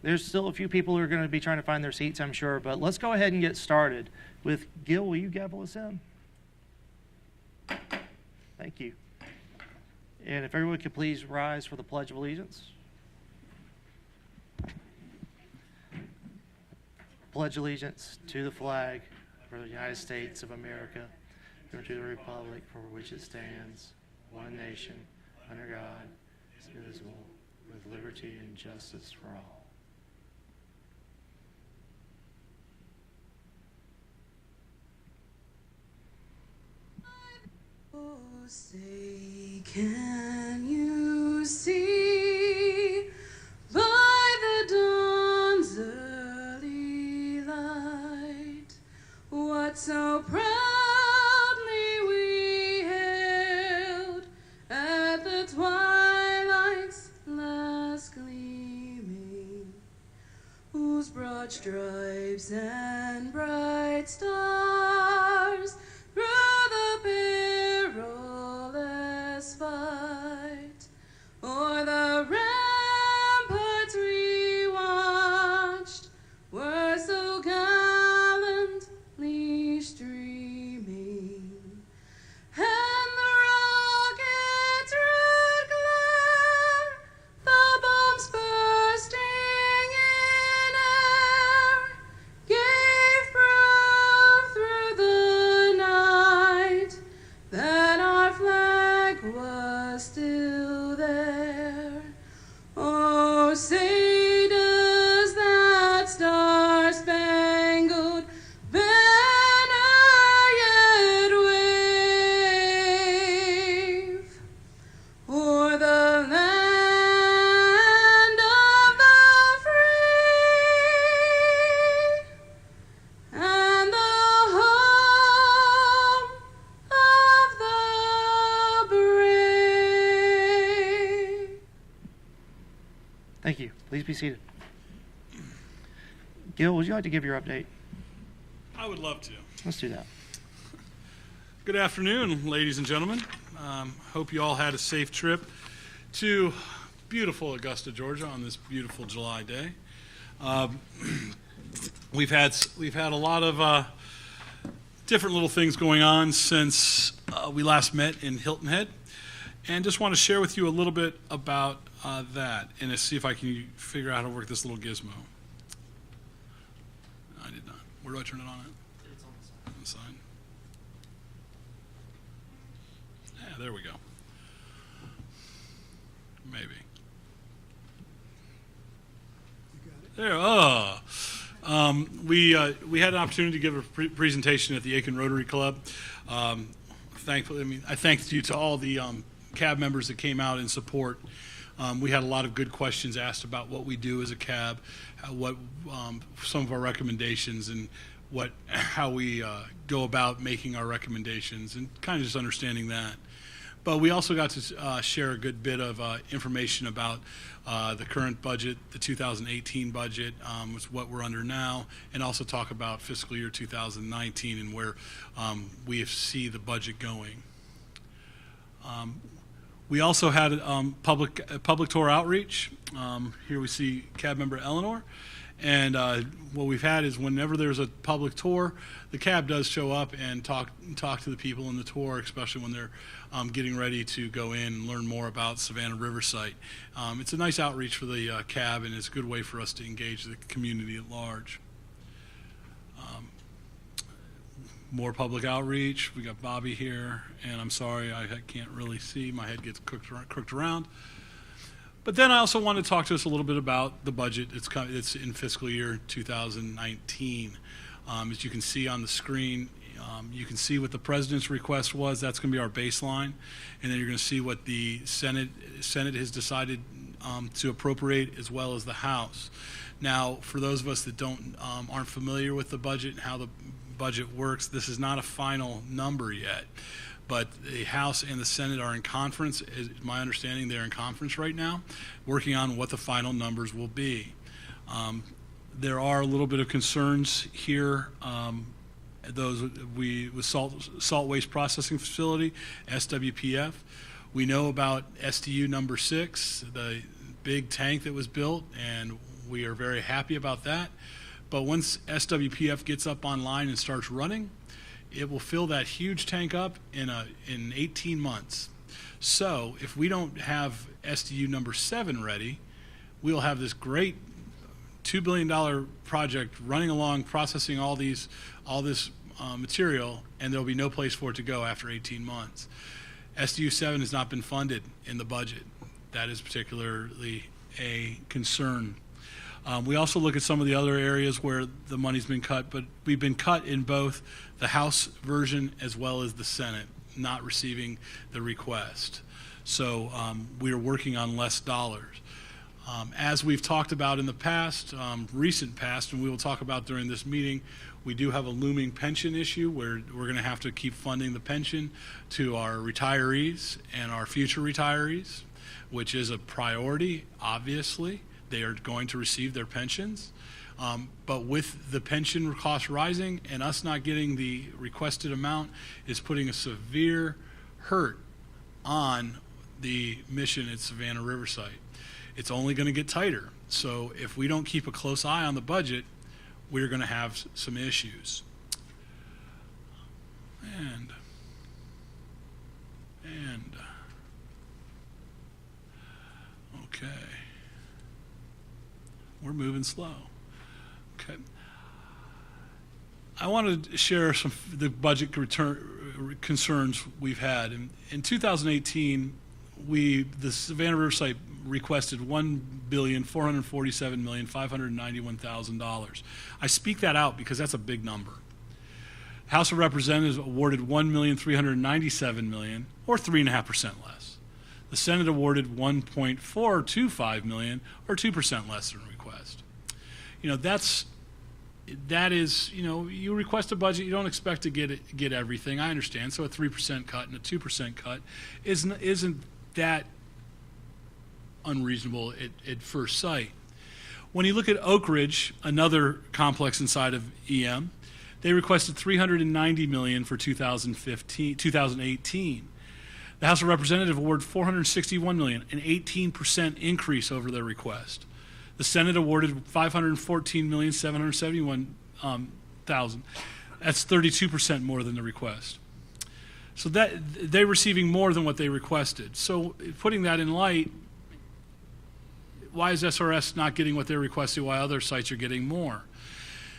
There's still a few people who are going to be trying to find their seats, I'm sure, but let's go ahead and get started with Gil. Will you gavel us in? Thank you. And if everyone could please rise for the Pledge of Allegiance. Pledge allegiance to the flag for the United States of America and to the republic for which it stands, one nation, under God, indivisible, with liberty and justice for all. Oh, say, can you see by the dawn's early light what so proudly we hailed at the twilight's last gleaming, whose broad stripes and bright stars through the perilous fight o'er the ramparts we watched were so gallantly streaming, and the rocket's red glare, the bombs bursting in air, gave proof through the night that our flag was still there. Oh, say does that star-spangled banner yet wave o'er the land of the free and the home of the brave. Thank you. Please be seated. Gil, would you like to give your update? I would love to. Let's do that. Good afternoon, ladies and gentlemen. Hope you all had a safe trip to beautiful Augusta, Georgia on this beautiful July day. We've had a lot of different little things going on since we last met in Hilton Head, and just want to share with you a little bit about that and to see if I can figure out how to work this little gizmo. I did not. Where do I turn it on? It's on On the side. Yeah, there we go. Maybe. There. Oh. We had an opportunity to give a presentation at the Aiken Rotary Club. Thankfully, I thank you to all the cab members that came out in support. We had a lot of good questions asked about what we do as a cab, what some of our recommendations, and how we go about making our recommendations, and kind of just understanding that. But we also got to share a good bit of information about the current budget, the 2018 budget, is what we're under now, and also talk about fiscal year 2019 and where we see the budget going. We also had public tour outreach. Here we see cab member Eleanor. And what we've had is whenever there's a public tour, the cab does show up and talk to the people in the tour, especially when they're getting ready to go in and learn more about Savannah River Site. It's a nice outreach for the cab, and it's a good way for us to engage the community at large. More public outreach. We got Bobby here, and I'm sorry I can't really see. My head gets crooked around. But then I also want to talk to us a little bit about the budget. It's in fiscal year 2019. As you can see on the screen, you can see what the president's request was. That's going to be our baseline, and then you're going to see what the Senate has decided to appropriate, as well as the House. Now, for those of us that aren't familiar with the budget and how the budget works, this is not a final number yet. But the House and the Senate are in conference. Is my understanding they're in conference right now, working on what the final numbers will be. There are a little bit of concerns here. With salt waste processing facility, SWPF. We know about STU number 6, the big tank that was built, and We are very happy about that. But once SWPF gets up online and starts running, it will fill that huge tank up in 18 months. So if we don't have SDU number 7 ready, we'll have this great $2 billion project running along, processing all this material, and there'll be no place for it to go after 18 months. SDU 7 has not been funded in the budget. That is particularly a concern. We also look at some of the other areas where the money's been cut, but we've been cut in both the House version as well as the Senate, not receiving the request. So we are working on less dollars. As we've talked about in the past, recent past, and we will talk about during this meeting, we do have a looming pension issue where we're going to have to keep funding the pension to our retirees and our future retirees, which is a priority, obviously. They are going to receive their pensions. But with the pension cost rising and us not getting the requested amount is putting a severe hurt on the mission at Savannah Riverside. It's only going to get tighter. So if we don't keep a close eye on the budget, we're going to have some issues. And okay. We're moving slow. Okay. I wanted to share some of the budget concerns we've had. In 2018, the Savannah Riverside requested $1,447,591,000. I speak that out because that's a big number. House of Representatives awarded $1,397,000, or 3.5% less. The Senate awarded $1.425 million, or 2% less than request. That is, you request a budget, you don't expect to get everything. I understand. So a 3% cut and a 2% cut isn't that unreasonable at first sight. When you look at Oak Ridge, another complex inside of EM, they requested $390 million for 2018. The House of Representatives awarded $461 million, an 18% increase over their request. The Senate awarded $514,771,000. That's 32% more than the request. So that they're receiving more than what they requested. So putting that in light, why is SRS not getting what they're requesting while other sites are getting more?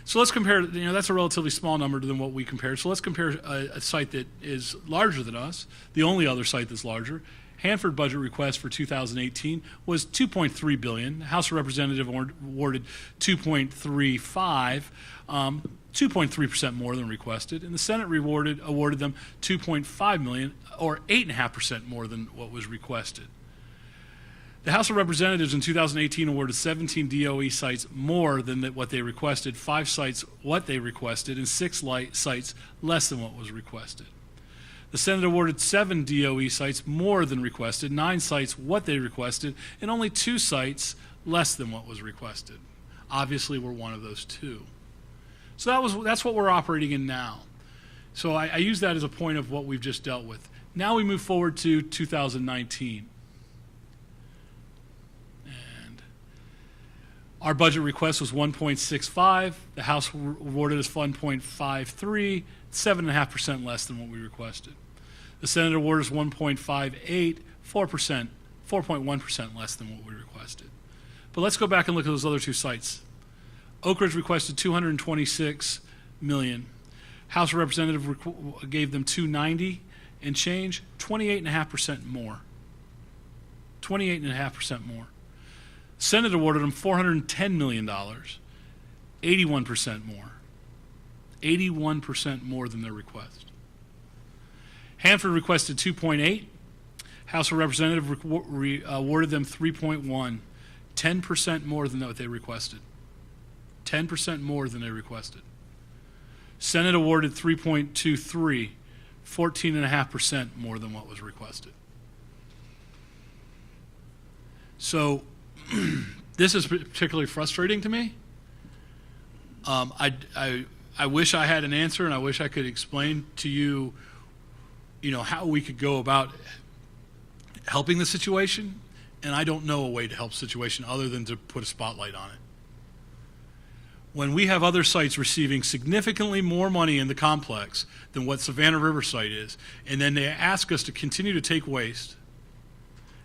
So let's compare, that's a relatively small number than what we compared. So let's compare a site that is larger than us, the only other site that's larger. Hanford budget request for 2018 was $2.3 billion. The House of Representatives awarded $2.35, 2.3% more than requested, and the Senate awarded them $2.5 million, or 8.5% more than what was requested. The House of Representatives in 2018 awarded 17 DOE sites more than what they requested, 5 sites what they requested, and 6 sites less than what was requested. The Senate awarded 7 DOE sites more than requested, 9 sites what they requested, and only 2 sites less than what was requested. Obviously, we're one of those 2. So that's what we're operating in now. So I use that as a point of what we've just dealt with. Now we move forward to 2019. And our budget request was 1.65. The House awarded us 1.53, 7.5% less than what we requested. The Senate awarded us 1.58, 4.1% less than what we requested. But let's go back and look at those other 2 sites. Oak Ridge requested $226 million. House of Representatives gave them $290 and change, 28.5% more. 28.5% more. Senate awarded them $410 million, 81% more. 81% more than their request. Hanford requested 2.8. House of Representatives awarded them 3.1, 10% more than what they requested. 10% more than they requested. Senate awarded 3.23, 14.5% more than what was requested. So this is particularly frustrating to me. I wish I had an answer, and I wish I could explain to you, how we could go about helping the situation. And I don't know a way to help the situation other than to put a spotlight on it. when we have other sites receiving significantly more money in the complex than what Savannah River site is, and then they ask us to continue to take waste,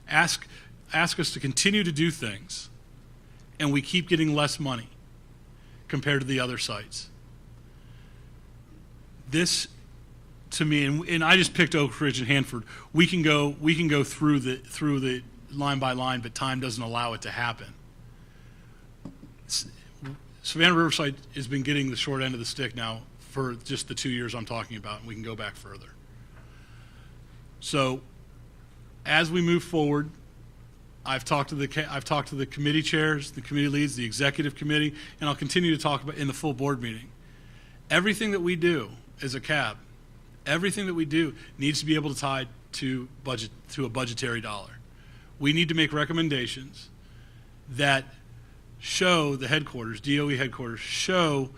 ask us to continue to do things, and we keep getting less money compared to the other sites. This, to me, and I just picked Oak Ridge and Hanford. We can go through the line by line, but time doesn't allow it to happen. Savannah Riverside has been getting the short end of the stick now for just the 2 years I'm talking about, and we can go back further. So, as we move forward, I've talked to the committee chairs, the committee leads, the executive committee, and I'll continue to talk about in the full board meeting. Everything that we do as a CAB, everything that we do needs to be able to tie to a budgetary dollar. We need to make recommendations that show the headquarters, DOE headquarters, show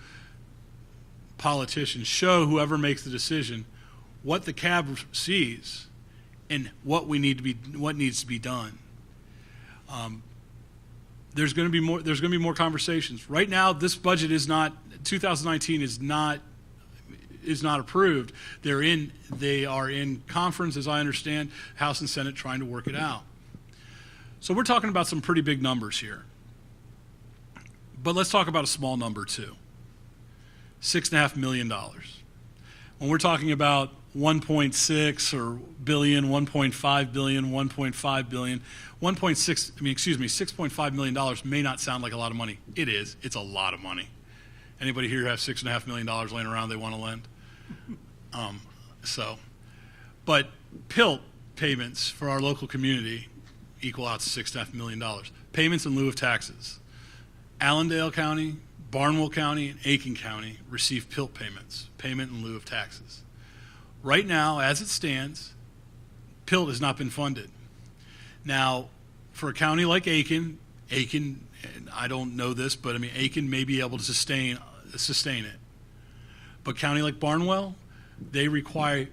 politicians, show whoever makes the decision what the CAB sees and what needs to be done. There's going to be more conversations. Right now, this budget is not 2019 is not approved. They are in conference, as I understand, House and Senate trying to work it out. So we're talking about some pretty big numbers here. But let's talk about a small number too. $6.5 million. When we're talking about 1.6 or billion, 1.5 billion, 1.5 billion, 6.5 million dollars may not sound like a lot of money. It is. It's a lot of money. Anybody here have $6.5 million laying around they want to lend? But PILT payments for our local community equal out to $6.5 million. Payments in lieu of taxes. Allendale County, Barnwell County, and Aiken County receive PILT payments, payment in lieu of taxes. Right now, as it stands, PILT has not been funded. Now, for a county like Aiken, and I don't know this, but I mean, Aiken may be able to sustain it. But county like Barnwell, they require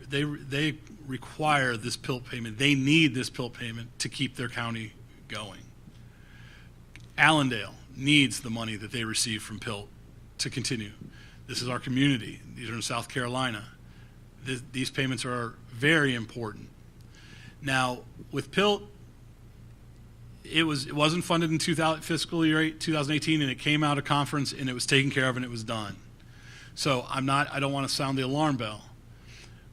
this PILT payment. They need this PILT payment to keep their county going. Allendale needs the money that they receive from PILT to continue. This is our community. These are in South Carolina. These payments are very important. Now, with PILT, it wasn't funded in fiscal year 2018, and it came out of conference, and it was taken care of, and it was done. So I don't want to sound the alarm bell,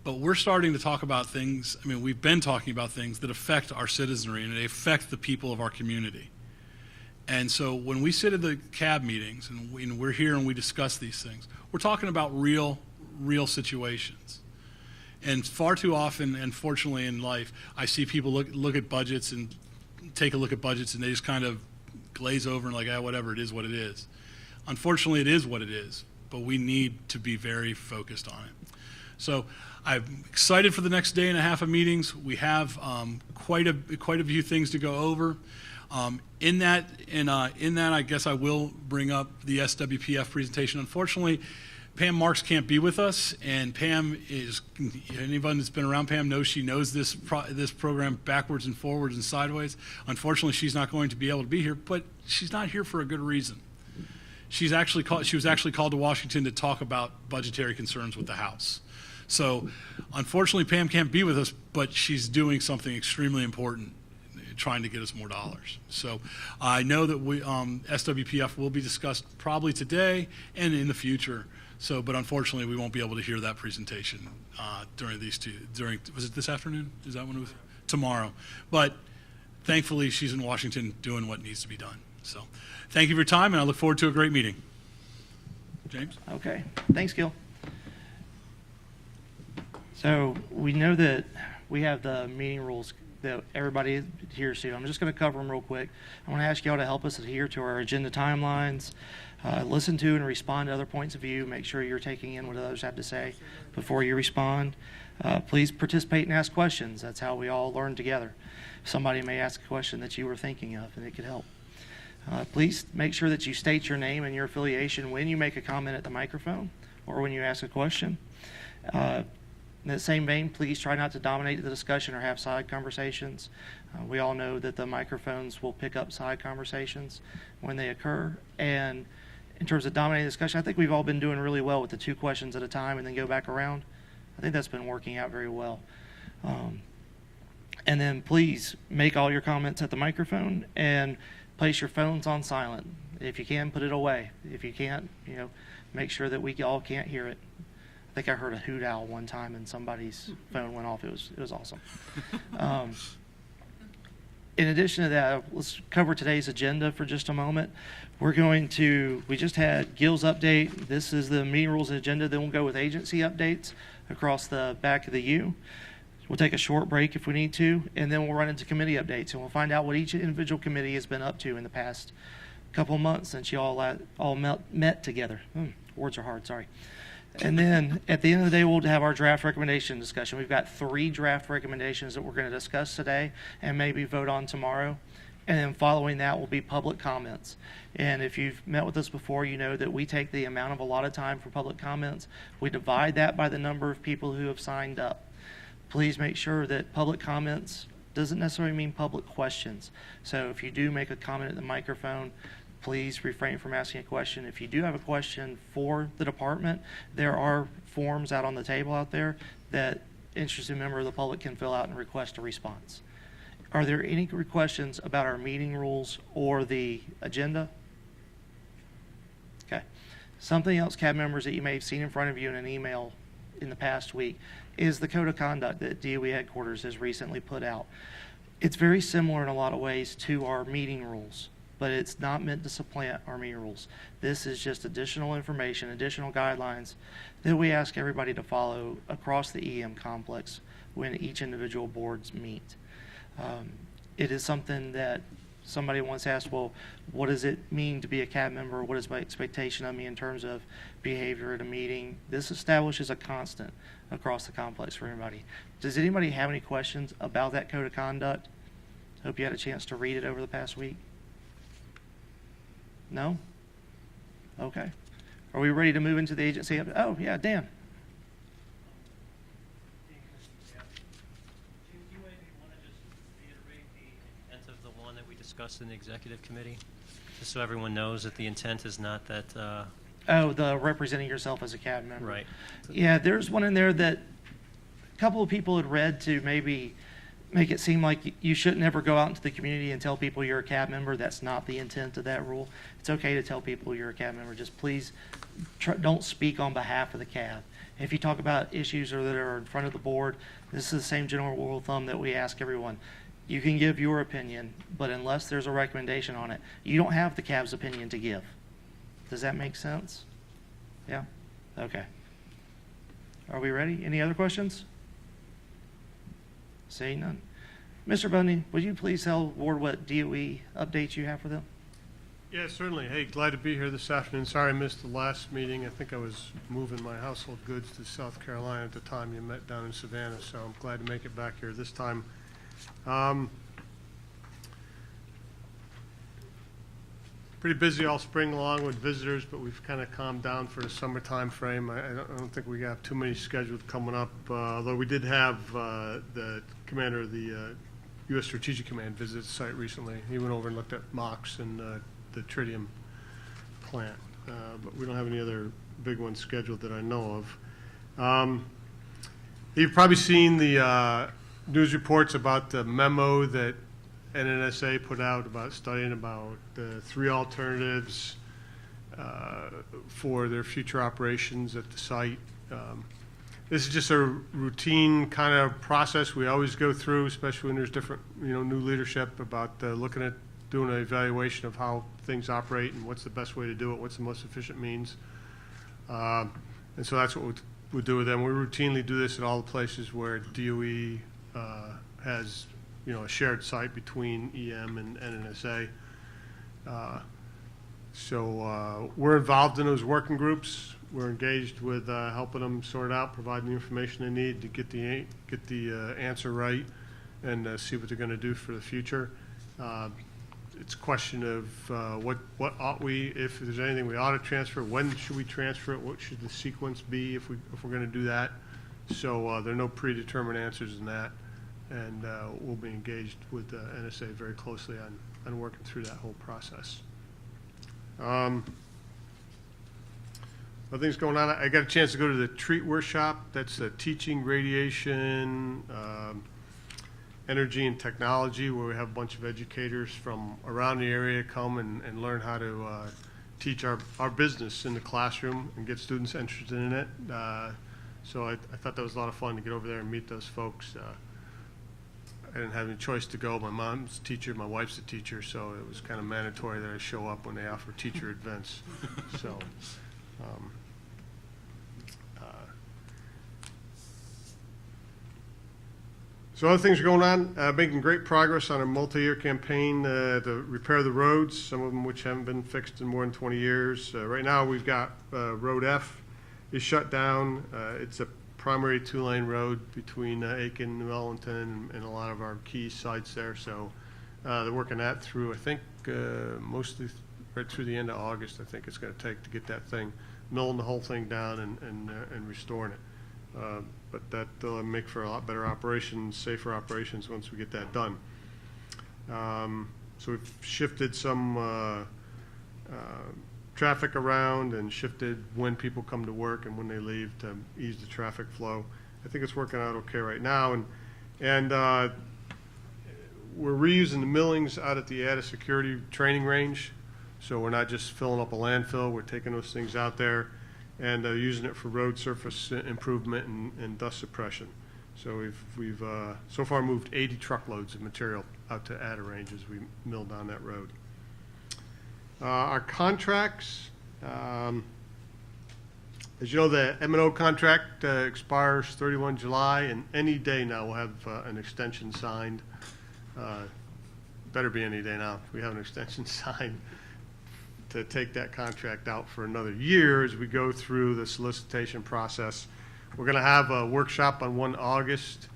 but we're starting to talk about things. I mean, we've been talking about things that affect our citizenry, and they affect the people of our community. And so when we sit at the CAB meetings and we're here and we discuss these things, we're talking about real situations. And far too often, unfortunately in life, I see people look at budgets and take a look at budgets and they just kind of glaze over and like, whatever, it is what it is. Unfortunately, it is what it is, but we need to be very focused on it. So I'm excited for the next day and a half of meetings. We have quite a few things to go over. In that, I guess I will bring up the SWPF presentation. Unfortunately, Pam Marks can't be with us, and Pam is, anyone that's been around Pam knows she knows this program backwards and forwards and sideways. Unfortunately, she's not going to be able to be here, but she's not here for a good reason. She was actually called to Washington to talk about budgetary concerns with the House. So, unfortunately, Pam can't be with us, but she's doing something extremely important, trying to get us more dollars. So I know that SWPF will be discussed probably today and in the future. So, but unfortunately, we won't be able to hear that presentation was it this afternoon? Is that when it was? Tomorrow. But thankfully, she's in Washington doing what needs to be done. So thank you for your time, and I look forward to a great meeting. James? Okay. Thanks, Gil. So we know that we have the meeting rules that everybody adheres to. I'm just going to cover them real quick. I want to ask y'all to help us adhere to our agenda timelines, listen to and respond to other points of view, make sure you're taking in what others have to say before you respond. Please participate and ask questions. That's how we all learn together. Somebody may ask a question that you were thinking of and it could help. Please make sure that you state your name and your affiliation when you make a comment at the microphone or when you ask a question. In that same vein, please try not to dominate the discussion or have side conversations. We all know that the microphones will pick up side conversations when they occur. And in terms of dominating discussion, I think we've all been doing really well with the 2 questions at a time and then go back around. I think that's been working out very well. And then please make all your comments at the microphone and place your phones on silent. If you can, put it away. If you can't, make sure that we all can't hear it. I think I heard a hoot owl one time and somebody's phone went off. It was awesome. In addition to that, let's cover today's agenda for just a moment. We just had Gil's update. This is the meeting rules and agenda. Then we'll go with agency updates across the back of the U. We'll take a short break if we need to, and then we'll run into committee updates, and we'll find out what each individual committee has been up to in the past couple of months since you all met together. Words are hard, sorry. And then at the end of the day, we'll have our draft recommendation discussion. We've got 3 draft recommendations that we're going to discuss today and maybe vote on tomorrow. And then following that will be public comments. And if you've met with us before, you know that we take the amount of allotted time for public comments. We divide that by the number of people who have signed up. Please make sure that public comments doesn't necessarily mean public questions. So if you do make a comment at the microphone, please refrain from asking a question. If you do have a question for the department, there are forms out on the table out there that interested member of the public can fill out and request a response. Are there any questions about our meeting rules or the agenda? Okay. Something else, CAB members, that you may have seen in front of you in an email in the past week is the code of conduct that DOE headquarters has recently put out. It's very similar in a lot of ways to our meeting rules, but it's not meant to supplant our meeting rules. This is just additional information, additional guidelines that we ask everybody to follow across the EM complex when each individual boards meet. It is something that somebody once asked, well, what does it mean to be a CAB member? What is my expectation of me in terms of behavior at a meeting? This establishes a constant across the complex for everybody. Does anybody have any questions about that code of conduct? Hope you had a chance to read it over the past week. No? Okay. Are we ready to move into the agency? Oh, yeah, Dan. Discussed in the executive committee, just so everyone knows that the intent is not that. The representing yourself as a CAB member. Right. Yeah, there's one in there that a couple of people had read to maybe make it seem like you shouldn't ever go out into the community and tell people you're a CAB member. That's not the intent of that rule. It's okay to tell people you're a CAB member. Just please don't speak on behalf of the CAB. If you talk about issues that are in front of the board, this is the same general rule of thumb that we ask everyone. You can give your opinion, but unless there's a recommendation on it, you don't have the CAB's opinion to give. Does that make sense? Yeah? Okay. Are we ready? Any other questions? Seeing none. Mr. Bundy, would you please tell the board what DOE updates you have for them? Yeah, certainly. Hey, glad to be here this afternoon. Sorry I missed the last meeting. I think I was moving my household goods to South Carolina at the time you met down in Savannah, so I'm glad to make it back here this time. Pretty busy all spring long with visitors, but we've kind of calmed down for the summertime frame. I don't think we have too many scheduled coming up, although we did have the commander of the U.S. Strategic Command visit the site recently. He went over and looked at MOX and the tritium plant, but we don't have any other big ones scheduled that I know of. You've probably seen the news reports about the memo that NNSA put out about studying about the 3 alternatives for their future operations at the site. This is just a routine kind of process we always go through, especially when there's different, new leadership about looking at doing an evaluation of how things operate and what's the best way to do it, what's the most efficient means. And so that's what we do with them. We routinely do this at all the places where DOE has, a shared site between EM and NNSA. So we're involved in those working groups. We're engaged with helping them sort out, providing the information they need to get the answer right and see what they're going to do for the future. It's a question of what ought we, if there's anything we ought to transfer, when should we transfer it, what should the sequence be if we're going to do that. So there are no predetermined answers in that, and we'll be engaged with NSA very closely on working through that whole process. Other things going on, I got a chance to go to the treat workshop. That's teaching radiation, energy and technology, where we have a bunch of educators from around the area come and learn how to teach our business in the classroom and get students interested in it. So I thought that was a lot of fun to get over there and meet those folks. I didn't have any choice to go. My mom's a teacher, my wife's a teacher, so it was kind of mandatory that I show up when they offer teacher events. So, so other things are going on, making great progress on a multi-year campaign to repair the roads, some of them which haven't been fixed in more than 20 years. Right now we've got Road F is shut down. It's a primary two-lane road between Aiken and Wellington and a lot of our key sites there. So they're working that through, I think, mostly right through the end of August, I think it's going to take to get that thing, milling the whole thing down and restoring it. But that'll make for a lot better operations, safer operations once we get that done. So we've shifted some traffic around and shifted when people come to work and when they leave to ease the traffic flow. I think it's working out okay right now. And we're reusing the millings out at the Addis Security Training Range. So we're not just filling up a landfill, we're taking those things out there and using it for road surface improvement and dust suppression. So we've so far moved 80 truckloads of material out to Adda Range as we mill down that road. Our contracts, as you know, the M&O contract expires 31 July, and any day now we'll have an extension signed. Better be any day now. We have an extension signed to take that contract out for another year as we go through the solicitation process. We're going to have a workshop on 1 August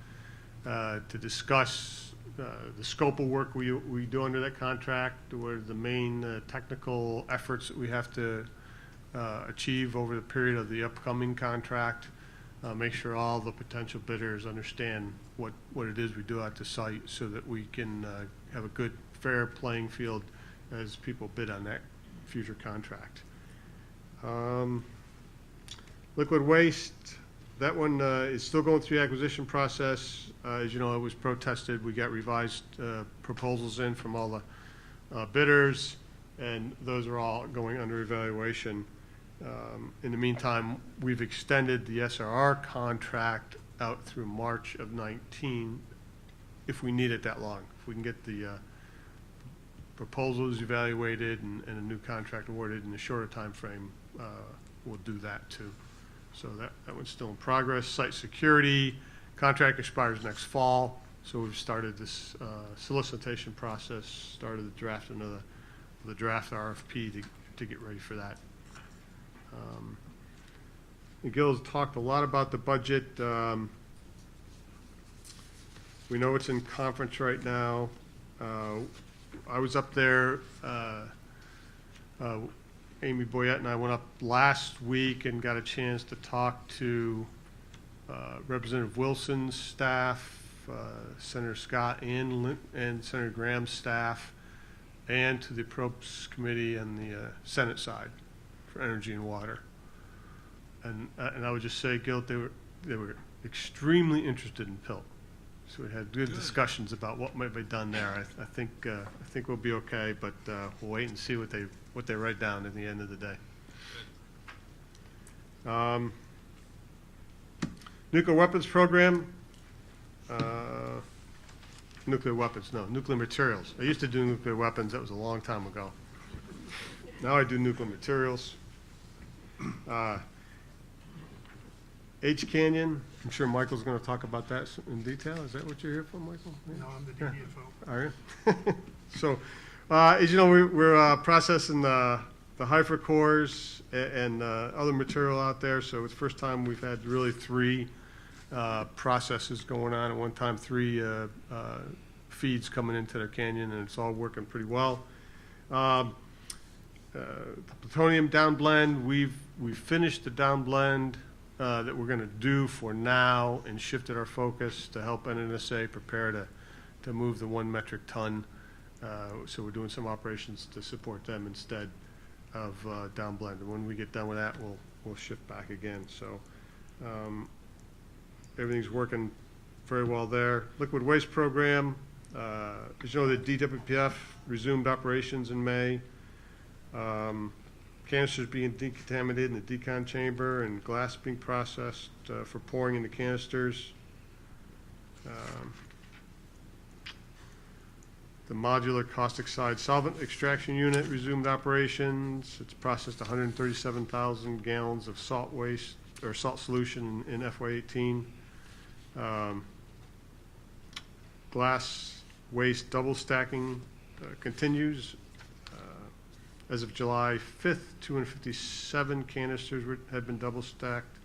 to discuss the scope of work we do under that contract, what are the main technical efforts that we have to achieve over the period of the upcoming contract, make sure all the potential bidders understand what it is we do at the site so that we can have a good, fair playing field as people bid on that future contract. Liquid waste, that one is still going through the acquisition process. As you know, it was protested. We got revised proposals in from all the bidders, and those are all going under evaluation. In the meantime, we've extended the SRR contract out through March of 19 if we need it that long. If we can get the proposals evaluated and a new contract awarded in a shorter time frame, we'll do that too. So that one's still in progress. Site security contract expires next fall, so we've started this solicitation process, started the drafting of the draft RFP to get ready for that. Gil's talked a lot about the budget. We know it's in conference right now. I was up there, Amy Boyette and I went up last week and got a chance to talk to Representative Wilson's staff, Senator Scott and Senator Graham's staff, and to the Appropriations Committee and the Senate side for energy and water. And I would just say, Gil, they were extremely interested in PILT. So we had good discussions about what might be done there. I think we'll be okay, but we'll wait and see what they write down at the end of the day. Nuclear weapons program. Nuclear weapons, no, nuclear materials. I used to do nuclear weapons. That was a long time ago. Now I do nuclear materials. H Canyon, I'm sure Michael's going to talk about that in detail. Is that what you're here for, Michael? Yeah. No, I'm the DDFO. Are you? So, as you know, we're processing the HIFER cores and other material out there. So it's the first time we've had really 3 processes going on at one time, 3 feeds coming into the canyon, and it's all working pretty well. The plutonium downblend, we've finished the downblend that we're going to do for now and shifted our focus to help NNSA prepare to move the 1 metric ton. So we're doing some operations to support them instead of downblend. And when we get done with that, we'll shift back again. So everything's working very well there. Liquid waste program, as you know, the DWPF resumed operations in May. Canisters being decontaminated in the decon chamber and glass being processed for pouring into canisters. The modular caustic side solvent extraction unit resumed operations. It's processed 137,000 gallons of salt waste or salt solution in FY18. Glass waste double stacking continues. As of July 5th, 257 canisters had been double stacked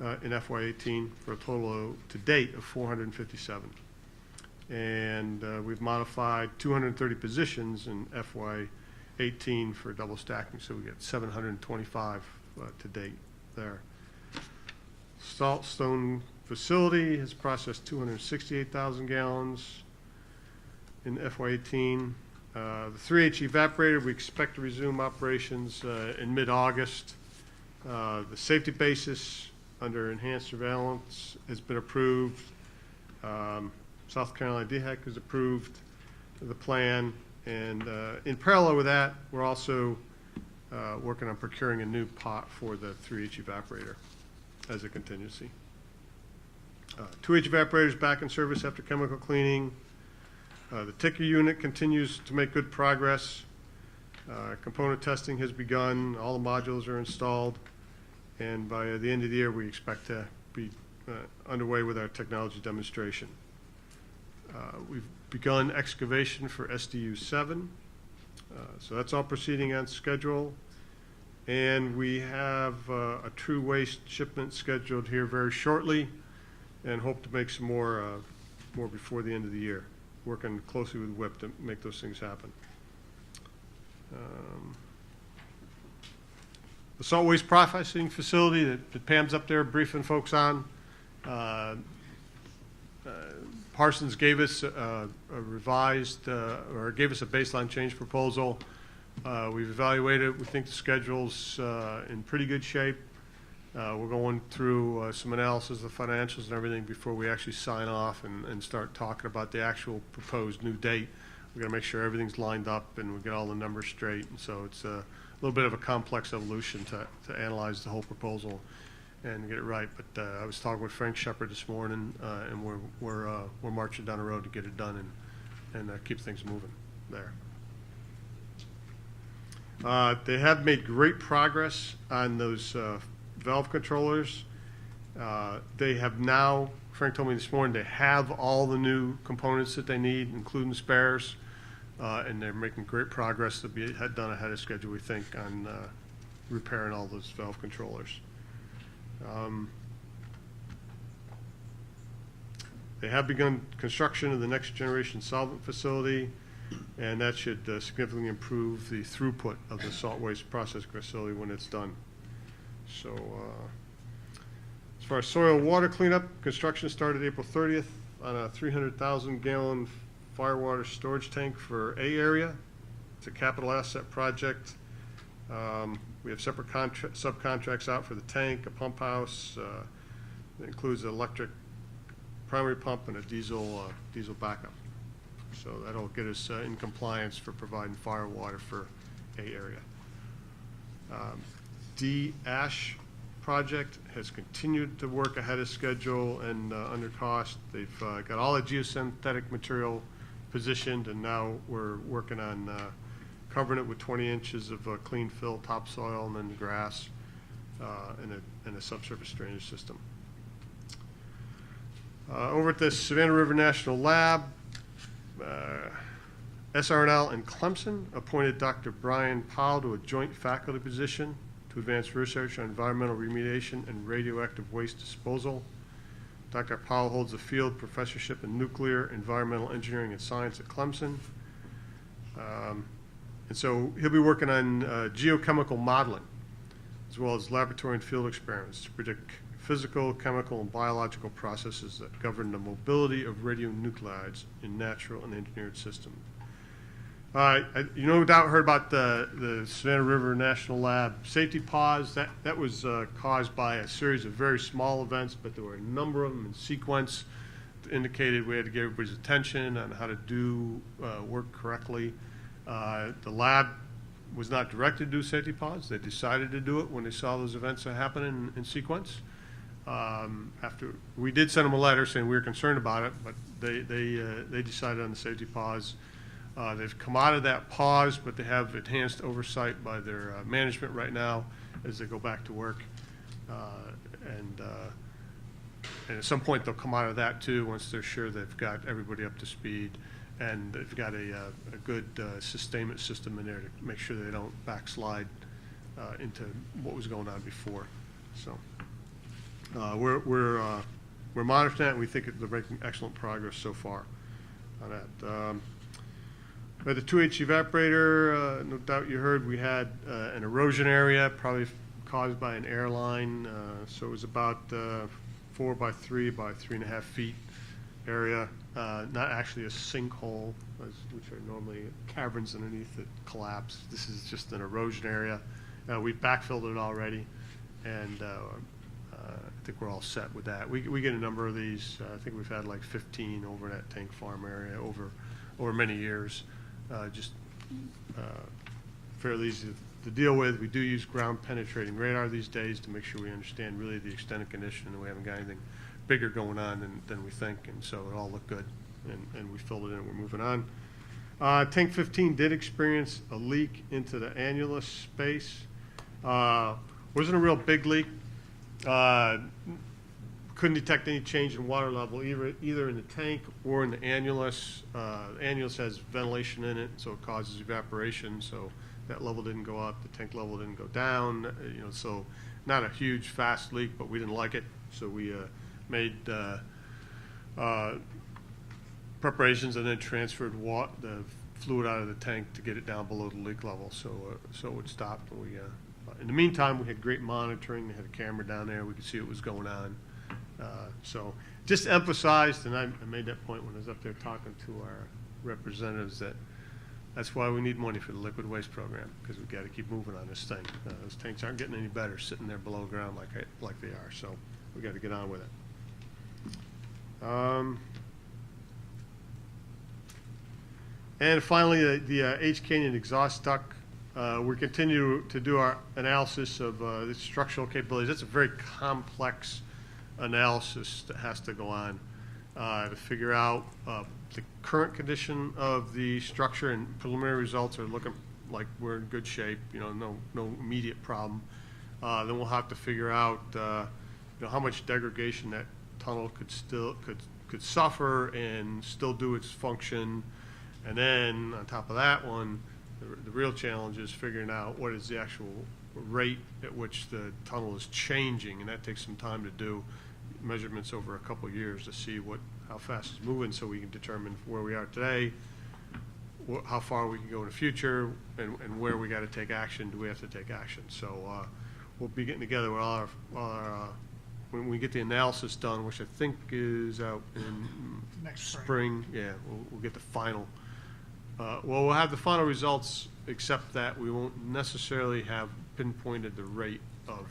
in FY18 for a total to date of 457. And we've modified 230 positions in FY18 for double stacking, so we get 725 to date there. Saltstone facility has processed 268,000 gallons in FY18. The 3H evaporator, we expect to resume operations in mid-August. The safety basis under enhanced surveillance has been approved. South Carolina DHEC has approved the plan, and in parallel with that, we're also working on procuring a new pot for the 3H evaporator as a contingency. 2H evaporators back in service after chemical cleaning. The ticker unit continues to make good progress. Component testing has begun. All the modules are installed, and by the end of the year, we expect to be underway with our technology demonstration. We've begun excavation for SDU 7, so that's all proceeding on schedule. And we have a true waste shipment scheduled here very shortly, and hope to make some more before the end of the year. Working closely with WIP to make those things happen. The salt waste processing facility that Pam's up there briefing folks on. Parsons gave us a revised, or gave us a baseline change proposal. We've evaluated it. We think the schedule's in pretty good shape. We're going through some analysis of the financials and everything before we actually sign off and start talking about the actual proposed new date. We're going to make sure everything's lined up and we get all the numbers straight. And so it's a little bit of a complex evolution to analyze the whole proposal and get it right. But I was talking with Frank Shepard this morning, and we're marching down the road to get it done and keep things moving there. They have made great progress on those valve controllers. They have now, Frank told me this morning, they have all the new components that they need, including spares, and they're making great progress to be done ahead of schedule, we think, on repairing all those valve controllers. They have begun construction of the next generation solvent facility, and that should significantly improve the throughput of the salt waste processing facility when it's done. So as far as soil water cleanup, construction started April 30th on a 300,000 gallon firewater storage tank for A area. It's a capital asset project. We have separate subcontracts out for the tank, a pump house. It includes an electric primary pump and a diesel backup. So that'll get us in compliance for providing fire water for A area. D-Ash project has continued to work ahead of schedule and under cost. They've got all the geosynthetic material positioned, and now we're working on covering it with 20 inches of clean fill topsoil and then the grass and a subsurface drainage system. Over at the Savannah River National Lab, SRNL and Clemson appointed Dr. Brian Powell to a joint faculty position to advance research on environmental remediation and radioactive waste disposal. Dr. Powell holds a field professorship in nuclear, environmental engineering, and science at Clemson. And so he'll be working on geochemical modeling, as well as laboratory and field experiments to predict physical, chemical, and biological processes that govern the mobility of radionuclides in natural and engineered systems. You no doubt heard about the Savannah River National Lab safety pause. That was caused by a series of very small events, but there were a number of them in sequence that indicated we had to get everybody's attention on how to do work correctly. The lab was not directed to do safety pause. They decided to do it when they saw those events happening in sequence. After we did send them a letter saying we were concerned about it, but they decided on the safety pause. They've come out of that pause, but they have enhanced oversight by their management right now as they go back to work. And at some point, they'll come out of that too once they're sure they've got everybody up to speed and they've got a good sustainment system in there to make sure they don't backslide into what was going on before. So we're monitoring that, and we think they're making excellent progress so far on that. By the 2H evaporator, no doubt you heard we had an erosion area, probably caused by an airline. So it was about 4 by 3 by 3.5 feet area, not actually a sinkhole, which are normally caverns underneath that collapse. This is just an erosion area. We've backfilled it already, and I think we're all set with that. We get a number of these. I think we've had like 15 over that tank farm area over many years. Just fairly easy to deal with. We do use ground penetrating radar these days to make sure we understand really the extent of condition, and we haven't got anything bigger going on than we think, and so it all looked good, and we filled it in. We're moving on. Tank 15 did experience a leak into the annulus space. Wasn't a real big leak. Couldn't detect any change in water level either in the tank or in the annulus. The annulus has ventilation in it, so it causes evaporation. So that level didn't go up. The tank level didn't go down. So not a huge fast leak, but we didn't like it. So we made preparations and then transferred the fluid out of the tank to get it down below the leak level, so it would stop. And we in the meantime, we had great monitoring. They had a camera down there. We could see what was going on. So just emphasized, and I made that point when I was up there talking to our representatives, that's why we need money for the liquid waste program, because we've got to keep moving on this thing. Those tanks aren't getting any better sitting there below ground like they are, so we've got to get on with it. And finally, the H Canyon exhaust duct. We continue to do our analysis of the structural capabilities. That's a very complex analysis that has to go on to figure out the current condition of the structure, and preliminary results are looking like we're in good shape. No immediate problem. Then we'll have to figure out how much degradation that tunnel could suffer and still do its function. And then on top of that one, the real challenge is figuring out what is the actual rate at which the tunnel is changing, and that takes some time to do measurements over a couple of years to see how fast it's moving, so we can determine where we are today, how far we can go in the future, and where we got to take action. Do we have to take action? So we'll be getting together with all our when we get the analysis done, which I think is out in Next spring. Yeah, we'll get the final. We'll have the final results, except that we won't necessarily have pinpointed the rate of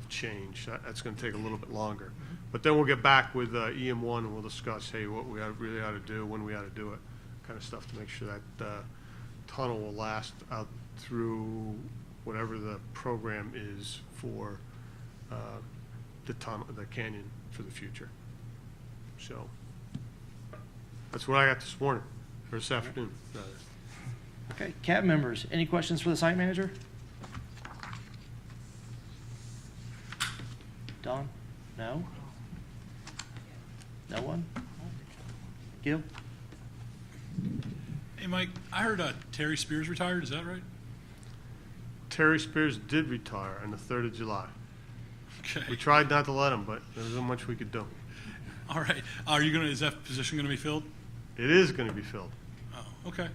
change. That's going to take a little bit longer. But then we'll get back with EM1 and we'll discuss, hey, what we really ought to do, when we ought to do it, kind of stuff to make sure that tunnel will last out through whatever the program is for the canyon for the future. So that's what I got this morning, or this afternoon. Okay, CAB members, any questions for the site manager? Don? No? No one? Gil? Hey, Mike, I heard Terry Spears retired. Is that right? Terry Spears did retire on the 3rd of July. Okay. We tried not to let him, but there wasn't much we could do. All right. Is that position going to be filled? It is going to be filled. Oh, okay.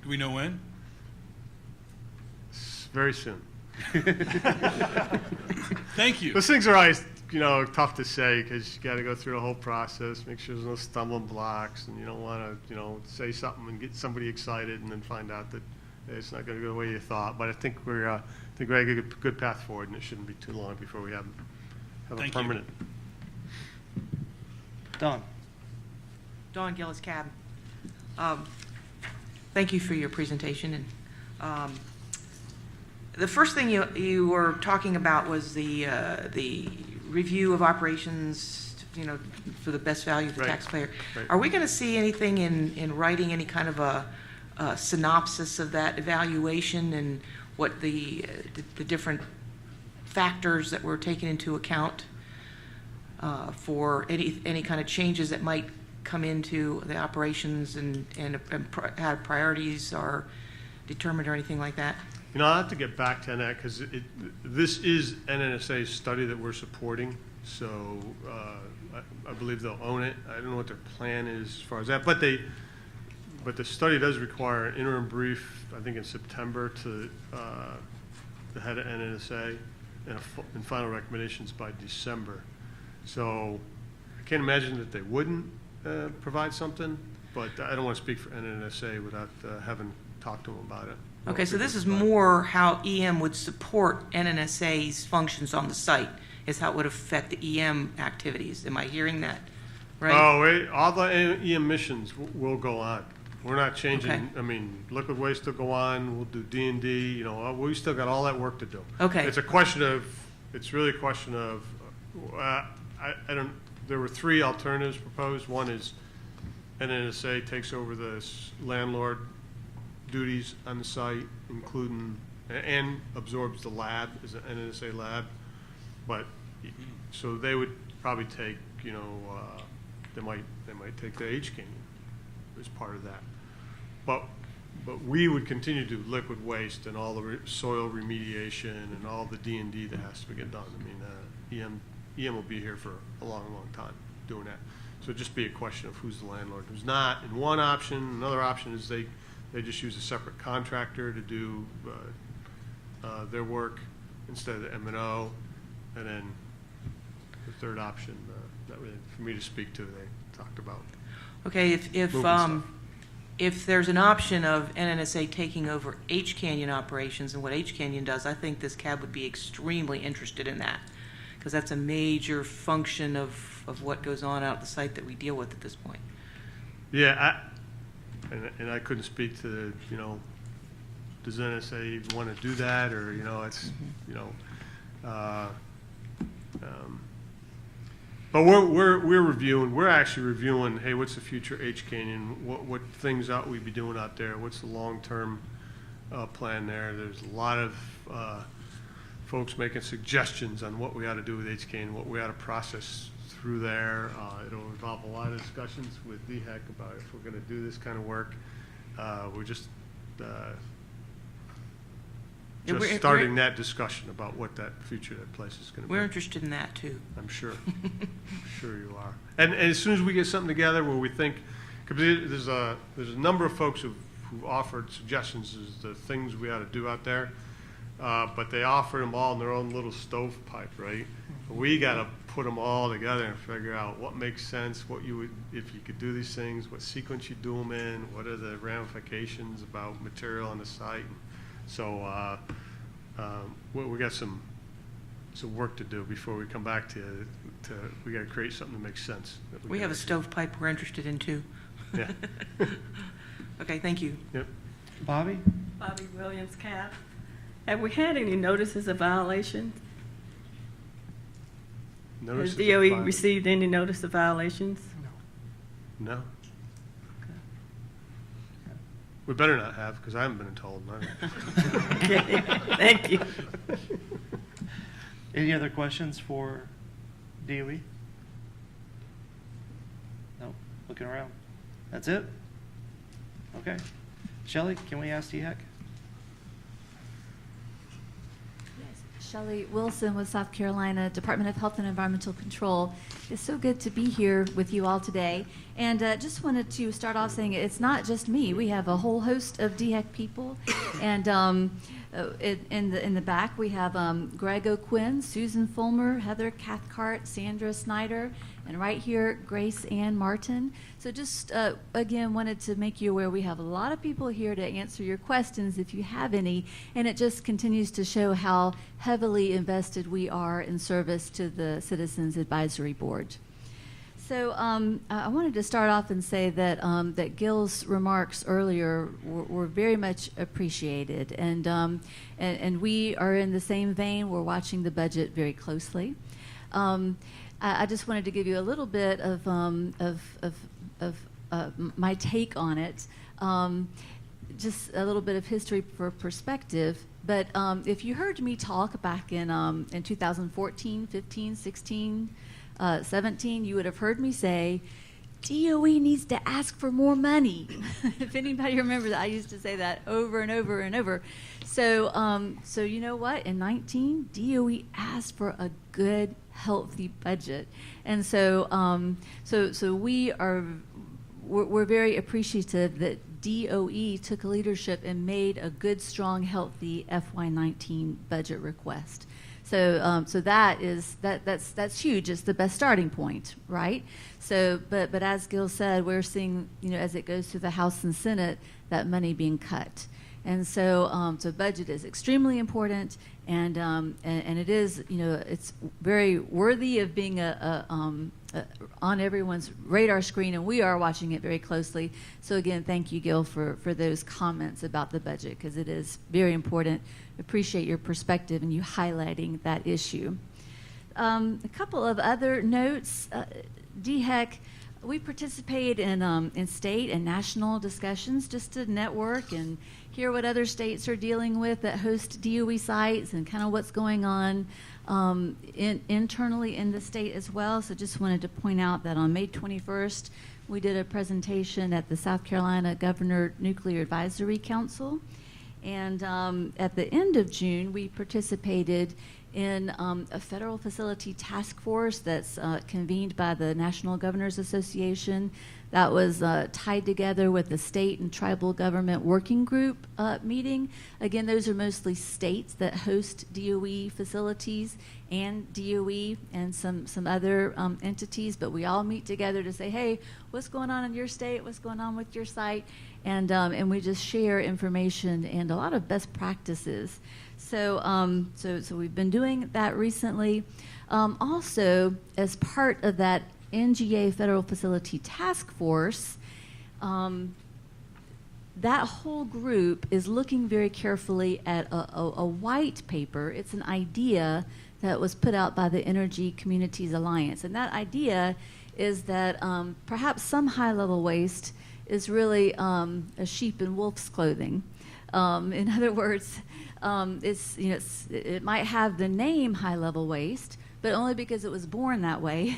Do we know when? Very soon. Thank you. Those things are always tough to say because you got to go through the whole process, make sure there's no stumbling blocks, and you don't want to, say something and get somebody excited and then find out that it's not going to go the way you thought. But I think we're at a good path forward, and it shouldn't be too long before we have a Thank you. permanent. Don? Dawn Gillis Cab. Thank you for your presentation. And the first thing you were talking about was the review of operations, for the best value of the Right. taxpayer. Right. Are we going to see anything in writing, any kind of a synopsis of that evaluation and what the different factors that were taken into account for any kind of changes that might come into the operations and how priorities are determined or anything like that? I'll have to get back to that because this is NNSA's study that we're supporting. So I believe they'll own it. I don't know what their plan is as far as that, but the study does require an interim brief, I think in September, to the head of NNSA and final recommendations by December. So I can't imagine that they wouldn't provide something, but I don't want to speak for NNSA without having talked to them about it. Okay, so this is more how EM would support NNSA's functions on the site, is how it would affect the EM activities. Am I hearing that right? Oh, wait, all the EM missions will go on. We're not changing, Okay. I mean, liquid waste will go on, we'll do D&D, we still got all that work to do. Okay. It's really a question of, there were 3 alternatives proposed. One is NNSA takes over the landlord duties on the site, including, and absorbs the lab as an NNSA lab. But, so they would probably take, they might take the H Canyon as part of that. But we would continue to do liquid waste and all the soil remediation and all the D&D that has to get done. I mean, EM will be here for a long, long time doing that. So it'd just be a question of who's the landlord, who's not. And one option, another option is they just use a separate contractor to do their work instead of the M&O. And then the third option, not really for me to speak to, they talked about. Okay, moving stuff. if there's an option of NNSA taking over H Canyon operations and what H Canyon does, I think this cab would be extremely interested in that, because that's a major function of what goes on out at the site that we deal with at this point. Yeah, and I couldn't speak to, does NSA even want to do that, or, it's, but we're actually reviewing, hey, what's the future H Canyon? What things ought we be doing out there? What's the long-term plan there? There's a lot of folks making suggestions on what we ought to do with H Canyon, what we ought to process through there. It'll involve a lot of discussions with DHEC about if we're going to do this kind of work. We're just starting that discussion about what that future of that place is going to be. We're interested in that too. I'm sure. I'm sure you are. And as soon as we get something together where we think, because there's a number of folks who offered suggestions as the things we ought to do out there, but they offered them all in their own little stovepipe, right? We got to put them all together and figure out what makes sense, what you would, if you could do these things, what sequence you do them in, what are the ramifications about material on the site. So we got some work to do before we come back to we got to create something that makes sense. We have a stovepipe we're interested in too. Yeah. Okay, thank you. Yep. Bobby? Bobby Williams, CAP. Have we had any notices of violations? Notices Has of DOE violation? received any notice of violations? No. We better not have, because I haven't been told. Okay, thank you. Any other questions for DOE? No, looking around. That's it? Okay. Shelley, can we ask DHEC? Shelley Wilson with South Carolina Department of Health and Environmental Control. It's so good to be here with you all today. And just wanted to start off saying it's not just me. We have a whole host of DHEC people. And In the back, we have Greg O'Quinn, Susan Fulmer, Heather Cathcart, Sandra Snyder, and right here, Grace Ann Martin. So just, again, wanted to make you aware we have a lot of people here to answer your questions if you have any, and it just continues to show how heavily invested we are in service to the Citizens Advisory Board. So I wanted to start off and say that that Gil's remarks earlier were very much appreciated, and we are in the same vein. We're watching the budget very closely. I just wanted to give you a little bit of my take on it, just a little bit of history for perspective. But if you heard me talk back in 2014, 15, 16. 17, you would have heard me say, DOE needs to ask for more money. If anybody remembers that, I used to say that over and over and over. So, so you know what? In 19, DOE asked for a good, healthy budget, and so, so we're very appreciative that DOE took leadership and made a good, strong, healthy FY19 budget request. So, so that's huge. It's the best starting point, right? So, but as Gil said, we're seeing, as it goes through the House and Senate, that money being cut, and so so budget is extremely important, and it is, it's very worthy of being on everyone's radar screen, and we are watching it very closely. So again, thank you, Gil, for those comments about the budget, because it is very important. Appreciate your perspective and you highlighting that issue. A couple of other notes. DHEC, we participate in state and national discussions just to network and hear what other states are dealing with that host DOE sites and kind of what's going on internally in the state as well. So just wanted to point out that on May 21st, we did a presentation at the South Carolina Governor Nuclear Advisory Council. And at the end of June, we participated in a federal facility task force that's convened by the National Governors Association. That was tied together with the state and tribal government working group meeting. Again, those are mostly states that host DOE facilities and DOE and some other entities, but we all meet together to say, hey, what's going on in your state? What's going on with your site? And we just share information and a lot of best practices. So, so we've been doing that recently. Also, as part of that NGA Federal Facility Task Force, that whole group is looking very carefully at a white paper. It's an idea that was put out by the Energy Communities Alliance. And that idea is that perhaps some high-level waste is really a sheep in wolf's clothing. In other words, it might have the name high-level waste, but only because it was born that way,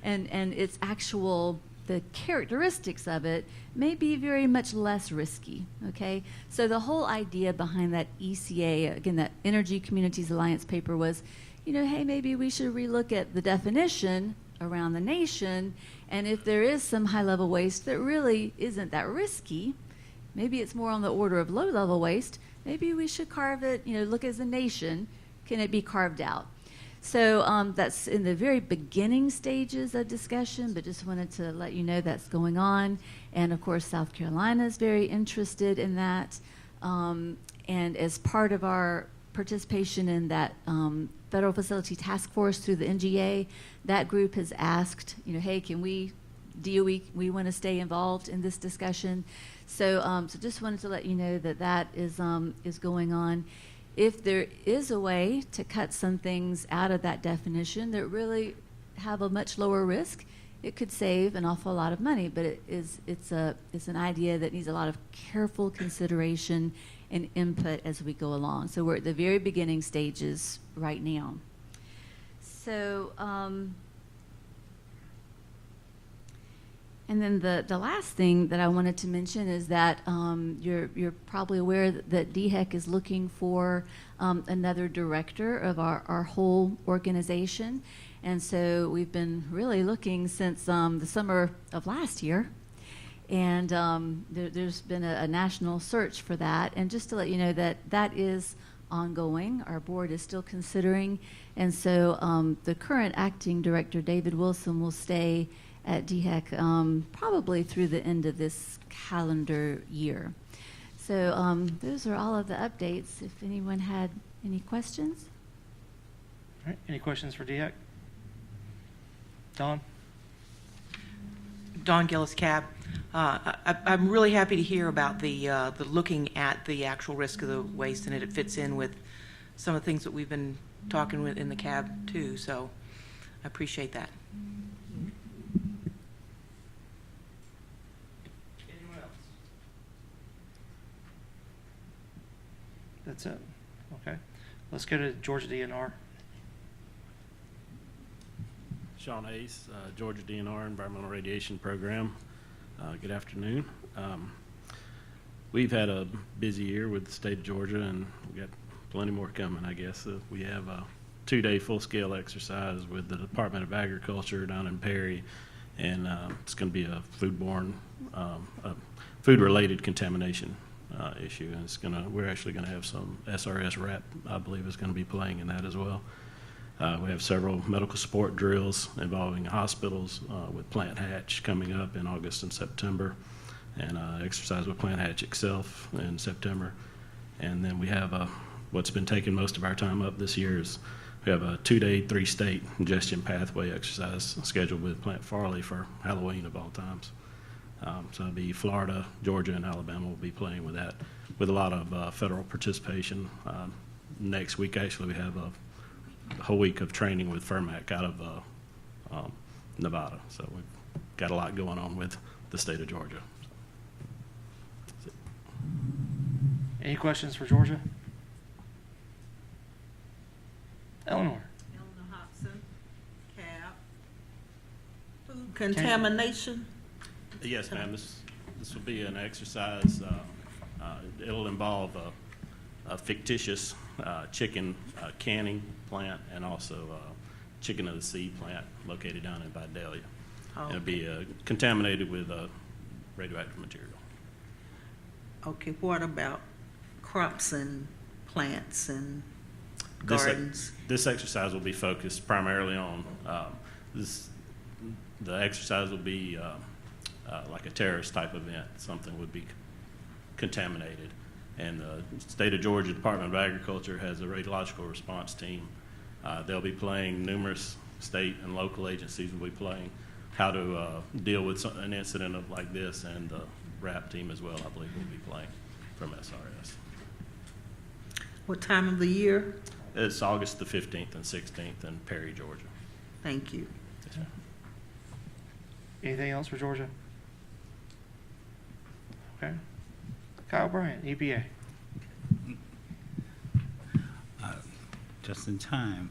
and its actual, the characteristics of it may be very much less risky, okay? So the whole idea behind that ECA, again, that Energy Communities Alliance paper was, hey, maybe we should relook at the definition around the nation, and if there is some high-level waste that really isn't that risky, maybe it's more on the order of low-level waste, maybe we should carve it, look as a nation, can it be carved out? So that's in the very beginning stages of discussion, but just wanted to let you know that's going on. And of course, South Carolina is very interested in that. And as part of our participation in that Federal Facility Task Force through the NGA, that group has asked, hey, can we, DOE, we want to stay involved in this discussion. So, so just wanted to let you know that that is going on. If there is a way to cut some things out of that definition that really have a much lower risk, it could save an awful lot of money. But it's an idea that needs a lot of careful consideration and input as we go along. So we're at the very beginning stages right now. So. And then the last thing that I wanted to mention is that you're probably aware that DHEC is looking for another director of our whole organization. And so we've been really looking since the summer of last year. And there's been a national search for that. And just to let you know that that is ongoing. Our board is still considering. And so the current acting director, David Wilson, will stay at DHEC probably through the end of this calendar year. So those are all of the updates. If anyone had any questions? All right, any questions for DHEC? Don? Don Gillis, CAB. I'm really happy to hear about the looking at the actual risk of the waste, and it fits in with some of the things that we've been talking with in the CAB too. So I appreciate that. Anyone else? That's it. Okay. Let's go to Georgia DNR. Sean Ace, Georgia DNR Environmental Radiation Program. Good afternoon. We've had a busy year with the state of Georgia, and we got plenty more coming, I guess. We have a 2-day full-scale exercise with the Department of Agriculture down in Perry, and it's going to be a food-related contamination issue, and we're actually going to have some SRS rep, I believe, is going to be playing in that as well. We have several medical support drills involving hospitals with Plant Hatch coming up in August and September, and exercise with Plant Hatch itself in September. And then we have what's been taking most of our time up this year is we have a 2-day, 3-state ingestion pathway exercise scheduled with Plant Farley for Halloween of all times. So it'll be Florida, Georgia, and Alabama will be playing with that, with a lot of federal participation. Next week, actually, we have a whole week of training with FERMAC out of Nevada. So we've got a lot going on with the state of Georgia. That's it. Any questions for Georgia? Eleanor? Eleanor Hobson, CAB. Food contamination. Yes, ma'am. This will be an exercise. It'll involve a fictitious chicken canning plant and also chicken of the sea plant located down in Vidalia. Oh, It'll be contaminated with radioactive material. okay, what about crops and plants and gardens? This exercise will be focused primarily on the exercise will be like a terrorist type event. Something would be contaminated. And the state of Georgia Department of Agriculture has a radiological response team. They'll be playing, numerous state and local agencies will be playing how to deal with an incident like this, and the RAP team as well, I believe, will be playing from SRS. What time of the year? It's August the 15th and 16th in Perry, Georgia. Thank you. Yes, ma'am. Anything else for Georgia? Okay. Kyle Bryant, EPA. Just in time.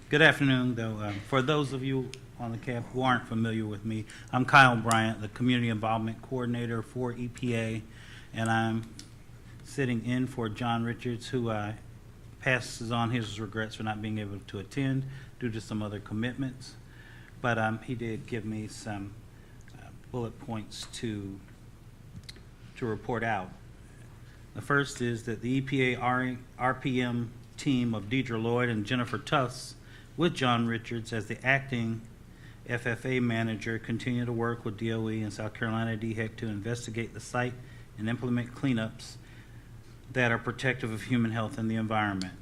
Good afternoon, though. For those of you on the CAB who aren't familiar with me, I'm Kyle Bryant, the Community Involvement Coordinator for EPA, and I'm sitting in for John Richards, who passes on his regrets for not being able to attend due to some other commitments. But he did give me some bullet points to report out. The first is that the EPA RPM team of Deidre Lloyd and Jennifer Tufts, with John Richards as the acting FFA manager, continue to work with DOE and South Carolina DHEC to investigate the site and implement cleanups that are protective of human health and the environment.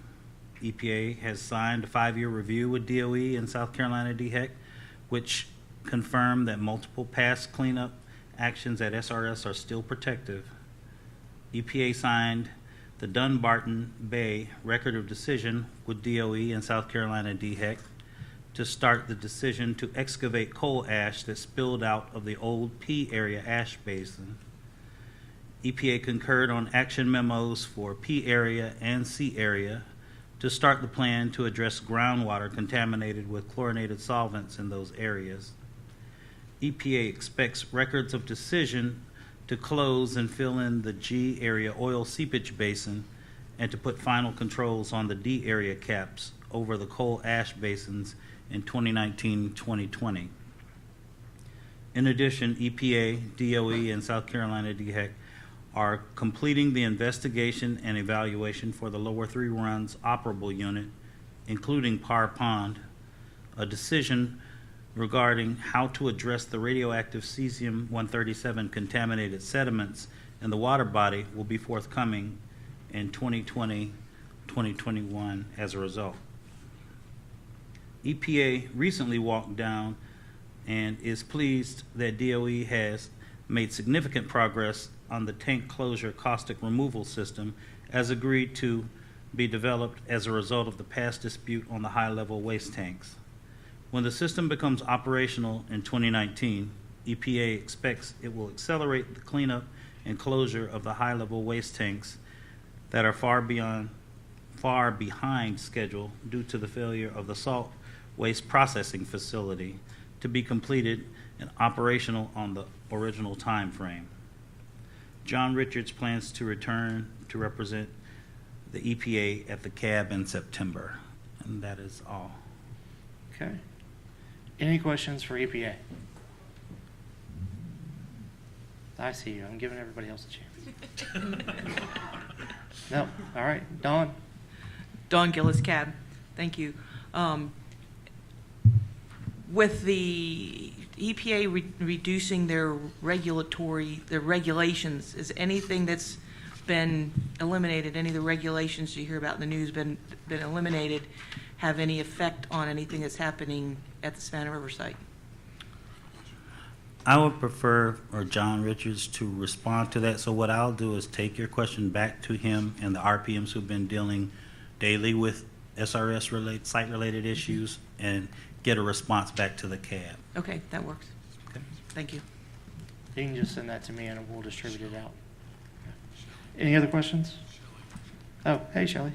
EPA has signed a 5-year review with DOE and South Carolina DHEC, which confirmed that multiple past cleanup actions at SRS are still protective. EPA signed the Dunbarton Bay Record of Decision with DOE and South Carolina DHEC to start the decision to excavate coal ash that spilled out of the old P area ash basin. EPA concurred on action memos for P area and C area to start the plan to address groundwater contaminated with chlorinated solvents in those areas. EPA expects records of decision to close and fill in the G area oil seepage basin and to put final controls on the D area caps over the coal ash basins in 2019-2020. In addition, EPA, DOE, and South Carolina DHEC are completing the investigation and evaluation for the lower three runs operable unit, including Parr Pond. A decision regarding how to address the radioactive cesium-137 contaminated sediments in the water body will be forthcoming in 2020-2021 as a result. EPA recently walked down and is pleased that DOE has made significant progress on the tank closure caustic removal system as agreed to be developed as a result of the past dispute on the high-level waste tanks. When the system becomes operational in 2019, EPA expects it will accelerate the cleanup and closure of the high-level waste tanks that are far behind schedule due to the failure of the salt waste processing facility to be completed and operational on the original time frame. John Richards plans to return to represent the EPA at the CAB in September. And that is all. Okay. Any questions for EPA? I see you. I'm giving everybody else a chance. No. All right. Dawn. Dawn Gillis, CAB. Thank you. With the EPA reducing their regulations, is anything that's been eliminated, any of the regulations you hear about in the news been eliminated, have any effect on anything that's happening at the Savannah River site? I would prefer John Richards to respond to that. So what I'll do is take your question back to him and the RPMs who've been dealing daily with SRS related, site related issues, and get a response back to the CAB. Okay, that works. Okay. Thank you. You can just send that to me and we'll distribute it out. Any other questions? Oh, hey, Shelley.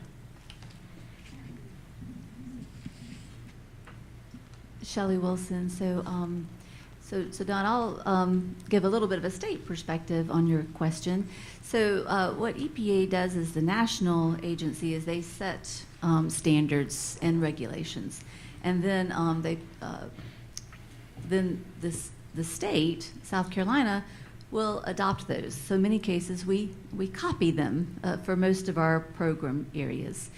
Shelley Wilson. So Don, I'll give a little bit of a state perspective on your question. So what EPA does is the national agency is they set standards and regulations, and then the state, South Carolina, will adopt those. So in many cases we copy them for most of our program areas.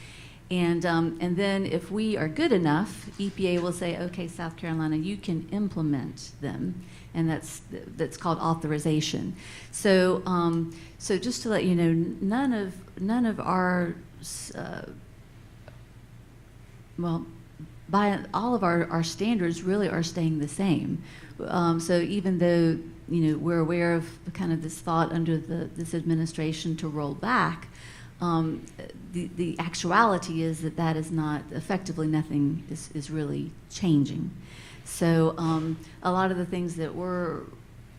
And then if we are good enough, EPA will say, okay, South Carolina, you can implement them, and that's called authorization. So so just to let you know, none of our by all of our standards really are staying the same. So even though we're aware of kind of this thought under this administration to roll back, the actuality is that is not, effectively nothing is really changing. So a lot of the things that were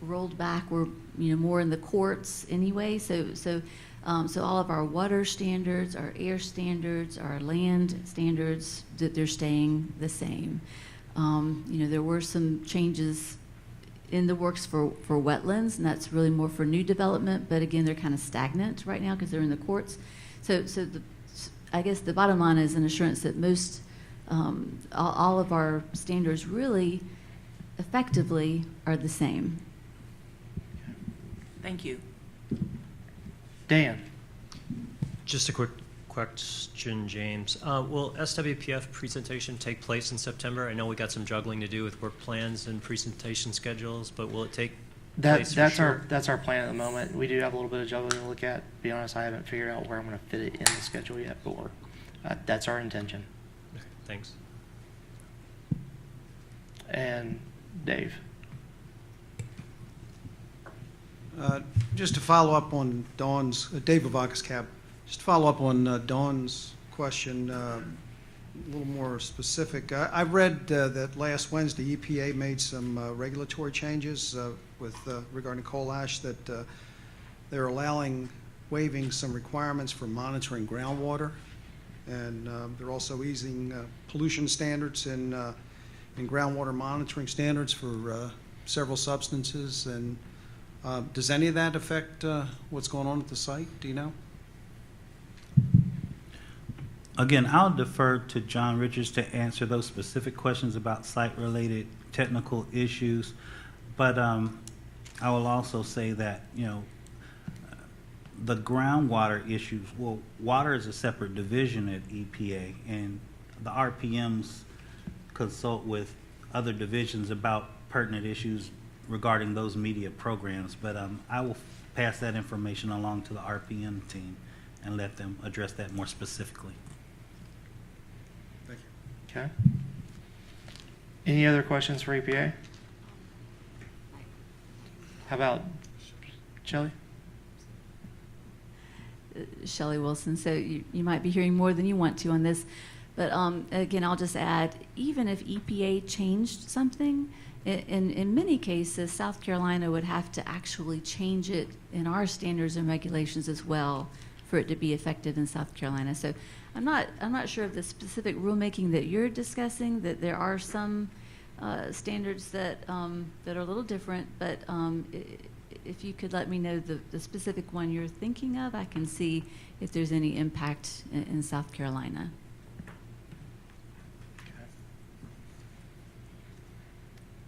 rolled back were more in the courts anyway. So all of our water standards, our air standards, our land standards, they're staying the same. There were some changes in the works for wetlands, and that's really more for new development, but again, they're kind of stagnant right now because they're in the courts. So I guess the bottom line is an assurance that most, all of our standards really effectively are the same. Thank you. Dan. Just a quick question, James. Will SWPF presentation take place in September? I know we got some juggling to do with work plans and presentation schedules, but will it take place? That's sure? our plan at the moment. We do have a little bit of juggling to look at. To be honest, I haven't figured out where I'm going to fit it in the schedule yet, but that's our intention. Okay, thanks. And Dave. Just to follow up on Dawn's, Dave Vavakis, CAB, just to follow up on Dawn's question, a little more specific. I read that last Wednesday EPA made some regulatory changes with regarding coal ash, that they're waiving some requirements for monitoring groundwater, and they're also easing pollution standards and groundwater monitoring standards for several substances. And does any of that affect what's going on at the site? Do you know? Again, I'll defer to John Richards to answer those specific questions about site-related technical issues. But I will also say that, the groundwater issues, well, water is a separate division at EPA, and the RPMs consult with other divisions about pertinent issues regarding those media programs. But I will pass that information along to the RPM team and let them address that more specifically. Thank you. Okay. Any other questions for EPA? How about Shelley? Shelley Wilson. So you might be hearing more than you want to on this. But again, I'll just add, even if EPA changed something, in many cases, South Carolina would have to actually change it in our standards and regulations as well for it to be effective in South Carolina. So I'm not sure of the specific rulemaking that you're discussing, that there are some standards that that are a little different, but if you could let me know the specific one you're thinking of, I can see if there's any impact in South Carolina.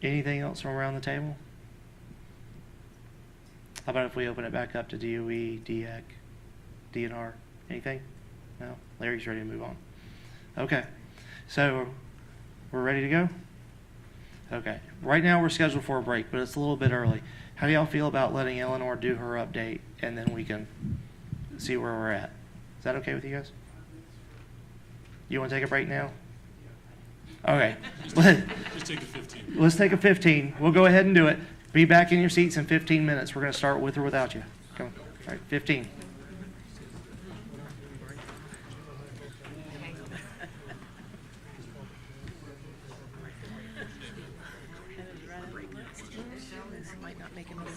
Anything else from around the table? How about if we open it back up to DOE, DEC, DNR? Anything? No? Larry's ready to move on. Okay. So we're ready to go? Okay. Right now we're scheduled for a break, but it's a little bit early. How do y'all feel about letting Eleanor do her update and then we can see where we're at? Is that okay with you guys? You want to take a break now? Okay. Just take a 15. Let's take a 15. We'll go ahead and do it. Be back in your seats in 15 minutes. We're going to start with or without you. Come on. All right, 15. Might not make another.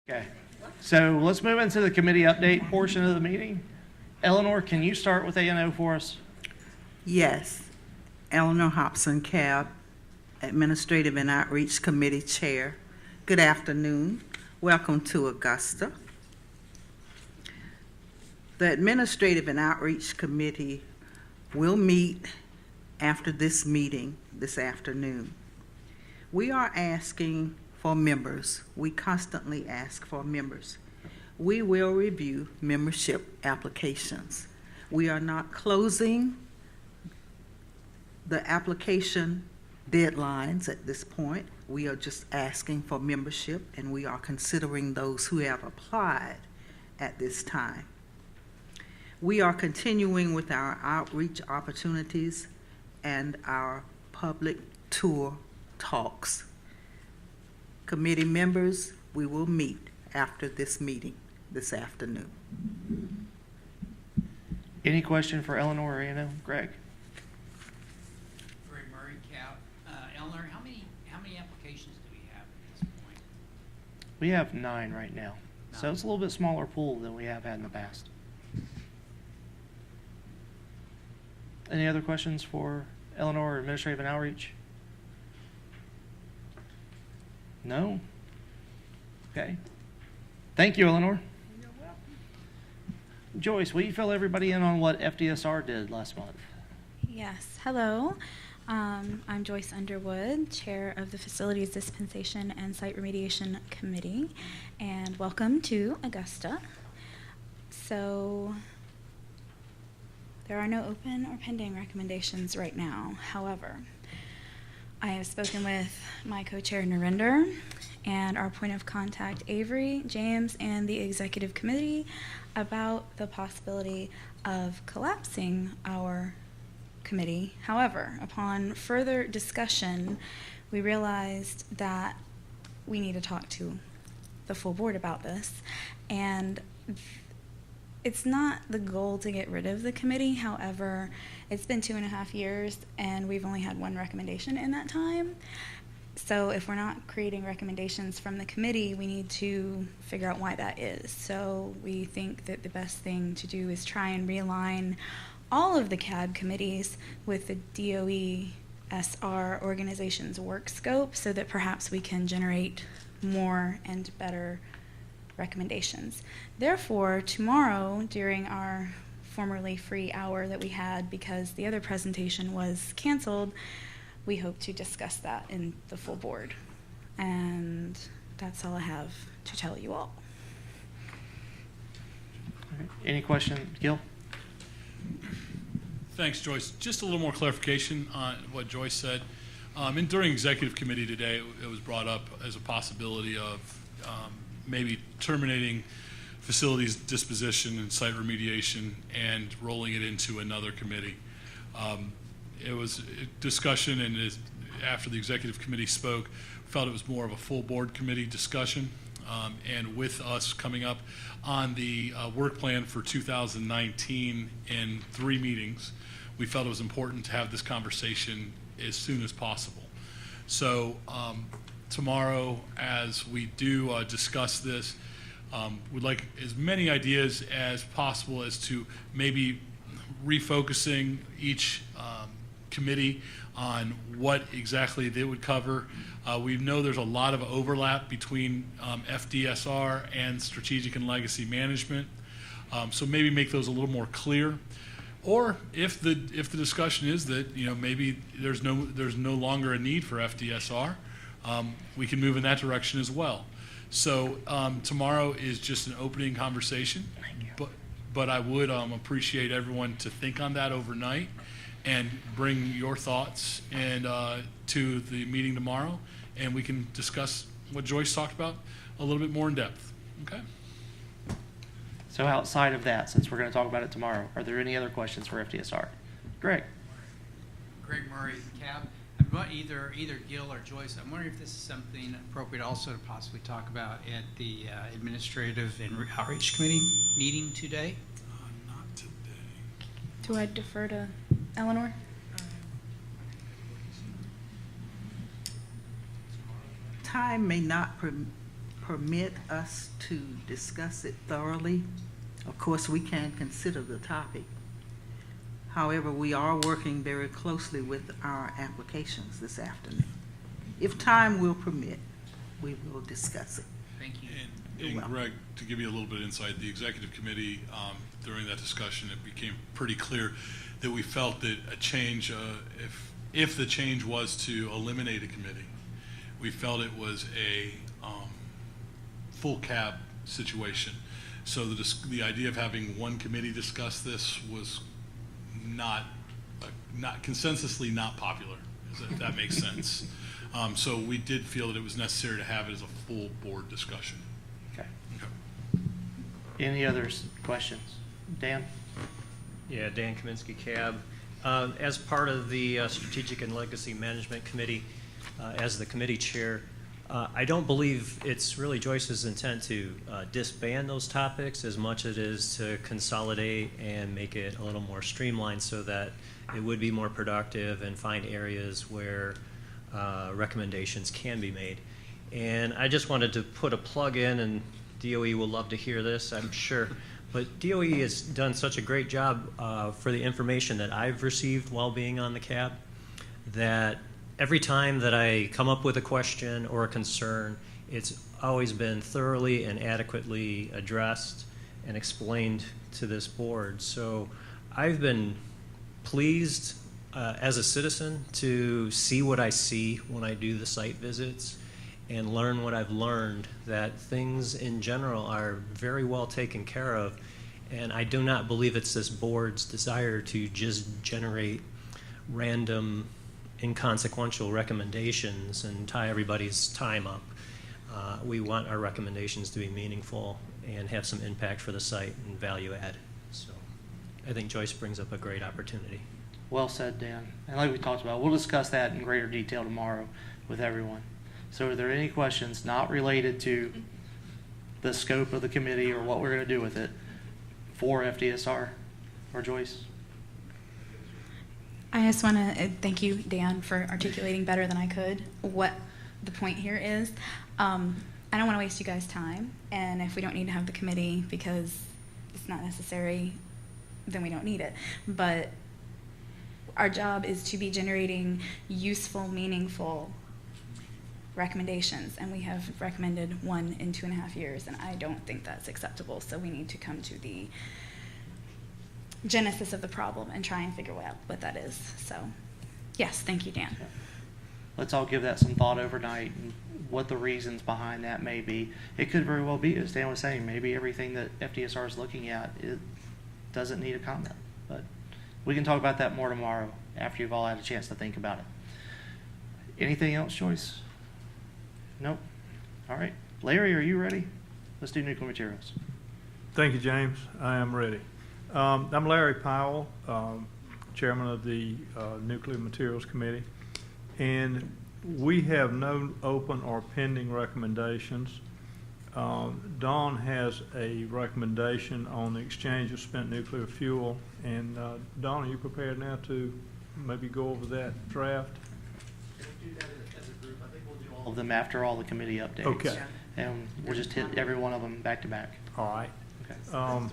Okay, so let's move into the committee update portion of the meeting. Eleanor, can you start with A&O for us? Yes. Eleanor Hobson, CAB, Administrative and Outreach Committee Chair. Good afternoon. Welcome to Augusta. The Administrative and Outreach Committee will meet after this meeting this afternoon. We are asking for members. We constantly ask for members. We will review membership applications. We are not closing the application deadlines at this point. We are just asking for membership, and we are considering those who have applied at this time. We are continuing with our outreach opportunities and our public tour talks. Committee members, we will meet after this meeting this afternoon. Any question for Eleanor or A&O? Greg? Greg Murray, CAP. Eleanor, how many applications do we have at this point? We have 9 right now, so it's a little bit smaller pool than we have had in the past. Any other questions for Eleanor or Administrative and Outreach? No? Okay. Thank you, Eleanor. You're welcome. Joyce, will you fill everybody in on what FDSR did last month? Yes, hello. I'm Joyce Underwood, Chair of the Facilities Dispensation and Site Remediation Committee, and welcome to Augusta. So, there are no open or pending recommendations right now. However, I have spoken with my co-chair Narinder and our point of contact Avery, James, and the executive committee about the possibility of collapsing our committee. However, upon further discussion, we realized that we need to talk to the full board about this, and it's not the goal to get rid of the committee. However, it's been 2.5 years and we've only had 1 recommendation in that time. So if we're not creating recommendations from the committee, we need to figure out why that is. So we think that the best thing to do is try and realign all of the CAB committees with the DOE SR organization's work scope so that perhaps we can generate more and better recommendations. Therefore, tomorrow, during our formerly free hour that we had because the other presentation was canceled, we hope to discuss that in the full board. And that's all I have to tell you all. Okay. Any question, Gil? Thanks, Joyce. Just a little more clarification on what Joyce said. And during executive committee today, it was brought up as a possibility of maybe terminating facilities disposition and site remediation and rolling it into another committee. It was a discussion, and after the executive committee spoke, felt it was more of a full board committee discussion. And with us coming up on the work plan for 2019 in 3 meetings, we felt it was important to have this conversation as soon as possible. So tomorrow, as we do discuss this, we'd like as many ideas as possible as to maybe refocusing each committee on what exactly they would cover. We know there's a lot of overlap between FDSR and strategic and legacy management, so maybe make those a little more clear. Or if the discussion is that maybe there's no longer a need for FDSR, we can move in that direction as well. So tomorrow is just an opening conversation, but I would appreciate everyone to think on that overnight and bring your thoughts and to the meeting tomorrow, and we can discuss what Joyce talked about a little bit more in depth. Okay? So outside of that, since we're going to talk about it tomorrow, are there any other questions for FDSR? Greg? Greg Murray, CAB. Either Gil or Joyce, I'm wondering if this is something appropriate also to possibly talk about at the Administrative and Outreach Committee meeting today. Not today. Do I defer to Eleanor? Time may not permit us to discuss it thoroughly, of course, we can consider the topic. However, we are working very closely with our applications this afternoon. If time will permit, we will discuss it. Thank you. And Greg, to give you a little bit of insight, the executive committee, during that discussion, it became pretty clear that we felt that a change, if the change was to eliminate a committee, we felt it was a full cab situation. So the idea of having one committee discuss this was not consensusly not popular, if that makes sense. So we did feel that it was necessary to have it as a full board discussion. Okay. Any others, questions? Dan? Yeah, Dan Kaminsky, CAB. As part of the Strategic and Legacy Management Committee, as the committee chair, I don't believe it's really Joyce's intent to disband those topics as much as it is to consolidate and make it a little more streamlined so that it would be more productive and find areas where recommendations can be made. And I just wanted to put a plug in, and DOE will love to hear this, I'm sure. But DOE has done such a great job for the information that I've received while being on the CAB that every time that I come up with a question or a concern, it's always been thoroughly and adequately addressed and explained to this board. So I've been pleased as a citizen to see what I see when I do the site visits and learn what I've learned, that things in general are very well taken care of. And I do not believe it's this board's desire to just generate random, inconsequential recommendations and tie everybody's time up. We want our recommendations to be meaningful and have some impact for the site and value add. So I think Joyce brings up a great opportunity. Well said, Dan. And like we talked about, we'll discuss that in greater detail tomorrow with everyone. So are there any questions not related to the scope of the committee or what we're going to do with it for FDSR or Joyce? I just want to thank you, Dan, for articulating better than I could what the point here is. I don't want to waste you guys' time, and if we don't need to have the committee because it's not necessary, then we don't need it. But our job is to be generating useful, meaningful recommendations, and we have recommended one in 2.5 years, and I don't think that's acceptable. So we need to come to the genesis of the problem and try and figure out what that is. So yes, thank you, Dan. Let's all give that some thought overnight and what the reasons behind that may be. It could very well be, as Dan was saying, maybe everything that FDSR is looking at, it doesn't need a comment. But we can talk about that more tomorrow after you've all had a chance to think about it. Anything else, Joyce? Nope. All right. Larry, are you ready? Let's do nuclear materials. Thank you, James. I am ready. I'm Larry Powell, chairman of the Nuclear Materials Committee, and we have no open or pending recommendations. Dawn has a recommendation on the exchange of spent nuclear fuel, and Dawn, are you prepared now to maybe go over that draft? We'll do that as a group. I think we'll do all of them after all the committee updates. Okay. And we'll just hit every one of them back to back. All right. Okay.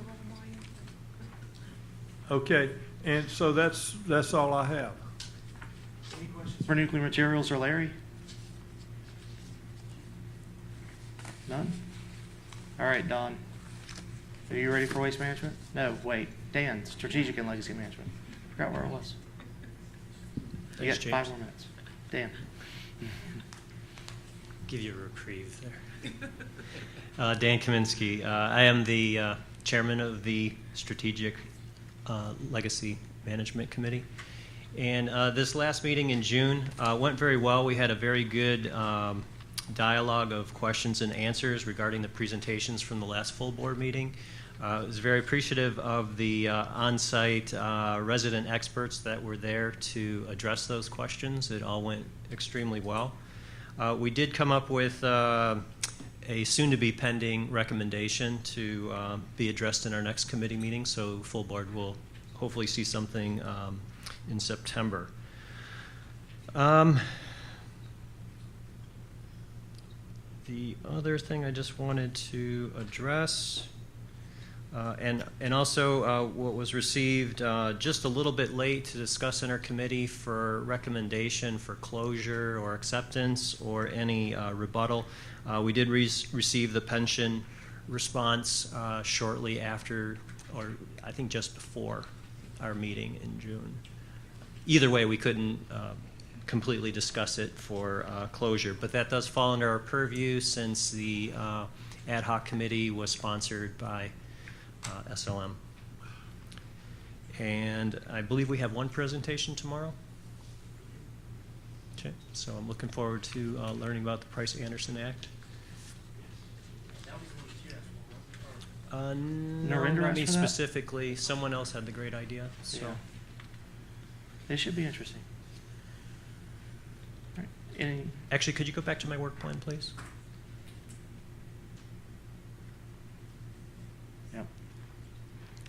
Okay, and so that's all I have. Any questions for nuclear materials or Larry? None? All right, Don. Are you ready for waste management? No, wait. Dan, strategic and legacy management. Forgot where it was. You got Thanks, 5 James. more minutes. Dan. Give you a reprieve there. Dan Kaminsky. I am the chairman of the Strategic Legacy Management Committee. And this last meeting in June went very well. We had a very good dialogue of questions and answers regarding the presentations from the last full board meeting. I was very appreciative of the on-site resident experts that were there to address those questions. It all went extremely well. We did come up with a soon-to-be pending recommendation to be addressed in our next committee meeting, so full board will hopefully see something in September. The other thing I just wanted to address, and also what was received just a little bit late to discuss in our committee for recommendation for closure or acceptance or any rebuttal. We did receive the pension response shortly after, or I think just before our meeting in June. Either way, we couldn't completely discuss it for closure, but that does fall under our purview since the ad hoc committee was sponsored by SLM. And I believe we have one presentation tomorrow. Okay, so I'm looking forward to learning about the Price-Anderson Act. No, Narendra not me asked for that? specifically. Someone else had the great idea. So. Yeah. It should be interesting. All right. Any, Actually, could you go back to my work plan, please? yep.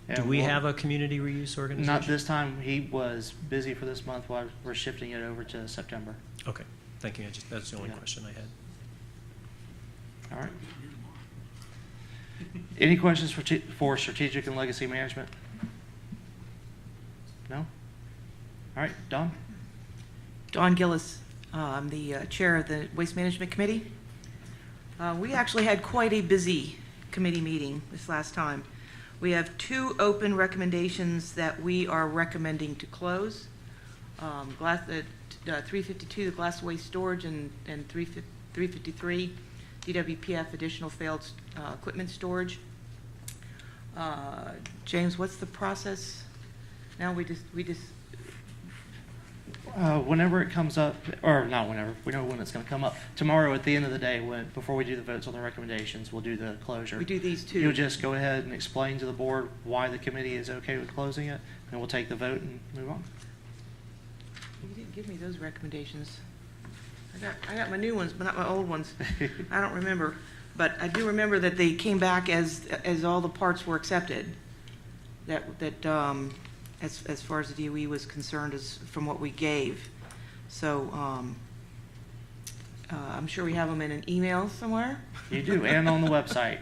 Do And we we'll- have a community reuse organization? Not this time. He was busy for this month while we're shifting it over to September. Okay, thank you. That's the only Yeah. question I had. All right. Any questions for strategic and legacy management? No? All right, Don? Dawn Gillis. I'm the chair of the Waste Management Committee. We actually had quite a busy committee meeting this last time. We have 2 open recommendations that we are recommending to close. 352, the glass waste storage, and 353, DWPF, additional failed equipment storage. James, what's the process? Now we just Whenever it comes up, or not whenever, we know when it's going to come up. Tomorrow at the end of the day, before we do the votes on the recommendations, we'll do the closure. we do these 2. You'll just go ahead and explain to the board why the committee is okay with closing it, and we'll take the vote and move on. You didn't give me those recommendations. I got my new ones, but not my old ones. I don't remember. But I do remember that they came back as all the parts were accepted. As far as the DOE was concerned, as from what we gave. So I'm sure we have them in an email somewhere. You do, and on the website.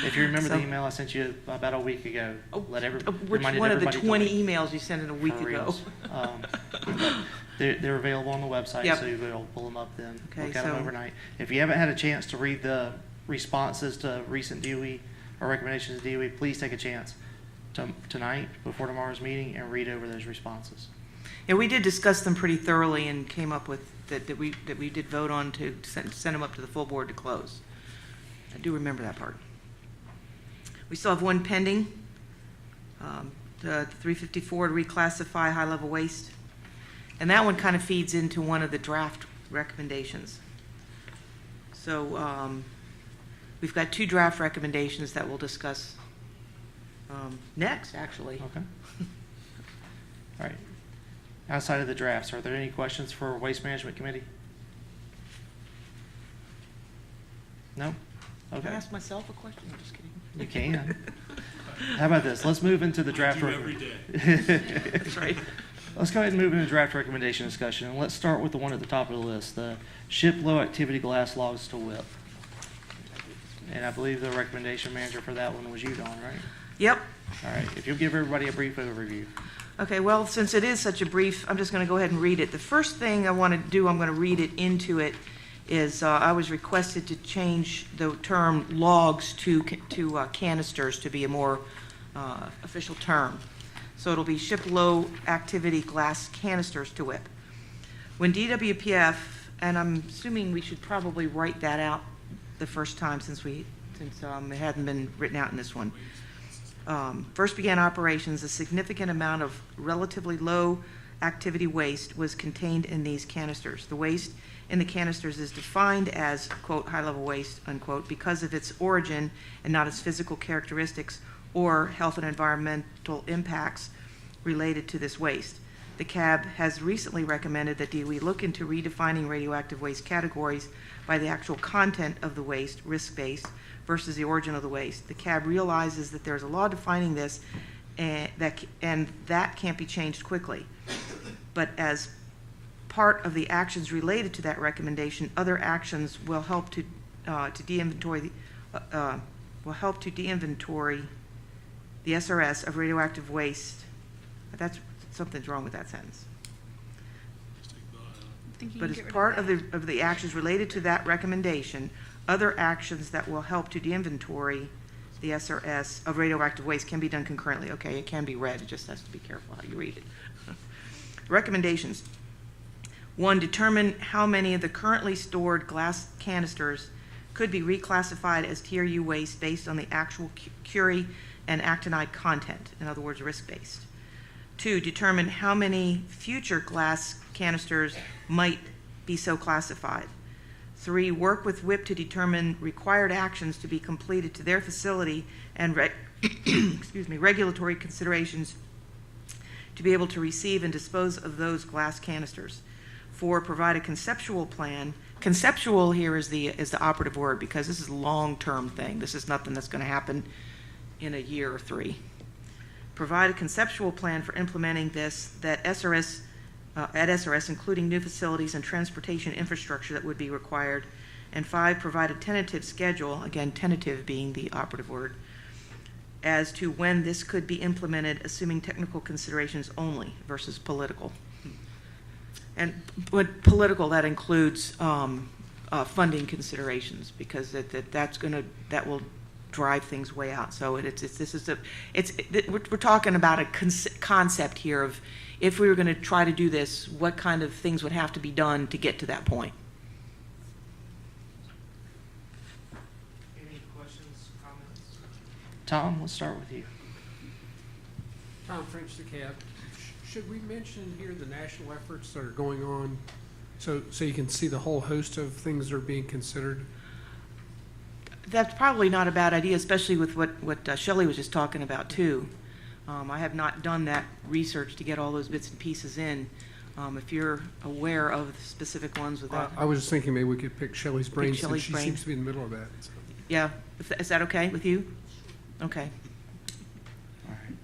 If you remember So- the email I sent you about a week ago, Which reminded one of the everybody to 20 leave. emails you sent in a week For ago? reals. They're available on the website, Yep. so you'll be able to pull them up then. Okay, Look at them so- overnight. If you haven't had a chance to read the responses to recent DOE or recommendations to DOE, please take a chance tonight before tomorrow's meeting and read over those responses. Yeah, we did discuss them pretty thoroughly and came up with that we did vote on to send them up to the full board to close. I do remember that part. We still have one pending, the 354 to reclassify high-level waste. And that one kind of feeds into one of the draft recommendations. So we've got 2 draft recommendations that we'll discuss next, actually. Okay. All right. Outside of the drafts, are there any questions for Waste Management Committee? No? Can Okay. I ask myself a question? I'm just kidding. You can. How about this? Let's move into the draft. That's right. Let's go ahead and move into draft recommendation discussion, and let's start with the one at the top of the list, the ship low activity glass logs to WIP. And I believe the recommendation manager for that one was you, Dawn, right? Yep. All right, if you'll give everybody a brief overview. Okay, well, since it is such a brief, I'm just going to go ahead and read it. The first thing I want to do, I'm going to read it into it, is I was requested to change the term logs to canisters to be a more official term. So it'll be ship low activity glass canisters to WIP. When DWPF, and I'm assuming we should probably write that out the first time since it hadn't been written out in this one. First began operations, a significant amount of relatively low activity waste was contained in these canisters. The waste in the canisters is defined as, quote, high-level waste, unquote, because of its origin and not its physical characteristics or health and environmental impacts related to this waste. The CAB has recently recommended that DOE look into redefining radioactive waste categories by the actual content of the waste, risk-based, versus the origin of the waste. The CAB realizes that there's a law defining this and that can't be changed quickly. But as part of the actions related to that recommendation, other actions will help to to de-inventory, will help to de-inventory the SRS of radioactive waste. That's, something's wrong with that sentence. But as part of the actions related to that recommendation, other actions that will help to de-inventory the SRS of radioactive waste can be done concurrently. Okay, it can be read, it just has to be careful how you read it. Recommendations. 1, determine how many of the currently stored glass canisters could be reclassified as TRU waste based on the actual curie and actinide content, in other words, risk-based. 2, determine how many future glass canisters might be so classified. 3, work with WIP to determine required actions to be completed to their facility and excuse me, regulatory considerations to be able to receive and dispose of those glass canisters. 4, provide a conceptual plan. Conceptual here is the operative word, because this is a long-term thing. This is nothing that's going to happen in a year or 3. Provide a conceptual plan for implementing this at SRS, including new facilities and transportation infrastructure that would be required. And 5, provide a tentative schedule, again, tentative being the operative word, as to when this could be implemented, assuming technical considerations only versus political. And with political, that includes funding considerations, because that will drive things way out. So we're talking about a concept here of, if we were going to try to do this, what kind of things would have to be done to get to that point. Any questions, comments? Tom, we'll start with you. Tom French, the cab. Should we mention here the national efforts that are going on, so you can see the whole host of things that are being considered? That's probably not a bad idea, especially with what Shelley was just talking about too. I have not done that research to get all those bits and pieces in. If you're aware of the specific ones with that. I was just thinking maybe we could pick Shelley's brain, since she brain. seems to be in the middle of that. So. Yeah, is that okay with you? Okay. All right.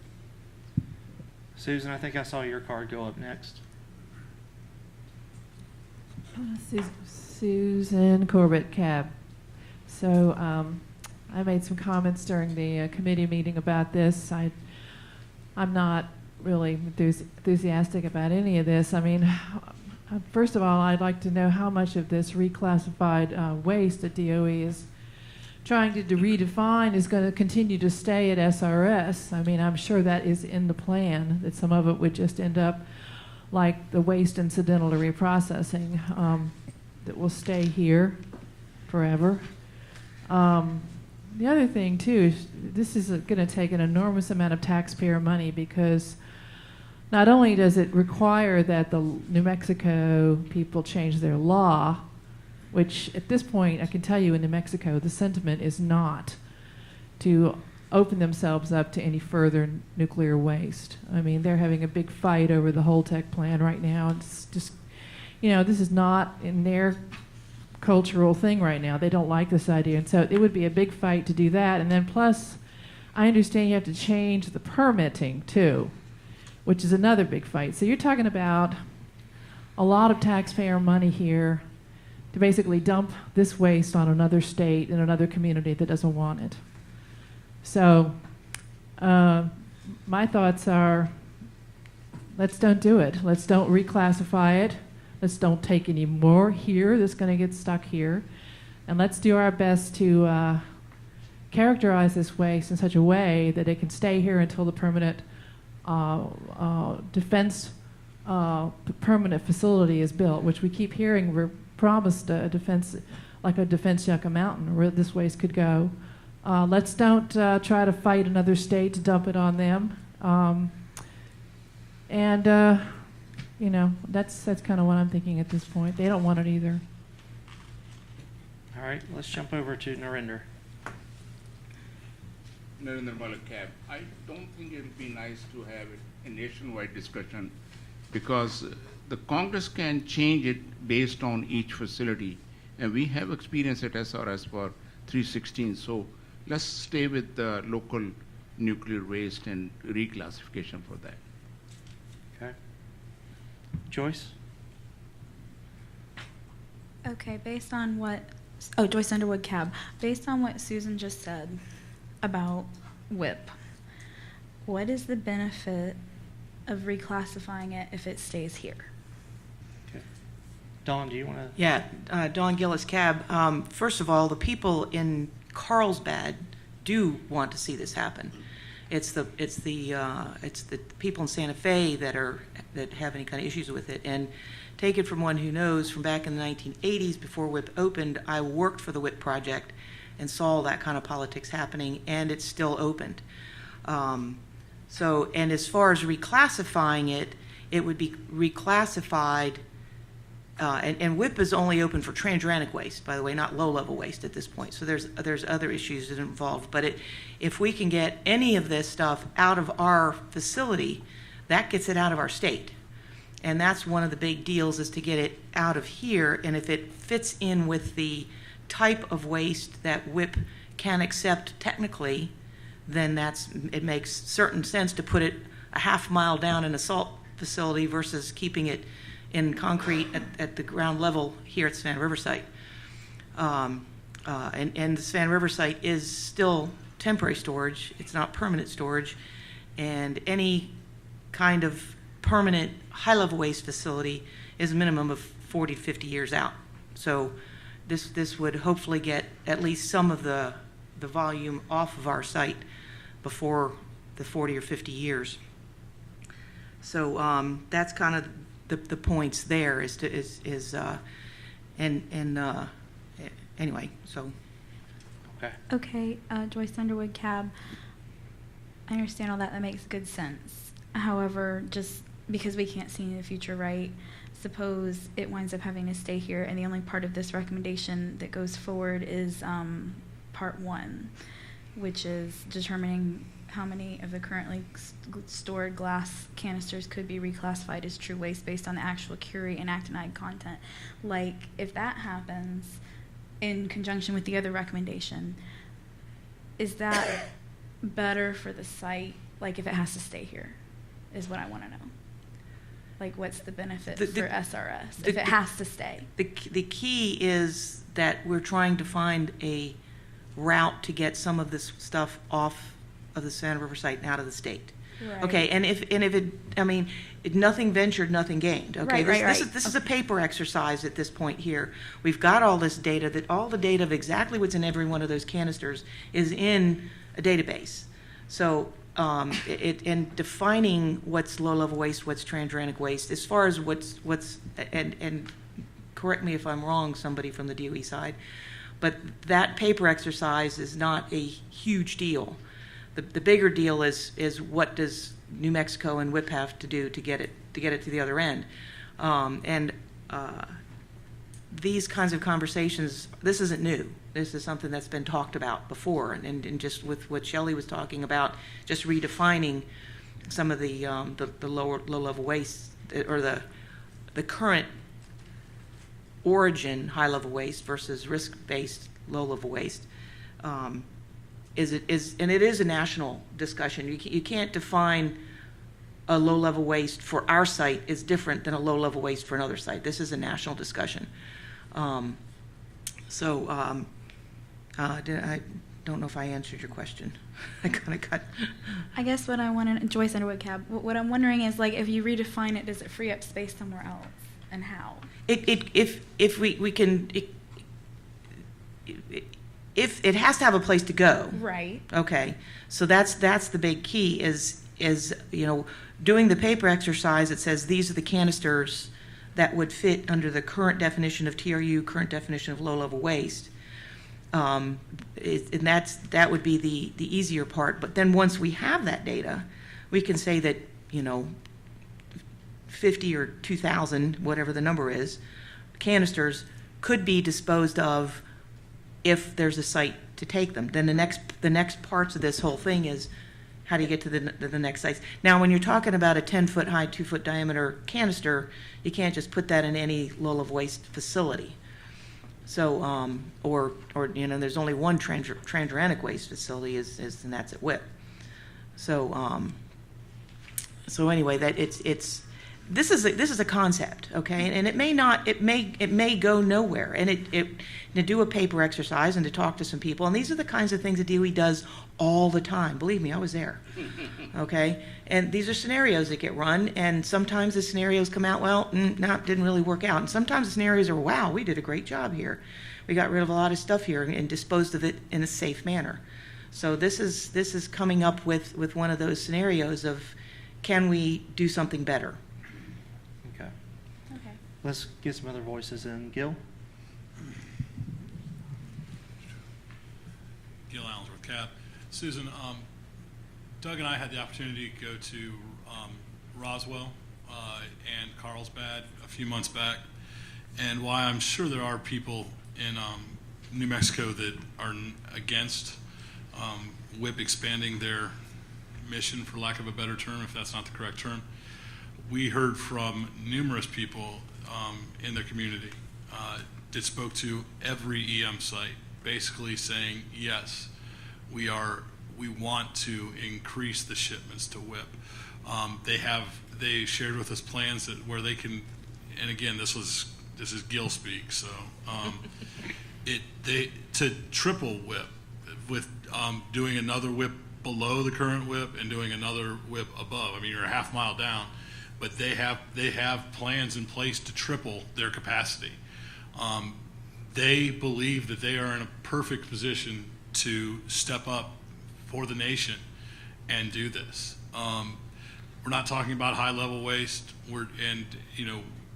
Susan, I think I saw your card go up next. Susan Corbett, cab. So I made some comments during the committee meeting about this. I'm not really enthusiastic about any of this. I mean, first of all, I'd like to know how much of this reclassified waste that DOE is trying to redefine is going to continue to stay at SRS. I mean, I'm sure that is in the plan, that some of it would just end up like the waste incidental to reprocessing that will stay here forever. The other thing, too, is this is going to take an enormous amount of taxpayer money, because not only does it require that the New Mexico people change their law, which at this point, I can tell you in New Mexico, the sentiment is not to open themselves up to any further nuclear waste. I mean, they're having a big fight over the Holtec plan right now. It's just, this is not in their cultural thing right now. They don't like this idea, and so it would be a big fight to do that. And then plus, I understand you have to change the permitting too, which is another big fight. So you're talking about a lot of taxpayer money here to basically dump this waste on another state in another community that doesn't want it. So my thoughts are, let's don't do it. Let's don't reclassify it. Let's don't take any more here that's going to get stuck here. And let's do our best to characterize this waste in such a way that it can stay here until the permanent defense permanent facility is built, which we keep hearing we're promised a defense, like a defense Yucca Mountain, where this waste could go. Let's don't try to fight another state to dump it on them. That's kind of what I'm thinking at this point. They don't want it either. All right, let's jump over to Narinder. Narendra Malakab. I don't think it would be nice to have a nationwide discussion, because the Congress can change it based on each facility. And we have experience at SRS for 316. So let's stay with the local nuclear waste and reclassification for that. Okay. Joyce? Okay, based on what Oh, Joyce Underwood, CAB. Based on what Susan just said about WIP, what is the benefit of reclassifying it if it stays here? Dawn, do you want to? Yeah, Dawn Gillis, CAB. First of all, the people in Carlsbad do want to see this happen. It's the people in Santa Fe that have any kind of issues with it. And take it from one who knows, from back in the 1980s, before WIP opened, I worked for the WIP project and saw that kind of politics happening, and it's still opened. And as far as reclassifying it, it would be reclassified. And WIP is only open for transuranic waste, by the way, not low-level waste at this point. So there's other issues that are involved. But if we can get any of this stuff out of our facility, that gets it out of our state. And that's one of the big deals, is to get it out of here. And if it fits in with the type of waste that WIP can accept technically, then it makes certain sense to put it a half mile down in a salt facility versus keeping it in concrete at the ground level here at Savannah River Site. And the Savannah River Site is still temporary storage. It's not permanent storage. And any kind of permanent high-level waste facility is a minimum of 40 to 50 years out. So this would hopefully get at least some of the volume off of our site before the 40 or 50 years. So that's kind of the points there anyway, so. Okay. Okay, Joyce Underwood, CAB. I understand all that. That makes good sense. However, just because we can't see in the future, right? Suppose it winds up having to stay here, and the only part of this recommendation that goes forward is part 1, which is determining how many of the currently stored glass canisters could be reclassified as true waste based on the actual curie and actinide content. Like, if that happens in conjunction with the other recommendation, is that better for the site? Like, if it has to stay here, is what I want to know. Like, what's the benefit for SRS if it has to stay? The key is that we're trying to find a route to get some of this stuff off of the Savannah River Site and out of the state. Right. Okay, and if it, I mean, nothing ventured, nothing gained. Okay, Right. This is a paper exercise at this point here. We've got all this data, all the data of exactly what's in every one of those canisters is in a database. So in defining what's low-level waste, what's transuranic waste, as far as what's and correct me if I'm wrong, somebody from the DOE side, but that paper exercise is not a huge deal. The bigger deal is what does New Mexico and WIP have to do to get it to the other end, these kinds of conversations. This isn't new. This is something that's been talked about before, and just with what Shelley was talking about, just redefining some of the low-level waste, or the current origin high-level waste versus risk-based low-level waste. And it is a national discussion. You can't define a low-level waste for our site is different than a low-level waste for another site. This is a national discussion. I don't know if I answered your question. I kind of got. I guess what I want to, Joyce Underwood, CAB. What I'm wondering is, like, if you redefine it, does it free up space somewhere else, and how? If we can. If it has to have a place to go. Right. Okay. So that's the big key is doing the paper exercise that says these are the canisters that would fit under the current definition of TRU, current definition of low-level waste. And that would be the easier part. But then once we have that data, we can say that 50 or 2,000, whatever the number is, canisters could be disposed of if there's a site to take them. Then the next parts of this whole thing is how do you get to the next sites. Now, when you're talking about a 10-foot high, 2-foot diameter canister, you can't just put that in any low-level waste facility. So, or there's only one transuranic waste facility, and that's at WIP. So, anyway, that this is a concept, okay, and it may go nowhere, and to do a paper exercise and to talk to some people, and these are the kinds of things that DOE does all the time. Believe me, I was there, okay, and these are scenarios that get run, and sometimes the scenarios come out, well, didn't really work out, and sometimes the scenarios are, wow, we did a great job here, we got rid of a lot of stuff here and disposed of it in a safe manner. So this is coming up with one of those scenarios of, can we do something better? Okay. Okay. Let's get some other voices in. Gil? Gil Allensworth, CAP. Susan, Doug and I had the opportunity to go to Roswell and Carlsbad a few months back, and while I'm sure there are people in New Mexico that are against WIP expanding their mission, for lack of a better term, if that's not the correct term, we heard from numerous people in the community that spoke to every EM site, basically saying, yes, we want to increase the shipments to WIP. They shared with us plans that where they can, and again, this is Gil speak, so to triple WIP with doing another WIP below the current WIP and doing another WIP above. I mean, you're a half mile down, but they have plans in place to triple their capacity. They believe that they are in a perfect position to step up for the nation and do this. We're not talking about high level waste.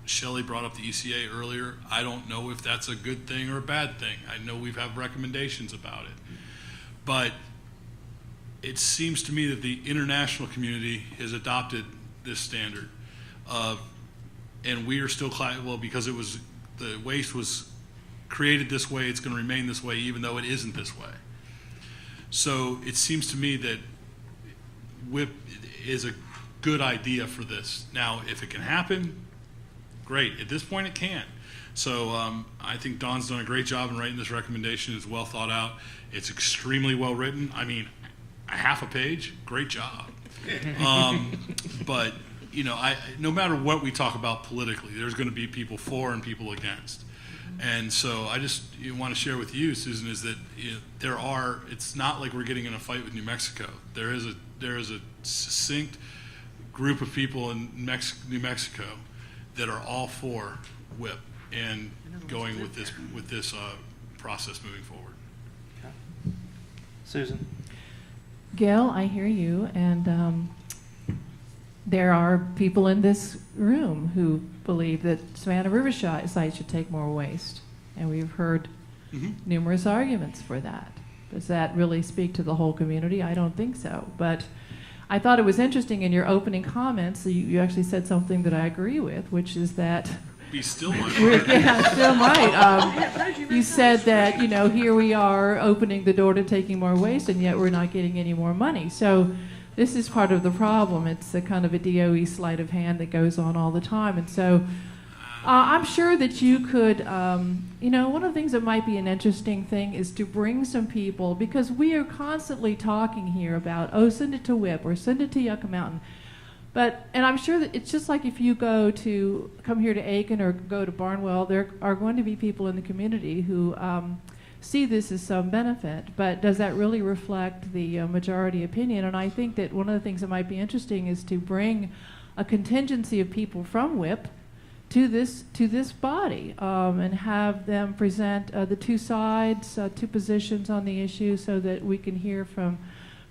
Shelley brought up the ECA earlier. I don't know if that's a good thing or a bad thing. I know we've had recommendations about it. But it seems to me that the international community has adopted this standard. And we are still, because the waste was created this way, it's going to remain this way, even though it isn't this way. So it seems to me that WIP is a good idea for this. Now, if it can happen, great. At this point, it can. So I think Dawn's done a great job in writing this recommendation. It's well thought out. It's extremely well written. I mean, a half a page, great job. But no matter what we talk about politically, there's going to be people for and people against. And so I just want to share with you, Susan, is that it's not like we're getting in a fight with New Mexico. There is a succinct group of people in New Mexico that are all for WIP and going with this process moving forward. Okay. Susan? Gail, I hear you, and there are people in this room who believe that Savannah Riverside site should take more waste, and we've heard numerous arguments for that. Does that really speak to the whole community? I don't think so, but I thought it was interesting in your opening comments, you actually said something that I agree with, which is that be still might. Yeah, still might. You said that, here we are opening the door to taking more waste, and yet we're not getting any more money. So this is part of the problem. It's a kind of a DOE sleight of hand that goes on all the time. And so I'm sure that you could, one of the things that might be an interesting thing is to bring some people, because we are constantly talking here about, send it to WIP or send it to Yucca Mountain. And I'm sure that it's just like if you come here to Aiken or go to Barnwell, there are going to be people in the community who see this as some benefit, but does that really reflect the majority opinion? And I think that one of the things that might be interesting is to bring a contingency of people from WIP to this body and have them present the two sides, two positions on the issue, so that we can hear from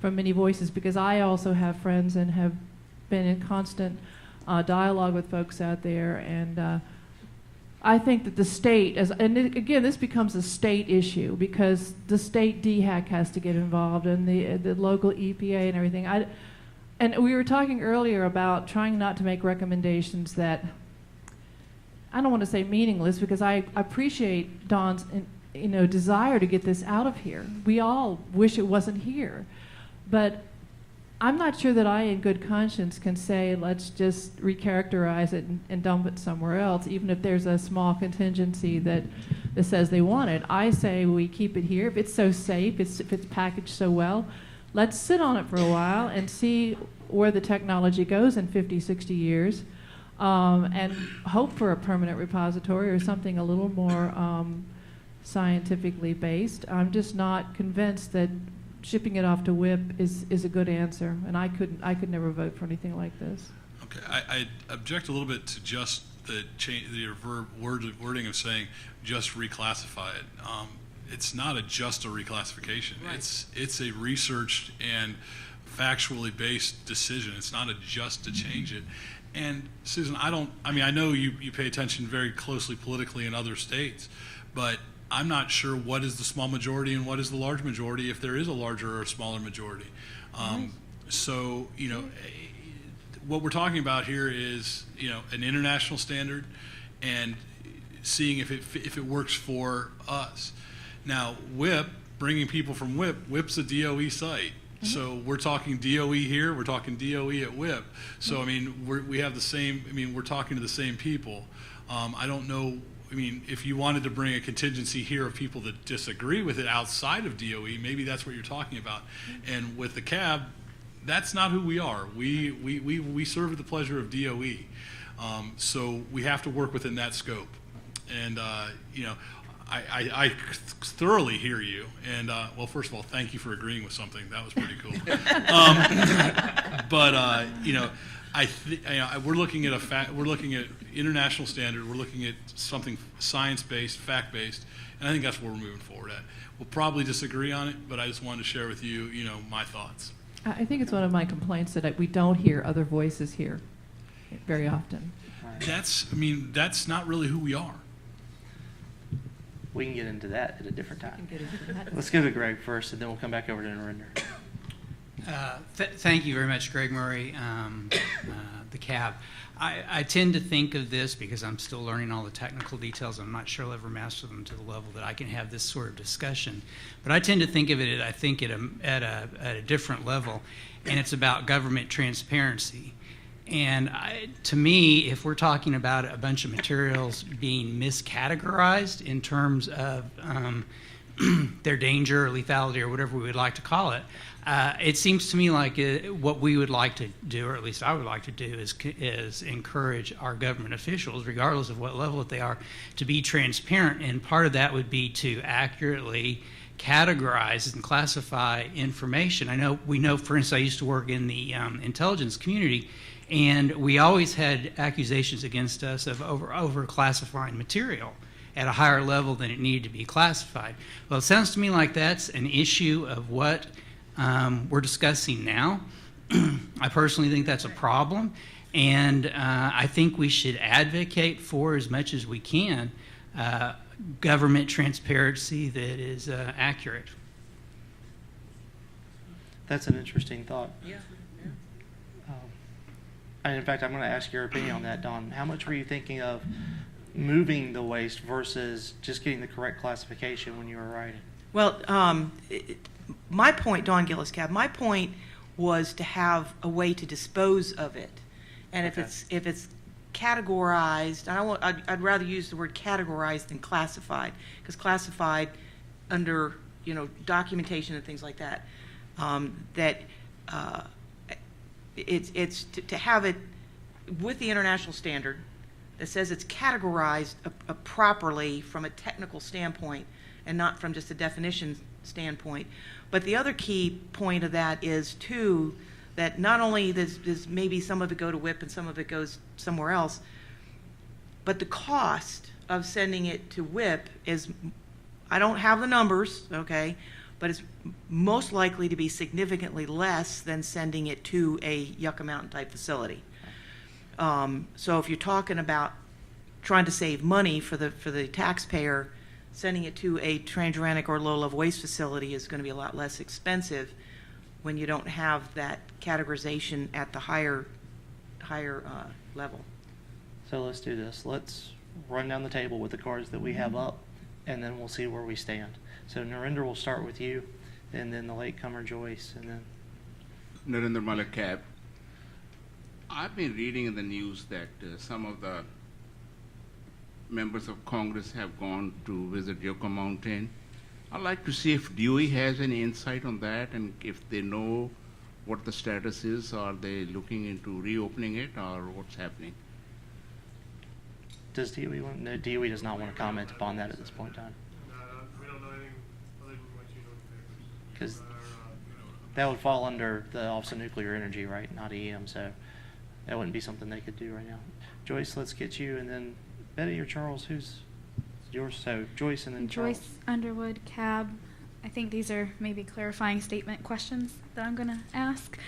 many voices, because I also have friends and have been in constant dialogue with folks out there, and I think that the state, again, this becomes a state issue, because the state DHAC has to get involved, and the local EPA and everything. And we were talking earlier about trying not to make recommendations that, I don't want to say meaningless, because I appreciate Dawn's desire to get this out of here. We all wish it wasn't here, but I'm not sure that I, in good conscience, can say, let's just recharacterize it and dump it somewhere else, even if there's a small contingency that says they want it. I say we keep it here. If it's so safe, if it's packaged so well, let's sit on it for a while and see where the technology goes in 50, 60 years. and hope for a permanent repository or something a little more scientifically based. I'm just not convinced that shipping it off to WIP is a good answer, and I could never vote for anything like this. Okay, I object a little bit to just the change, the wording of saying just reclassify it. It's not just a reclassification. Right. It's a researched and factually based decision. It's not a just to change it. And Susan, I know you pay attention very closely politically in other states, but I'm not sure what is the small majority and what is the large majority, if there is a larger or a smaller majority. So, what we're talking about here is, an international standard and seeing if it works for us. Now, WIP, bringing people from WIP's a DOE site. So we're talking DOE here, we're talking DOE at WIP. So, we have the same, we're talking to the same people. I don't know, if you wanted to bring a contingency here of people that disagree with it outside of DOE, maybe that's what you're talking about. And with the CAB, that's not who we are. We serve at the pleasure of DOE. So we have to work within that scope. And, I thoroughly hear you. And, well, first of all, thank you for agreeing with something. That was pretty cool. We're looking at we're looking at international standard. We're looking at something science-based, fact-based, and I think that's where we're moving forward at. We'll probably disagree on it, but I just wanted to share with you, my thoughts. I think it's one of my complaints that we don't hear other voices here very often. That's not really who we are. We can get into that at a different time. Get into that. Let's go to Greg first, and then we'll come back over to Narinder. Thank you very much, Greg Murray, the CAB. I tend to think of this, because I'm still learning all the technical details. I'm not sure I'll ever master them to the level that I can have this sort of discussion. But I tend to think of it, at a different level, and it's about government transparency. And to me, if we're talking about a bunch of materials being miscategorized in terms of their danger or lethality or whatever we would like to call it, it seems to me like what we would like to do, or at least I would like to do, is encourage our government officials, regardless of what level that they are, to be transparent. And part of that would be to accurately categorize and classify information. We know, for instance, I used to work in the intelligence community, and we always had accusations against us of over-classifying material at a higher level than it needed to be classified. Well, it sounds to me like that's an issue of what we're discussing now. I personally think that's a problem, and I think we should advocate for, as much as we can, government transparency that is accurate. That's an interesting thought. Yeah. And in fact, I'm going to ask your opinion on that, Don. How much were you thinking of moving the waste versus just getting the correct classification when you were writing? Well, my point, Don Gillis Cab, my point was to have a way to dispose of it. And Okay. if it's categorized, I'd rather use the word categorized than classified, because classified under, documentation and things like that, it's to have it with the international standard that says it's categorized properly from a technical standpoint and not from just a definition standpoint. But the other key point of that is, too, that not only does maybe some of it go to WIP and some of it goes somewhere else, but the cost of sending it to WIP is, I don't have the numbers, okay, but it's most likely to be significantly less than sending it to a Yucca Mountain type facility. So if you're talking about trying to save money for the taxpayer, sending it to a transuranic or low-level waste facility is going to be a lot less expensive when you don't have that categorization at the higher level. So let's do this. Let's run down the table with the cards that we have up, and then we'll see where we stand. So Narinder, will start with you, and then the latecomer Joyce, and then... Narinder Malakab. I've been reading in the news that some of the members of Congress have gone to visit Yucca Mountain. I'd like to see if DOE has any insight on that, and if they know what the status is. Are they looking into reopening it, or what's happening? Does DOE want, no, DOE does not want to comment upon that at this point in time. We don't know anything other than what you know in the papers. Because that would fall under the Office of Nuclear Energy, right, not EM, so that wouldn't be something they could do right now. Joyce, let's get you, and then Betty or Charles, who's yours? So Joyce and then Charles. Joyce Underwood, CAB. I think these are maybe clarifying statement questions that I'm going to ask.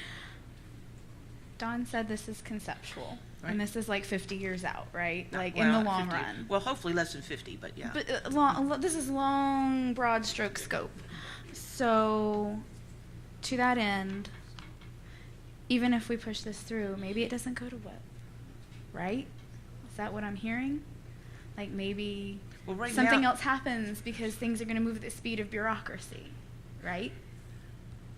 Don said this is conceptual, Right. and this is like 50 years out, right? Like Well, in the long 50 run. Well, hopefully less than 50, but yeah. But this is long, broad stroke scope. So, to that end, even if we push this through, maybe it doesn't go to WIP, right? Is that what I'm hearing? Like maybe Well, right something now- else happens because things are going to move at the speed of bureaucracy, right?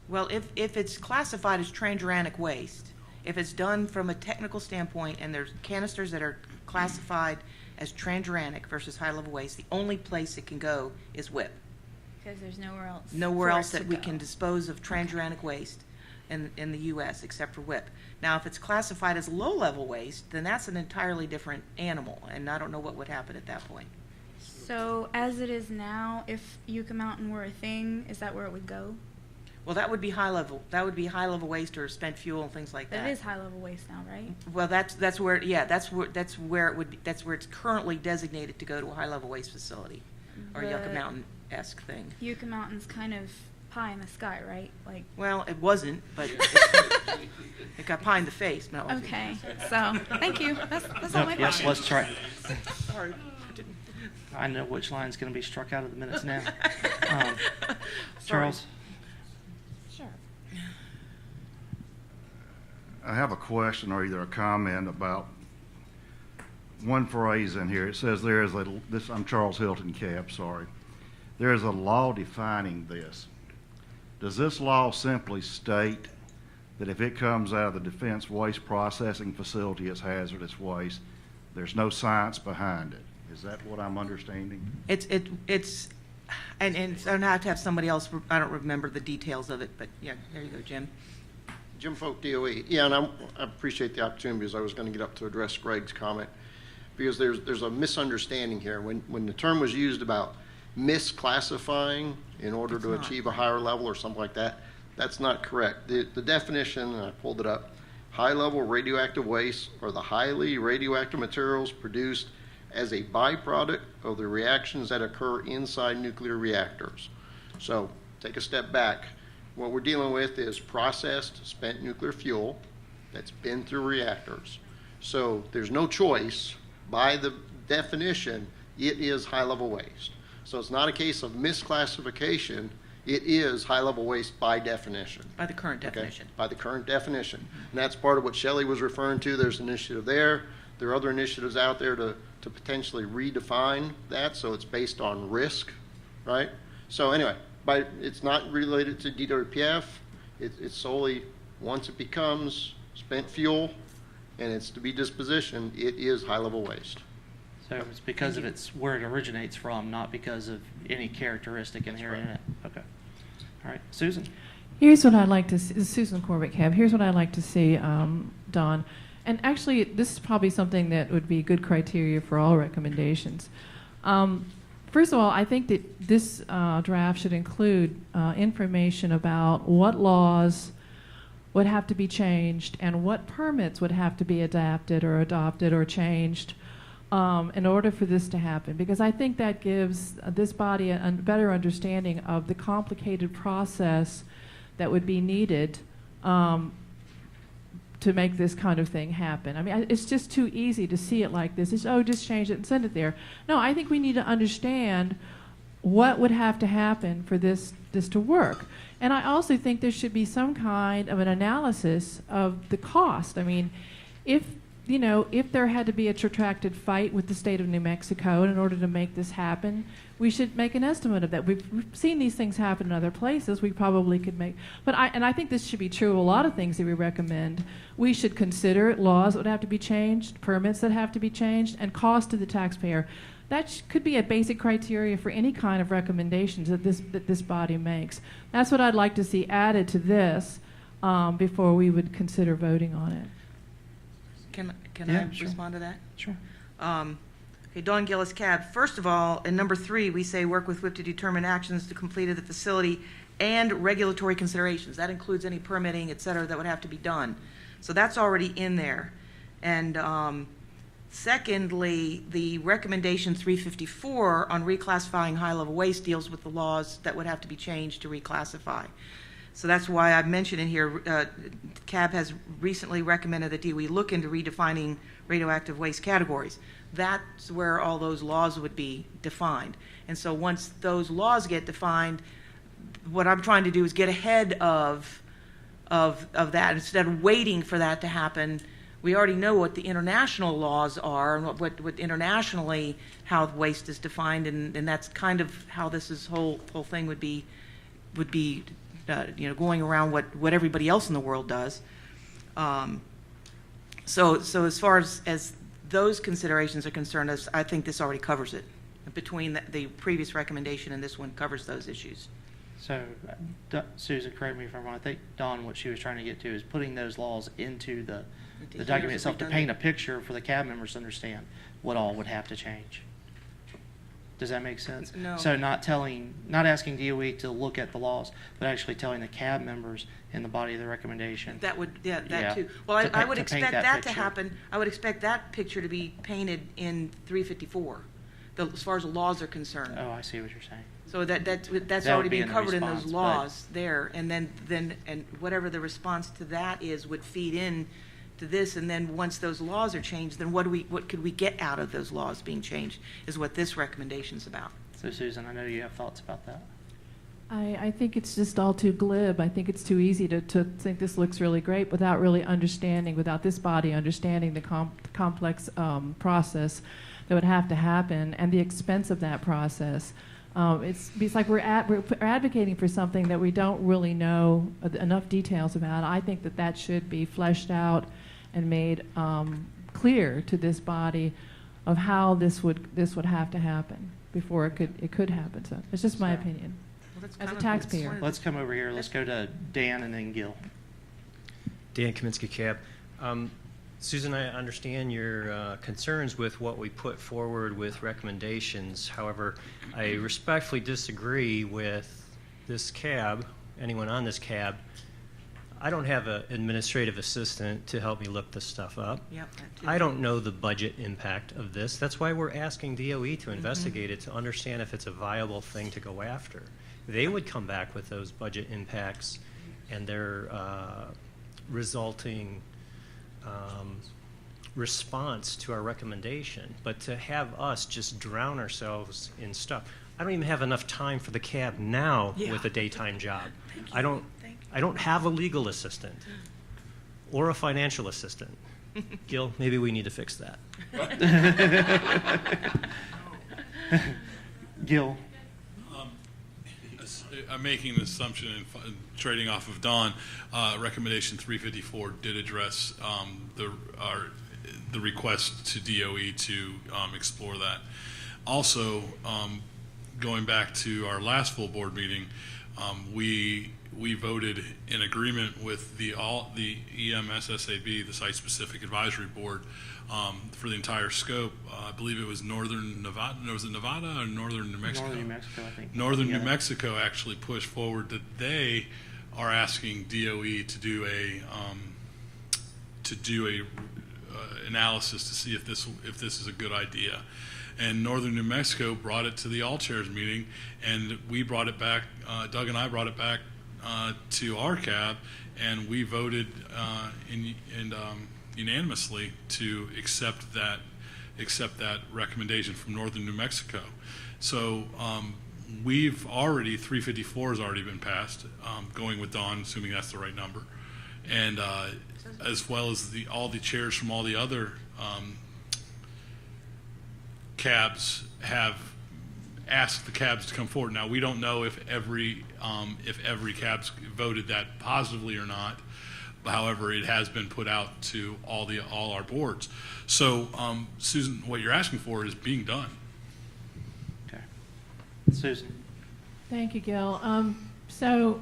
Well, if it's classified as transuranic waste, if it's done from a technical standpoint and there's canisters that are classified as transuranic versus high-level waste, the only place it can go is WIP. Because there's nowhere else. Nowhere for else it to that we go. can dispose of transuranic waste in the U.S. except for WIP. Now, if it's classified as low-level waste, then that's an entirely different animal, and I don't know what would happen at that point. So, as it is now, if Yucca Mountain were a thing, is that where it would go? Well, that would be high-level. That would be high-level waste or spent fuel and things like that. That is high-level waste now, right? Well, that's where, yeah, that's where it would be, that's where it's currently designated to go to a high-level waste facility, or Yucca But Mountain-esque thing. Yucca Mountain's kind of pie in the sky, right? Like. Well, it wasn't, but it got pie in the face. No. Okay, so thank you. That's all my Yes, questions. let's try. Sorry. I know which line's going to be struck out of the minutes now. Charles? Sure. I have a question or either a comment about one phrase in here. It says there is I'm Charles Hilton, CAB, sorry. There is a law defining this. Does this law simply state that if it comes out of the Defense Waste Processing Facility as hazardous waste, there's no science behind it? Is that what I'm understanding? It's and so now I have to have somebody else. I don't remember the details of it, but yeah, there you go, Jim. Jim Folk, DOE. Yeah, and I appreciate the opportunity because I was going to get up to address Greg's comment because there's a misunderstanding here. When the term was used about misclassifying in order to achieve a higher level or something like that, that's not correct. The definition, and I pulled it up, high-level radioactive waste are the highly radioactive materials produced as a byproduct of the reactions that occur inside nuclear reactors. So take a step back. What we're dealing with is processed spent nuclear fuel that's been through reactors. So there's no choice. By the definition, it is high-level waste. So it's not a case of misclassification. It is high-level waste by definition. By the current definition. Okay? By the current definition. And that's part of what Shelley was referring to. There's an initiative there. There are other initiatives out there to potentially redefine that, so it's based on risk, right? So anyway, it's not related to DWPF. It's solely, once it becomes spent fuel and it's to be dispositioned, it is high-level waste. So it's because of it's where it originates from, not because of any characteristic inherent in it. Okay. All right. Susan? Here's what I'd like to see. Susan Corbett, CAB. Here's what I'd like to see, Don. And actually, this is probably something that would be good criteria for all recommendations. First of all, I think that this draft should include information about what laws would have to be changed and what permits would have to be adapted or changed in order for this to happen. Because I think that gives this body a better understanding of the complicated process that would be needed to make this kind of thing happen. I mean, it's just too easy to see it like this. It's, just change it and send it there. No, I think we need to understand what would have to happen for this to work. And I also think there should be some kind of an analysis of the cost. I mean, if there had to be a protracted fight with the state of New Mexico in order to make this happen, we should make an estimate of that. We've seen these things happen in other places. We probably could make, I think this should be true of a lot of things that we recommend. We should consider laws that would have to be changed, permits that have to be changed, and cost to the taxpayer. That could be a basic criteria for any kind of recommendations that this body makes. That's what I'd like to see added to this before we would consider voting on it. Can Yeah, I sure. respond to that? Sure. Okay, Dawn Gillis Cab. First of all, in number 3, we say work with WIP to determine actions to complete of the facility and regulatory considerations. That includes any permitting, et cetera, that would have to be done. So that's already in there. And secondly, the recommendation 354 on reclassifying high-level waste deals with the laws that would have to be changed to reclassify. So that's why I've mentioned in here, CAB has recently recommended that DOE look into redefining radioactive waste categories. That's where all those laws would be defined. And so once those laws get defined, what I'm trying to do is get ahead of that. Instead of waiting for that to happen, we already know what the international laws are and what internationally how waste is defined, and that's kind of how this whole thing would be going around what everybody else in the world does. So as far as those considerations are concerned, I think this already covers it. Between the previous recommendation and this one covers those issues. So, Susan, correct me if I'm wrong. I think Dawn, what she was trying to get to is putting those laws into the document itself to paint a picture for the CAB members to understand what all would have to change. Does that make sense? No. So not asking DOE to look at the laws, but actually telling the CAB members in the body of the recommendation. That would, that too. Well, I would expect that to picture. happen. I would expect that picture to be painted in 354, as far as the laws are concerned. Oh, I see what you're saying. So that's already being covered in those laws there, and then whatever the response to that is would feed in to this, and then once those laws are changed, then what could we get out of those laws being changed is what this recommendation is about. So Susan, I know you have thoughts about that. I think it's just all too glib. I think it's too easy to think this looks really great without really understanding, without this body understanding the complex process that would have to happen and the expense of that process. It's like we're advocating for something that we don't really know enough details about. I think that should be fleshed out and made clear to this body of how this would have to happen before it could happen. So it's just my opinion as a taxpayer. Let's come over here. Let's go to Dan and then Gil. Dan Kaminsky, CAB. Susan, I understand your concerns with what we put forward with recommendations. However, I respectfully disagree with this CAB, anyone on this CAB. I don't have an administrative assistant to help me look this stuff up. Yep, I don't know the budget impact of this. That's why we're asking DOE to investigate it to understand if it's a viable thing to go after. They would come back with those budget impacts and their resulting response to our recommendation, but to have us just drown ourselves in stuff. I don't even have enough time for the CAB now with a daytime job. I don't have a legal assistant or a financial assistant. Gil, maybe we need to fix that. Gil. I'm making an assumption and trading off of Dawn. Recommendation 354 did address the request to DOE to explore that. Also, going back to our last full board meeting, we voted in agreement with the EMSSAB, the Site-Specific Advisory Board, for the entire scope. I believe it was Northern Nevada. Was it Nevada or Northern New Mexico? Northern New Mexico, I think. Northern New Mexico actually pushed forward that they are asking DOE to do a analysis to see if this is a good idea. And Northern New Mexico brought it to the all chairs meeting, and we brought it back. Doug and I brought it back to our CAB, and we voted unanimously to accept that recommendation from Northern New Mexico. So we've already 354 has already been passed, going with Dawn, assuming that's the right number, and as well as all the chairs from all the other CABs have asked the CABs to come forward. Now we don't know if every CAB's voted that positively or not. However, it has been put out to all our boards. So, Susan, what you're asking for is being done. Okay, Susan. Thank you, Gil. So,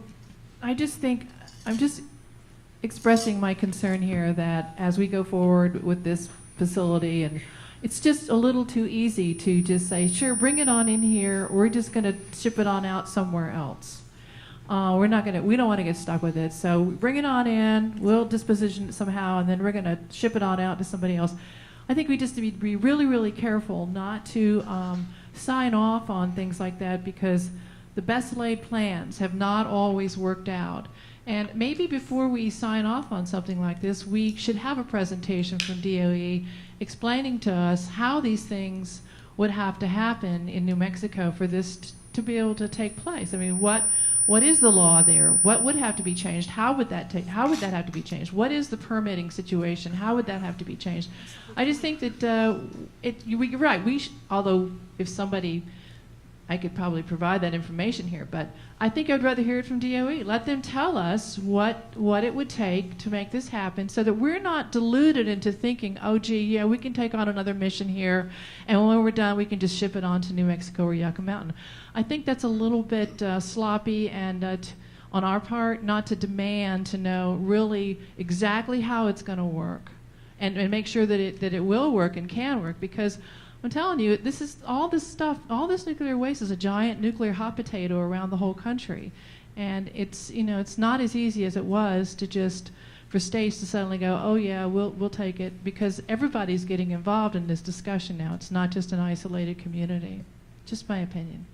I just think I'm just expressing my concern here that as we go forward with this facility and it's just a little too easy to just say, sure, bring it on in here. We're just going to ship it on out somewhere else. We don't want to get stuck with it. So bring it on in, we'll disposition it somehow, and then we're going to ship it on out to somebody else. I think we just need to be really, really careful not to sign off on things like that, because the best laid plans have not always worked out. And maybe before we sign off on something like this, we should have a presentation from DOE explaining to us how these things would have to happen in New Mexico for this to be able to take place. I mean, what is the law there? What would have to be changed? How would that have to be changed? What is the permitting situation? How would that have to be changed? I just think that you're right. Although if somebody, I could probably provide that information here, but I think I'd rather hear it from DOE. Let them tell us what it would take to make this happen, so that we're not deluded into thinking, oh, gee, yeah, we can take on another mission here, and when we're done, we can just ship it on to New Mexico or Yucca Mountain. I think that's a little bit sloppy and on our part, not to demand to know really exactly how it's going to work, and make sure that it will work and can work, because I'm telling you, all this nuclear waste is a giant nuclear hot potato around the whole country. And it's not as easy as it was for states to suddenly go, oh yeah, we'll take it, because everybody's getting involved in this discussion now. It's not just an isolated community. Just my opinion.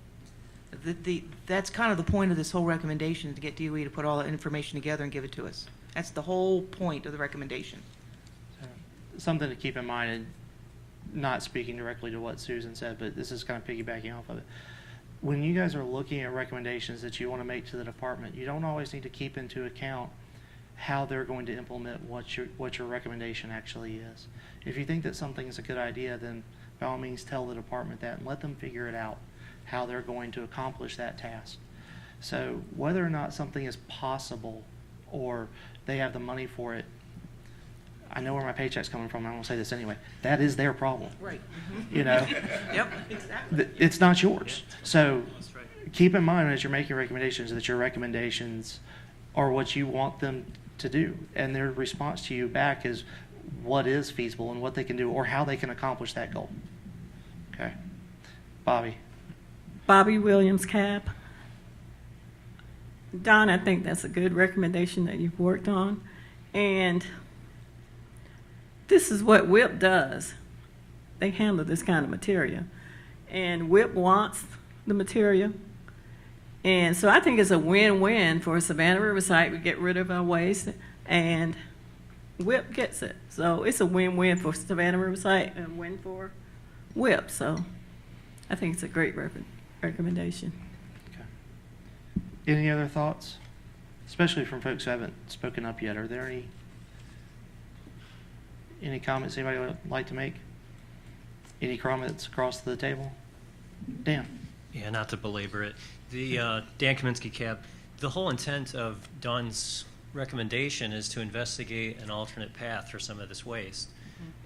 That's kind of the point of this whole recommendation, to get DOE to put all that information together and give it to us. That's the whole point of the recommendation. Something to keep in mind, and not speaking directly to what Susan said, but this is kind of piggybacking off of it. When you guys are looking at recommendations that you want to make to the department, you don't always need to keep into account how they're going to implement what your recommendation actually is. If you think that something is a good idea, then by all means tell the department that and let them figure it out, how they're going to accomplish that task. So whether or not something is possible or they have the money for it, I know where my paycheck's coming from. I'm going to say this anyway. That is their problem. Right. You know? Yep, exactly. It's not yours. So keep in mind as you're making recommendations that your recommendations are what you want them to do. And their response to you back is what is feasible and what they can do or how they can accomplish that goal. Okay. Bobby. Bobby Williams, CAP. Don, I think that's a good recommendation that you've worked on. And this is what WIP does. They handle this kind of material. And WIP wants the material. And so I think it's a win-win for Savannah Riverside. We get rid of our waste, and WIP gets it. So it's a win-win for Savannah Riverside and a win for WIP. So I think it's a great recommendation. Okay. Any other thoughts? Especially from folks who haven't spoken up yet. Are there any comments anybody would like to make? Any comments across the table? Dan. Yeah, not to belabor it. The Dan Kaminsky, CAB, the whole intent of Dawn's recommendation is to investigate an alternate path for some of this waste.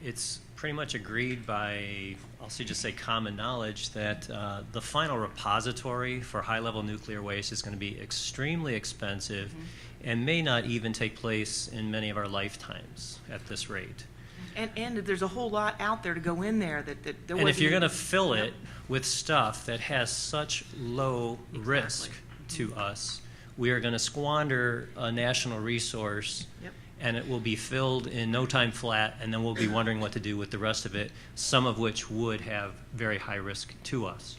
It's pretty much agreed by, just say common knowledge, that the final repository for high-level nuclear waste is going to be extremely expensive and may not even take place in many of our lifetimes at this rate. And there's a whole lot out there to go in there that there And if you're going to wasn't- fill it with stuff that has such low risk to us, we are going to squander a national resource, and it will be filled in no time flat, and then we'll be wondering what to do with the rest of it, some of which would have very high risk to us.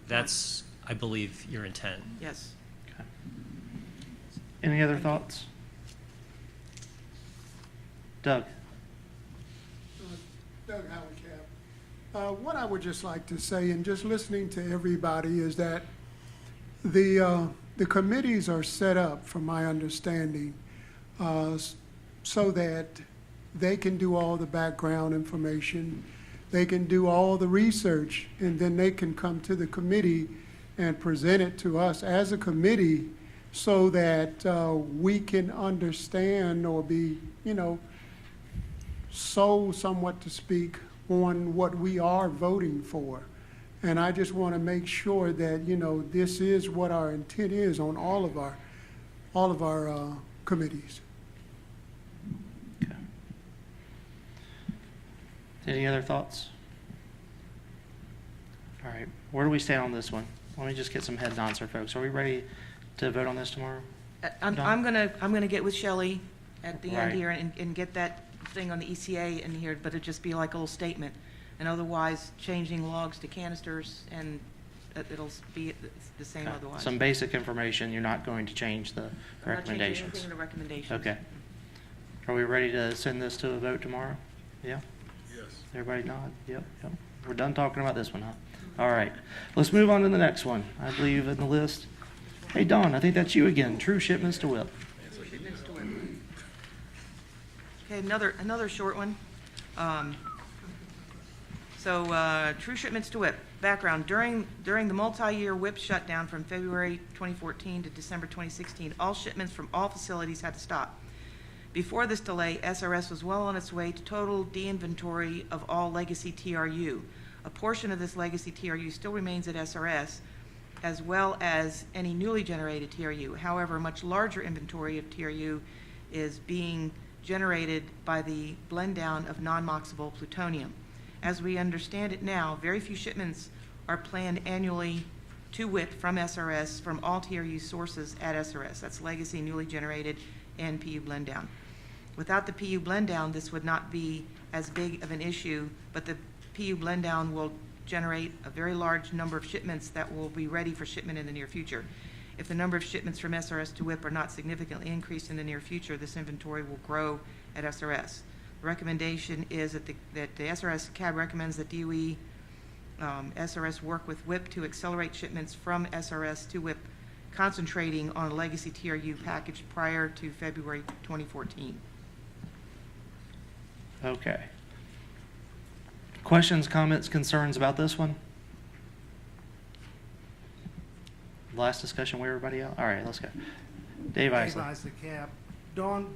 That's, I believe, your intent. Yes. Okay. Any other thoughts? Doug. Doug Howard, Cap. What I would just like to say, and just listening to everybody, is that the committees are set up, from my understanding, so that they can do all the background information, they can do all the research, and then they can come to the committee and present it to us as a committee so that we can understand or be, sold somewhat to speak on what we are voting for. And I just want to make sure that, this is what our intent is on all of our committees. Okay. Any other thoughts? All right, where do we stand on this one? Let me just get some head nods here, folks. Are we ready to vote on this tomorrow? I'm Dawn? gonna get with Shelley at the end Right. here and get that thing on the ECA in here, but it'd just be like a little statement. And otherwise, changing logs to canisters, and it'll be the same Okay. otherwise. Some basic information, you're not going to change the I'm not changing recommendations. anything in the recommendations. Okay. Are we ready to send this to a vote tomorrow? Yeah? Yes. Everybody nod? Yep, yep. We're done talking about this one, huh? All right. Let's move on to the next one. I believe in the list. Hey, Dawn, I think that's you again. True shipments to WIP. Shipments to WIP. Okay, another short one. True shipments to WIP. Background, during the multi-year WIP shutdown from February 2014 to December 2016, all shipments from all facilities had to stop. Before this delay, SRS was well on its way to total de-inventory of all legacy TRU. A portion of this legacy TRU still remains at SRS, as well as any newly generated TRU. However, a much larger inventory of TRU is being generated by the blend down of non-moxable plutonium. As we understand it now, very few shipments are planned annually to WIP from SRS from all TRU sources at SRS. That's legacy, newly generated, and PU blend down. Without the PU blend down, this would not be as big of an issue, but the PU blend down will generate a very large number of shipments that will be ready for shipment in the near future. If the number of shipments from SRS to WIP are not significantly increased in the near future, this inventory will grow at SRS. The recommendation is that the SRS CAB recommends that DOE SRS work with WIP to accelerate shipments from SRS to WIP, concentrating on a legacy TRU package prior to February 2014. Okay. Questions, comments, concerns about this one? Last discussion, where everybody out? All right, let's go. Dave Isley. Isley, Cap. Dawn,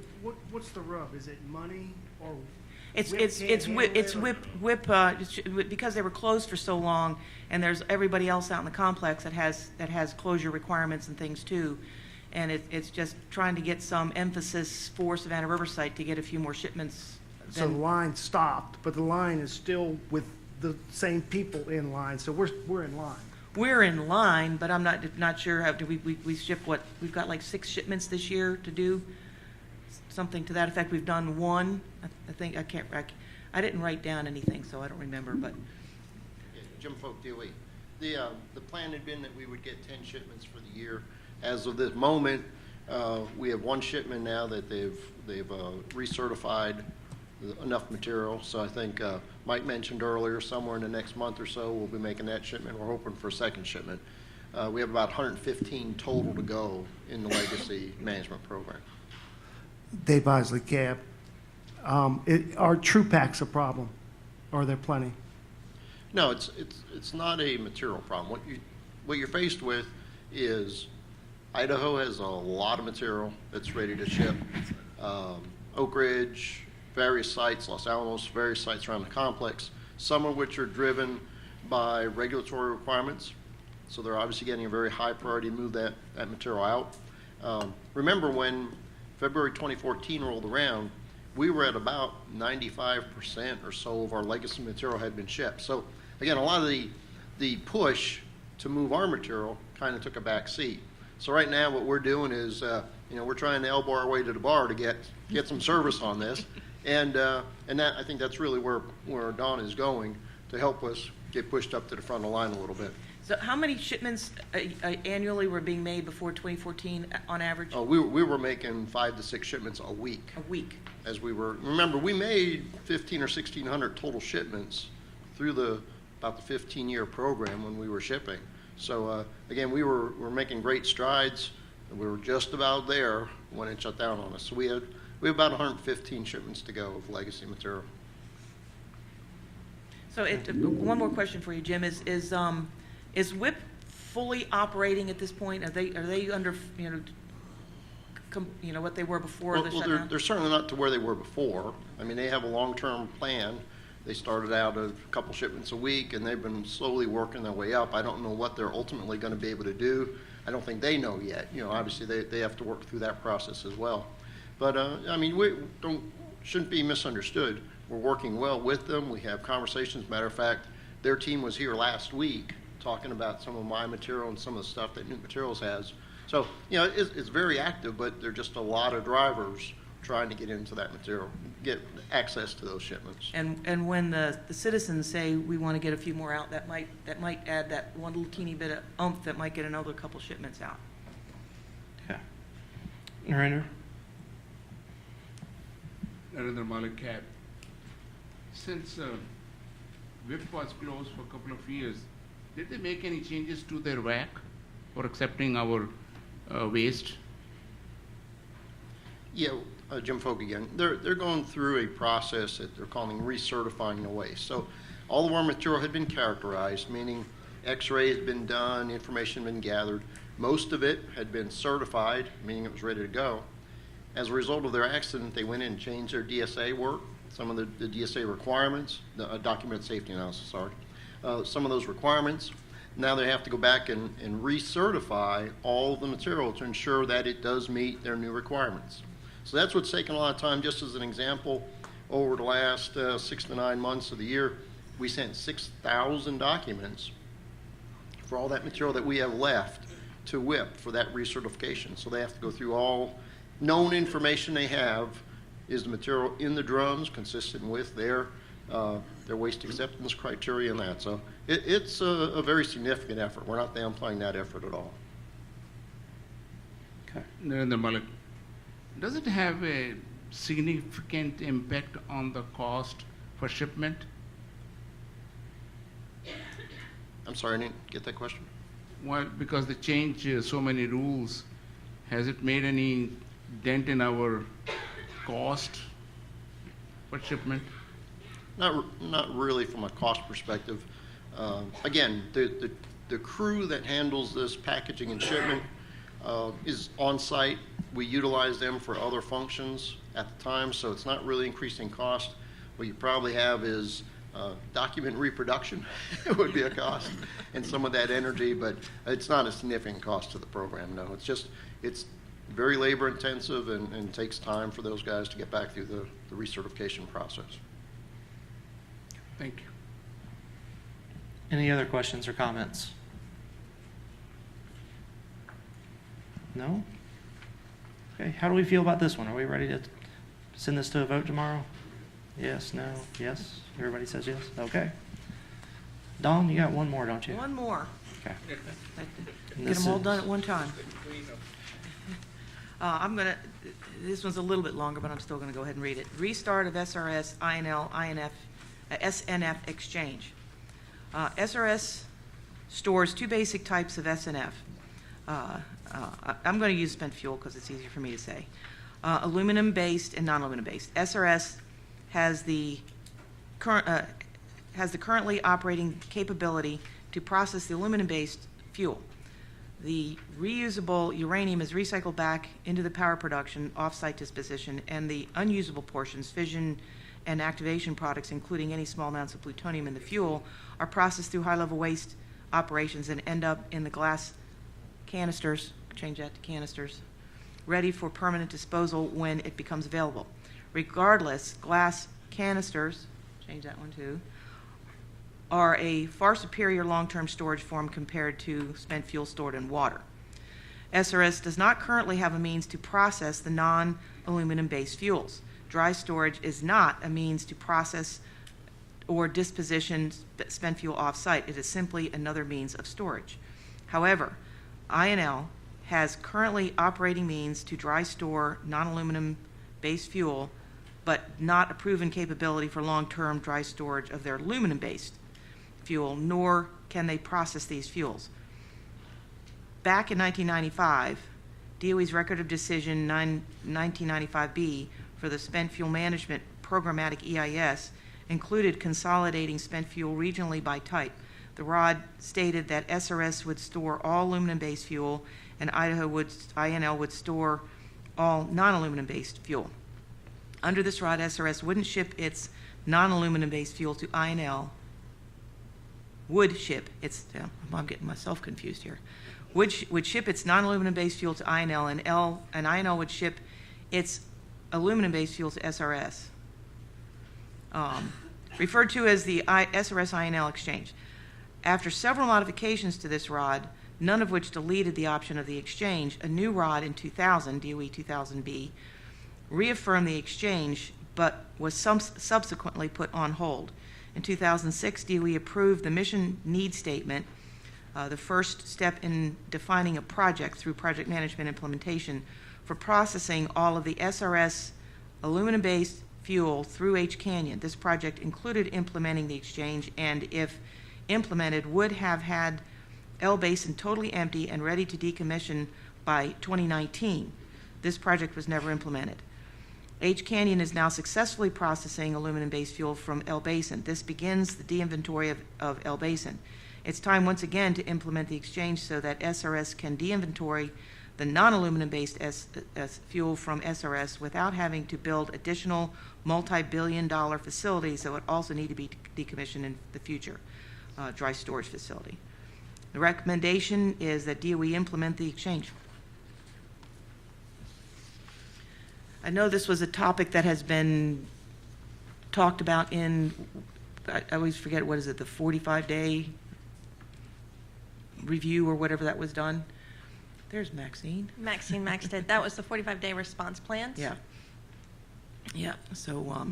what's the rub? Is it money or? It's WIP can't handle it, or- WIP because they were closed for so long, and there's everybody else out in the complex that has closure requirements and things too, and it's just trying to get some emphasis for Savannah Riverside to get a few more shipments. So the line stopped, but the line is still with the same people in line, so we're in line. We're in line, but I'm not sure how, we ship what, we've got like 6 shipments this year to do, something to that effect. We've done one, I think, I didn't write down anything, so I don't remember, but. Yeah, Jim Folk, DOE. The plan had been that we would get 10 shipments for the year. As of this moment, we have 1 shipment now that they've recertified enough material. So I think Mike mentioned earlier, somewhere in the next month or so, we'll be making that shipment. We're hoping for a second shipment. We have about 115 total to go in the legacy management program. Dave Isley, Cap. Are true packs a problem? Or are there plenty? No, it's not a material problem. What you're faced with is Idaho has a lot of material that's ready to ship. Oak Ridge, various sites, Los Alamos, various sites around the complex, some of which are driven by regulatory requirements. So they're obviously getting a very high priority to move that material out. Remember when February 2014 rolled around, we were at about 95% or so of our legacy material had been shipped. So again, a lot of the push to move our material kind of took a back seat. So right now what we're doing is, we're trying to elbow our way to the bar to get some service on this. And that, I think that's really where Dawn is going to help us get pushed up to the front of the line a little bit. So how many shipments annually were being made before 2014 on average? Oh, we were making 5 to 6 shipments a week. A week. Remember, we made 1,500 or 1,600 total shipments through about the 15-year program when we were shipping. So again, we were making great strides. We were just about there when it shut down on us. So we have about 115 shipments to go of legacy material. So one more question for you, Jim. Is WIP fully operating at this point? Are they under what they were before the shutdown? They're certainly not to where they were before. I mean, they have a long-term plan. They started out a couple shipments a week, and they've been slowly working their way up. I don't know what they're ultimately going to be able to do. I don't think they know yet. Obviously they have to work through that process as well. But I mean, we shouldn't be misunderstood. We're working well with them. We have conversations. Matter of fact, their team was here last week talking about some of my material and some of the stuff that New Materials has. So, you know, it's very active, but there are just a lot of drivers trying to get into that material, get access to those shipments. And when the citizens say we want to get a few more out, that might add that one little teeny bit of oomph that might get another couple shipments out. Okay. Narendra? Narendra Malik, Cab. Since WIP was closed for a couple of years, did they make any changes to their WAC for accepting our waste? Yeah, Jim Folk again. They're going through a process that they're calling recertifying the waste. So all of our material had been characterized, meaning X-ray had been done, information had been gathered. Most of it had been certified, meaning it was ready to go. As a result of their accident, they went in and changed their DSA work, some of the DSA requirements, the document safety analysis, sorry. Some of those requirements. Now they have to go back and recertify all the material to ensure that it does meet their new requirements. So that's what's taken a lot of time. Just as an example, over the last 6 to 9 months of the year, we sent 6,000 documents for all that material that we have left to WIP for that recertification. So they have to go through all known information they have. Is the material in the drums consistent with their waste acceptance criteria and that? So it's a very significant effort. We're not downplaying that effort at all. Okay. Narendra Malik, does it have a significant impact on the cost for shipment? I'm sorry, I didn't get that question. Well, because they change so many rules, has it made any dent in our cost for shipment? Not really from a cost perspective. Again, the crew that handles this packaging and shipment is on site. We utilize them for other functions at the time, so it's not really increasing cost. What you probably have is document reproduction would be a cost, and some of that energy, but it's not a significant cost to the program, no. It's very labor intensive and takes time for those guys to get back through the recertification process. Thank you. Any other questions or comments? No? Okay, how do we feel about this one? Are we ready to send this to a vote tomorrow? Yes, no, yes? Everybody says yes? Okay. Dawn, you got one more, don't you? One more. Okay. Get them all done at one time. This one's a little bit longer, but I'm still gonna go ahead and read it. Restart of SRS, INL, SNF exchange. SRS stores two basic types of SNF. I'm going to use spent fuel because it's easier for me to say. Aluminum-based and non-aluminum-based. SRS has the currently operating capability to process the aluminum-based fuel. The reusable uranium is recycled back into the power production off-site disposition, and the unusable portions, fission and activation products, including any small amounts of plutonium in the fuel, are processed through high-level waste operations and end up in the glass canisters, change that to canisters, ready for permanent disposal when it becomes available. Regardless, glass canisters, change that one too, are a far superior long-term storage form compared to spent fuel stored in water. SRS does not currently have a means to process the non-aluminum-based fuels. Dry storage is not a means to process or disposition spent fuel off-site. It is simply another means of storage. However, INL has currently operating means to dry store non-aluminum-based fuel, but not a proven capability for long-term dry storage of their aluminum-based fuel, nor can they process these fuels. Back in 1995, DOE's Record of Decision 1995B for the Spent Fuel Management Programmatic EIS included consolidating spent fuel regionally by type. The ROD stated that SRS would store all aluminum-based fuel and INL would store all non-aluminum-based fuel. Under this ROD, SRS wouldn't ship its non-aluminum-based fuel to INL, I'm getting myself confused here, would ship its non-aluminum-based fuel to INL, and INL would ship its aluminum-based fuel to SRS, referred to as the SRS-INL exchange. After several modifications to this ROD, none of which deleted the option of the exchange, a new ROD in 2000, DOE 2000B, reaffirmed the exchange, but was subsequently put on hold. In 2006, DOE approved the mission need statement, the first step in defining a project through project management implementation for processing all of the SRS aluminum-based fuel through H Canyon. This project included implementing the exchange and, if implemented, would have had L Basin totally empty and ready to decommission by 2019. This project was never implemented. H Canyon is now successfully processing aluminum-based fuel from L Basin. This begins the de-inventory of L Basin. It's time once again to implement the exchange so that SRS can de-inventory the non-aluminum-based fuel from SRS without having to build additional multi-billion-dollar facilities that would also need to be decommissioned in the future, dry storage facility. The recommendation is that DOE implement the exchange. I know this was a topic that has been talked about in, I always forget, what is it, the 45-day review or whatever that was done. There's Maxine. Maxine Maxted. That was the 45-day response plans? Yeah. Yeah, so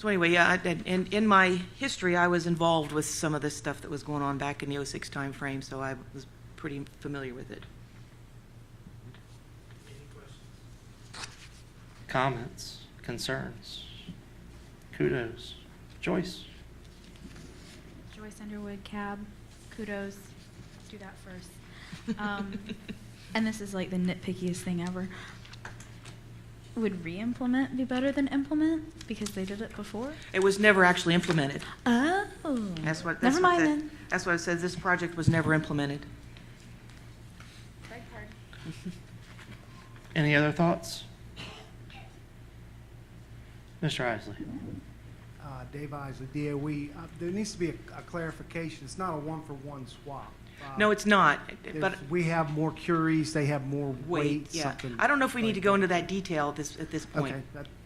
anyway, yeah, in my history, I was involved with some of this stuff that was going on back in the 06 timeframe, so I was pretty familiar with it. Comments, concerns, kudos. Joyce? Joyce Underwood, cab, kudos, do that first. And this is like the nitpickiest thing ever. Would re-implement be better than implement because they did it before? It was never actually implemented. Oh. Never mind then. That's what it says. This project was never implemented. Any other thoughts? Mr. Isley? Dave Isley, DOE. There needs to be a clarification. It's not a one-for-one swap. No, it's not. But we have more curies, they have more weight. Yeah. Something I don't know if we need to go into that detail at this point.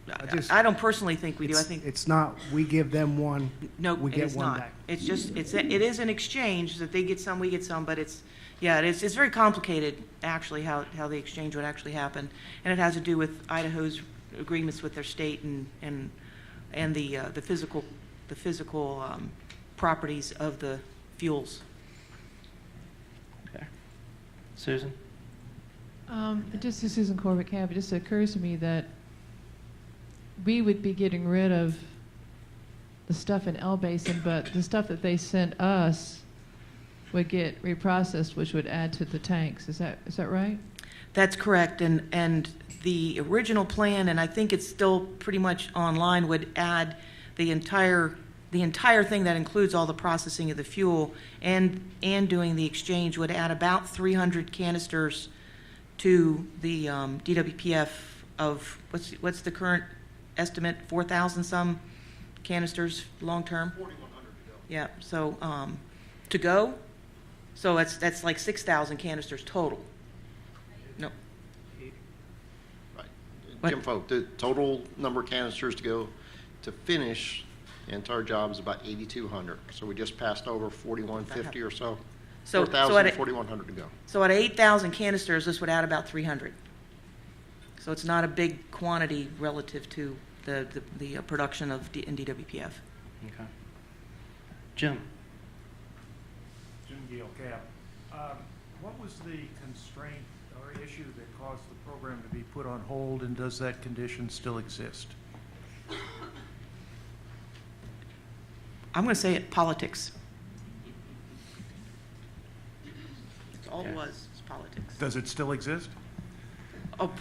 Okay. I don't personally think we do. I think it's not. We give them one. No, we it get is one not. back. It's just it is an exchange that they get some, we get some, but it's very complicated actually how the exchange would actually happen, and it has to do with Idaho's agreements with their state and the physical properties of the fuels. Okay. Susan? Just as Susan Corbett Cab, it just occurs to me that we would be getting rid of the stuff in L Basin, but the stuff that they sent us would get reprocessed, which would add to the tanks. Is that right? That's correct, and the original plan, and I think it's still pretty much online, would add the entire thing that includes all the processing of the fuel and doing the exchange would add about 300 canisters to the DWPF of what's the current estimate? 4,000 some canisters long term. 4,100 to go. Yeah. So to go. So that's like 6,000 canisters total. No. Right. What? Jim Folk, the total number of canisters to go to finish the entire job is about 8,200. So we just passed over 4,150 or so. So 4,000, 4,100 to go. So at 8,000 canisters, this would add about 300. So it's not a big quantity relative to the production of in DWPF. Okay. Jim? Jim Gill, CAP. What was the constraint or issue that caused the program to be put on hold, and does that condition still exist? I'm going to say it, politics. That's all it was politics. Does it still exist? Oh,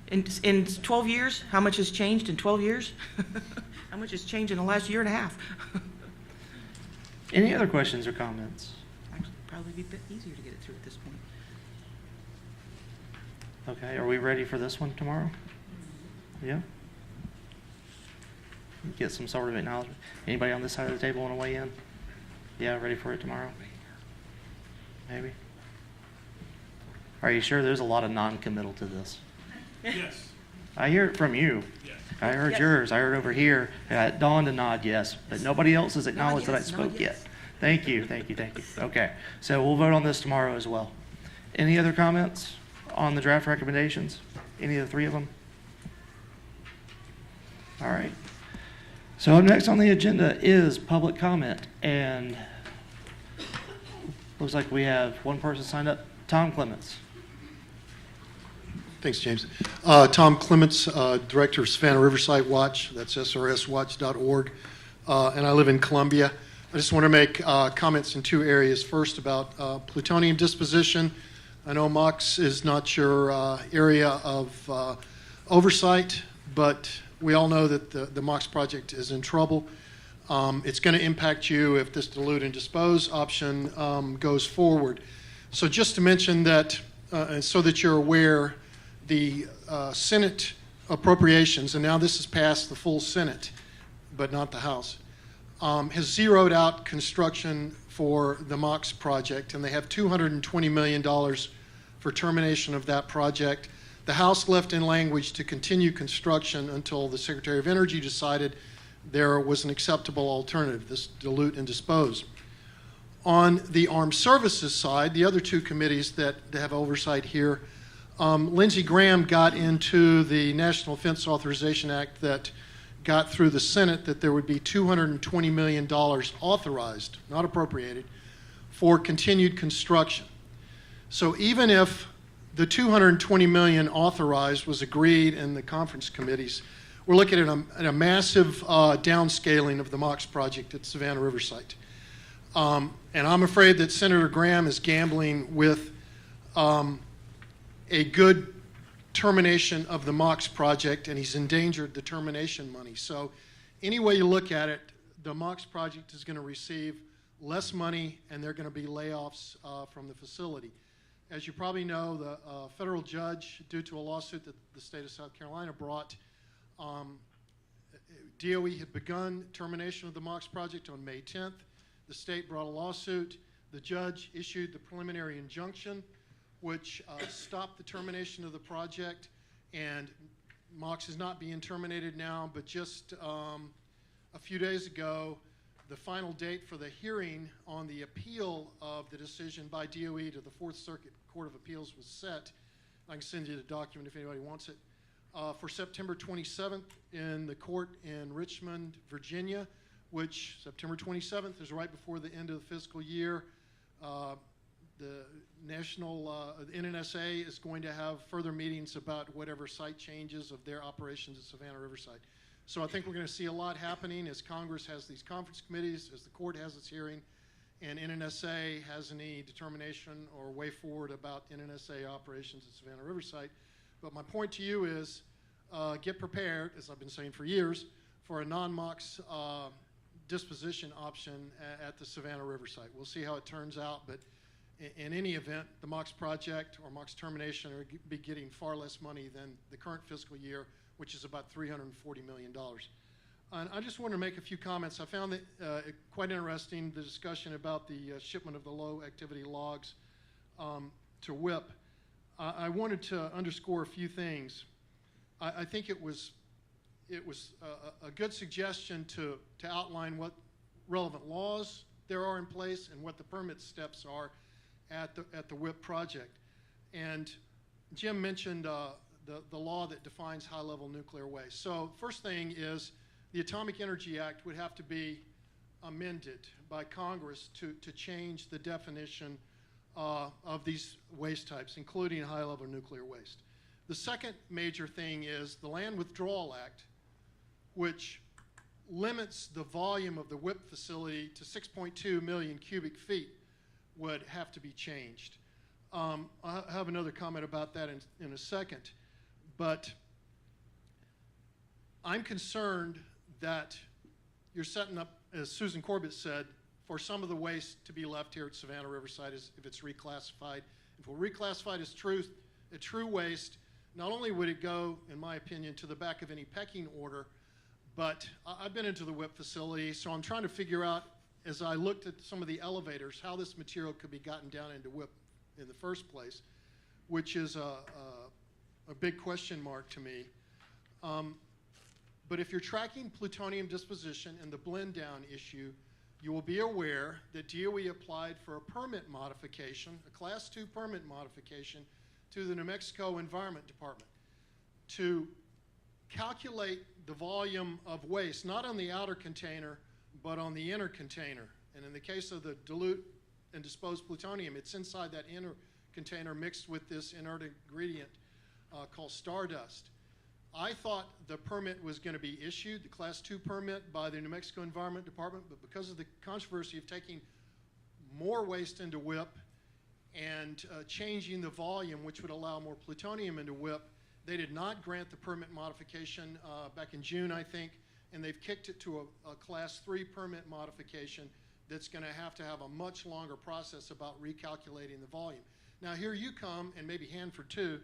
in 12 years, how much has changed in 12 years? How much has changed in the last year and a half? Any other questions or comments? Actually, probably be a bit easier to get it through at this point. Okay, are we ready for this one tomorrow? Yeah? Get some sort of acknowledgement. Anybody on this side of the table want to weigh in? Yeah, ready for it tomorrow? Maybe? Are you sure there's a lot of non-committal to this? Yes. I hear it from you. Yes. I heard Yes. yours. I heard over here. Dawn to nod yes, but nobody else has acknowledged that I yes, nod spoke yet. yes. Thank you, thank you, thank you. Okay, so we'll vote on this tomorrow as well. Any other comments on the draft recommendations? Any of the three of them? All right. So up next on the agenda is public comment, and looks like we have one person signed up, Tom Clements. Thanks, James. Tom Clements, Director of Savannah Riverside Watch. That's srswatch.org. And I live in Columbia. I just want to make comments in two areas. First, about plutonium disposition. I know MOX is not your area of oversight, but we all know that the MOX project is in trouble. It's going to impact you if this dilute and dispose option goes forward. So just to mention that, so that you're aware, the Senate appropriations, and now this has passed the full Senate, but not the House, has zeroed out construction for the MOX project, and they have $220 million for termination of that project. The House left in language to continue construction until the Secretary of Energy decided there was an acceptable alternative, this dilute and dispose. On the Armed Services side, the other two committees that have oversight here, Lindsey Graham got into the National Defense Authorization Act that got through the Senate that there would be $220 million authorized, not appropriated, for continued construction. So even if the $220 million authorized was agreed in the conference committees, we're looking at a massive downscaling of the MOX project at Savannah Riverside. And I'm afraid that Senator Graham is gambling with a good termination of the MOX project, and he's endangered the termination money. So any way you look at it, the MOX project is going to receive less money, and there are going to be layoffs from the facility. As you probably know, the federal judge, due to a lawsuit that the state of South Carolina brought, DOE had begun termination of the MOX project on May 10th. The state brought a lawsuit. The judge issued the preliminary injunction, which stopped the termination of the project, and MOX is not being terminated now, but just a few days ago, the final date for the hearing on the appeal of the decision by DOE to the Fourth Circuit Court of Appeals was set. I can send you the document if anybody wants it, for September 27th in the court in Richmond, Virginia, which September 27th is right before the end of the fiscal year. The NNSA is going to have further meetings about whatever site changes of their operations at Savannah Riverside. So I think we're going to see a lot happening as Congress has these conference committees, as the court has its hearing, and NNSA has any determination or way forward about NNSA operations at Savannah Riverside. But my point to you is get prepared, as I've been saying for years, for a non-MOX disposition option at the Savannah Riverside. We'll see how it turns out, but in any event, the MOX project or MOX termination will be getting far less money than the current fiscal year, which is about $340 million. And I just want to make a few comments. I found that quite interesting, the discussion about the shipment of the low-activity logs to WIP. I wanted to underscore a few things. I think it was a good suggestion to outline what relevant laws there are in place and what the permit steps are at the WIP project. And Jim mentioned the law that defines high-level nuclear waste. So first thing is the Atomic Energy Act would have to be amended by Congress to change the definition of these waste types, including high-level nuclear waste. The second major thing is the Land Withdrawal Act, which limits the volume of the WIP facility to 6.2 million cubic feet, would have to be changed. I'll have another comment about that in a second. But I'm concerned that you're setting up, as Susan Corbett said, for some of the waste to be left here at Savannah Riverside if it's reclassified. If we're reclassified as a true waste, not only would it go, in my opinion, to the back of any pecking order, but I've been into the WIP facility, so I'm trying to figure out, as I looked at some of the elevators, how this material could be gotten down into WIP in the first place, which is a big question mark to me. But if you're tracking plutonium disposition and the blend down issue, you will be aware that DOE applied for a permit modification, a Class 2 permit modification, to the New Mexico Environment Department to calculate the volume of waste, not on the outer container, but on the inner container. And in the case of the dilute and disposed plutonium, it's inside that inner container mixed with this inert ingredient called stardust. I thought the permit was going to be issued, the Class 2 permit, by the New Mexico Environment Department, but because of the controversy of taking more waste into WIP and changing the volume, which would allow more plutonium into WIP, they did not grant the permit modification back in June, I think, and they've kicked it to a Class 3 permit modification that's going to have a much longer process about recalculating the volume. Now here you come, and maybe Hanford too,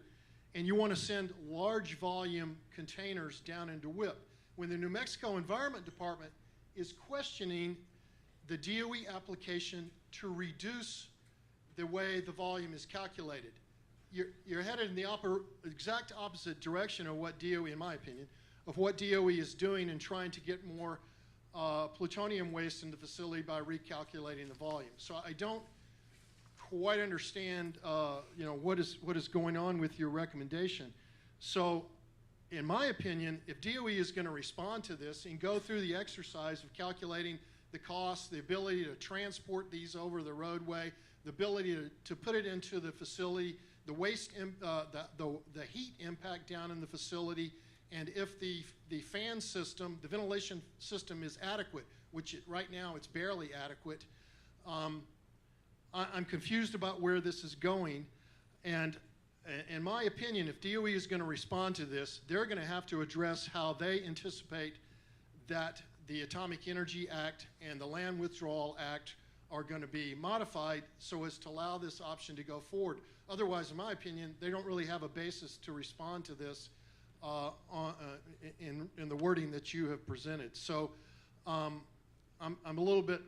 and you want to send large volume containers down into WIP, when the New Mexico Environment Department is questioning the DOE application to reduce the way the volume is calculated. You're headed in the exact opposite direction of what DOE, in my opinion, of what DOE is doing in trying to get more plutonium waste in the facility by recalculating the volume. So I don't quite understand what is going on with your recommendation. So in my opinion, if DOE is going to respond to this and go through the exercise of calculating the cost, the ability to transport these over the roadway, the ability to put it into the facility, the waste, the heat impact down in the facility, and if the fan system, the ventilation system is adequate, which right now it's barely adequate, I'm confused about where this is going, and in my opinion, if DOE is going to respond to this, they're going to have to address how they anticipate that the Atomic Energy Act and the Land Withdrawal Act are going to be modified so as to allow this option to go forward. Otherwise, in my opinion, they don't really have a basis to respond to this in the wording that you have presented. So I'm a little bit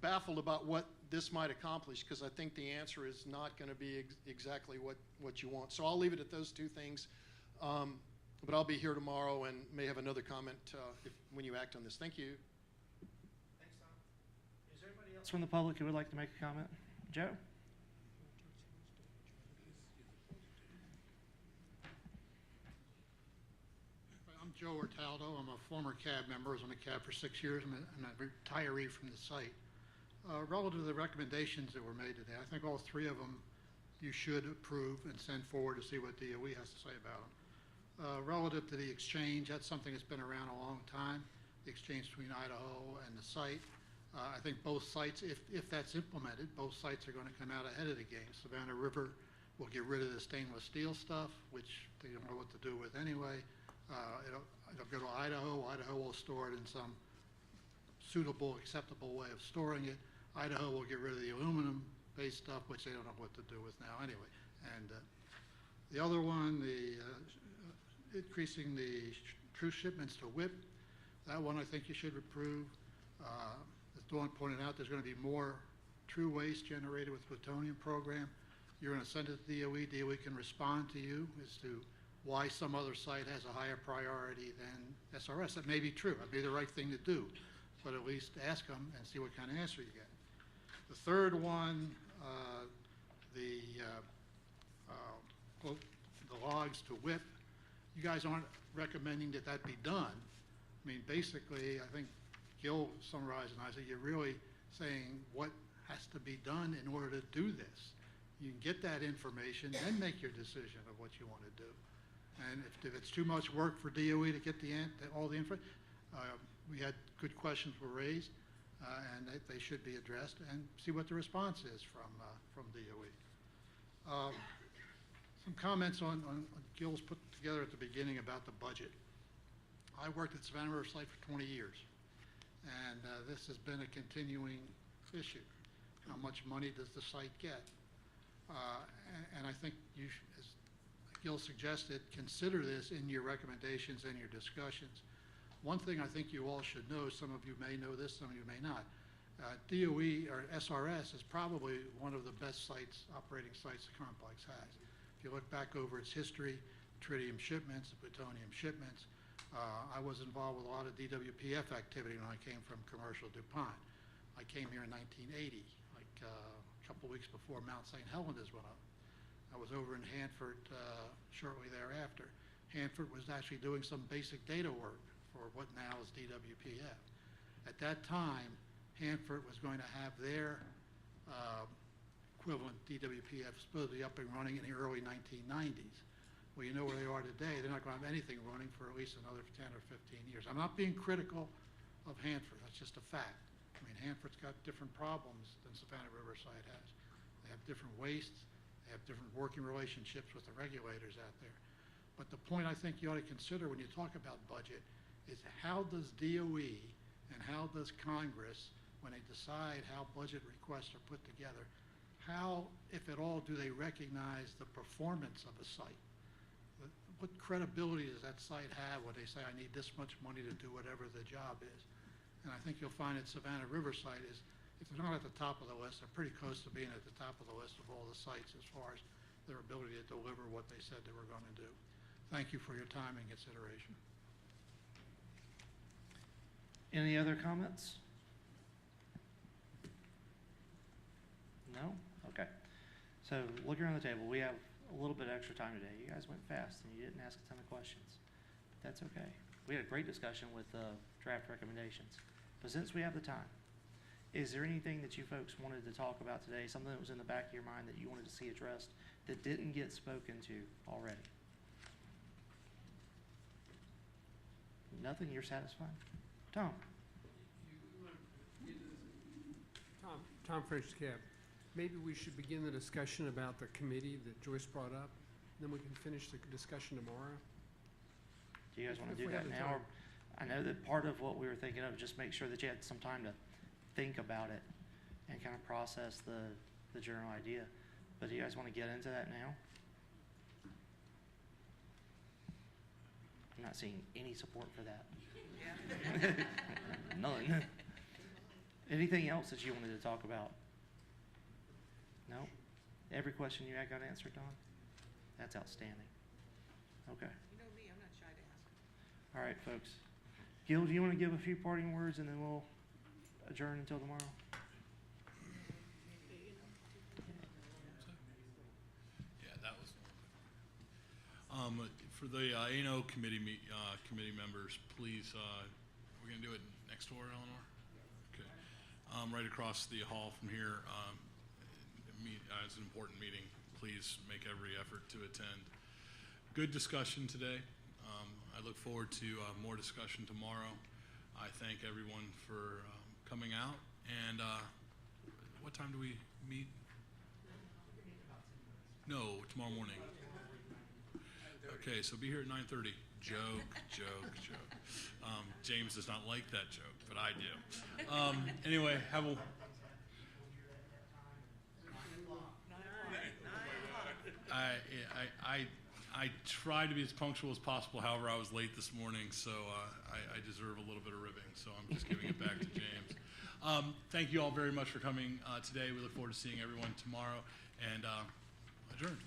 baffled about what this might accomplish, because I think the answer is not going to be exactly what you want. So I'll leave it at those two things. But I'll be here tomorrow and may have another comment when you act on this. Thank you. Thanks, Tom. Is there anybody else from the public who would like to make a comment? Joe? I'm Joe Ortaldo. I'm a former CAB member. I was on the CAB for 6 years. I'm a retiree from the site. Relative to the recommendations that were made today, I think all three of them you should approve and send forward to see what DOE has to say about them. Relative to the exchange, that's something that's been around a long time, the exchange between Idaho and the site. I think both sites, if that's implemented, both sites are going to come out ahead of the game. Savannah River will get rid of the stainless steel stuff, which they don't know what to do with anyway. It'll go to Idaho. Idaho will store it in some suitable, acceptable way of storing it. Idaho will get rid of the aluminum-based stuff, which they don't know what to do with now anyway. And the other one, the increasing the true shipments to WIP, that one I think you should approve. As Dawn pointed out, there's going to be more true waste generated with the plutonium program. You're going to send it to DOE. DOE can respond to you as to why some other site has a higher priority than SRS. That may be true. That may be the right thing to do, but at least ask them and see what kind of answer you get. The third one, the logs to WIP, you guys aren't recommending that that be done. I mean, basically, I think Gil summarized and I said, you're really saying what has to be done in order to do this. You can get that information, then make your decision of what you want to do. And if it's too much work for DOE to get all the info, we had good questions were raised, and they should be addressed, and see what the response is from DOE. Some comments on Gil's put together at the beginning about the budget. I worked at Savannah River site for 20 years, and this has been a continuing issue. How much money does the site get? And I think you, as Gil suggested, consider this in your recommendations and your discussions. One thing I think you all should know, some of you may know this, some of you may not, DOE or SRS is probably one of the best sites, operating sites the complex has. If you look back over its history, tritium shipments, plutonium shipments, I was involved with a lot of DWPF activity when I came from commercial DuPont. I came here in 1980, like a couple of weeks before Mount St. Helena's went up. I was over in Hanford shortly thereafter. Hanford was actually doing some basic data work for what now is DWPF. At that time, Hanford was going to have their equivalent DWPF supposed to be up and running in the early 1990s. Well, you know where they are today. They're not going to have anything running for at least another 10 or 15 years. I'm not being critical of Hanford. That's just a fact. I mean, Hanford's got different problems than Savannah Riverside has. They have different wastes. They have different working relationships with the regulators out there. But the point I think you ought to consider when you talk about budget is how does DOE and how does Congress, when they decide how budget requests are put together, how, if at all, do they recognize the performance of a site? What credibility does that site have when they say, I need this much money to do whatever the job is? And I think you'll find that Savannah Riverside is, if they're not at the top of the list, they're pretty close to being at the top of the list of all the sites as far as their ability to deliver what they said they were going to do. Thank you for your time and consideration. Any other comments? No? Okay. So looking around the table, we have a little bit extra time today. You guys went fast and you didn't ask a ton of questions, but that's okay. We had a great discussion with draft recommendations. But since we have the time, is there anything that you folks wanted to talk about today, something that was in the back of your mind that you wanted to see addressed that didn't get spoken to already? Nothing? You're satisfied? Tom? Tom French Cab. Maybe we should begin the discussion about the committee that Joyce brought up, then we can finish the discussion tomorrow. Do you guys want to If do we that have the now? time. Or I know that part of what we were thinking of, just make sure that you had some time to think about it and kind of process the general idea. But do you guys want to get into that now? I'm not seeing any support for that. None. Anything else that you wanted to talk about? No? Every question you had got answered, Don? That's outstanding. Okay. You know me, I'm not shy to ask. All right, folks. Gil, do you want to give a few parting words and then we'll adjourn until tomorrow? Yeah, that was. For the ANO committee committee members, please, we're going to do it next door, Eleanor? Okay. Right across the hall from here. It's an important meeting. Please make every effort to attend. Good discussion today. I look forward to more discussion tomorrow. I thank everyone for coming out. And what time do we meet? No, tomorrow morning. Okay, so be here at 9:30. Joke. James does not like that joke, but I do. Anyway, have a... I tried to be as punctual as possible. However, I was late this morning, so I deserve a little bit of ribbing. So I'm just giving it back to James. Thank you all very much for coming today. We look forward to seeing everyone tomorrow. And adjourned.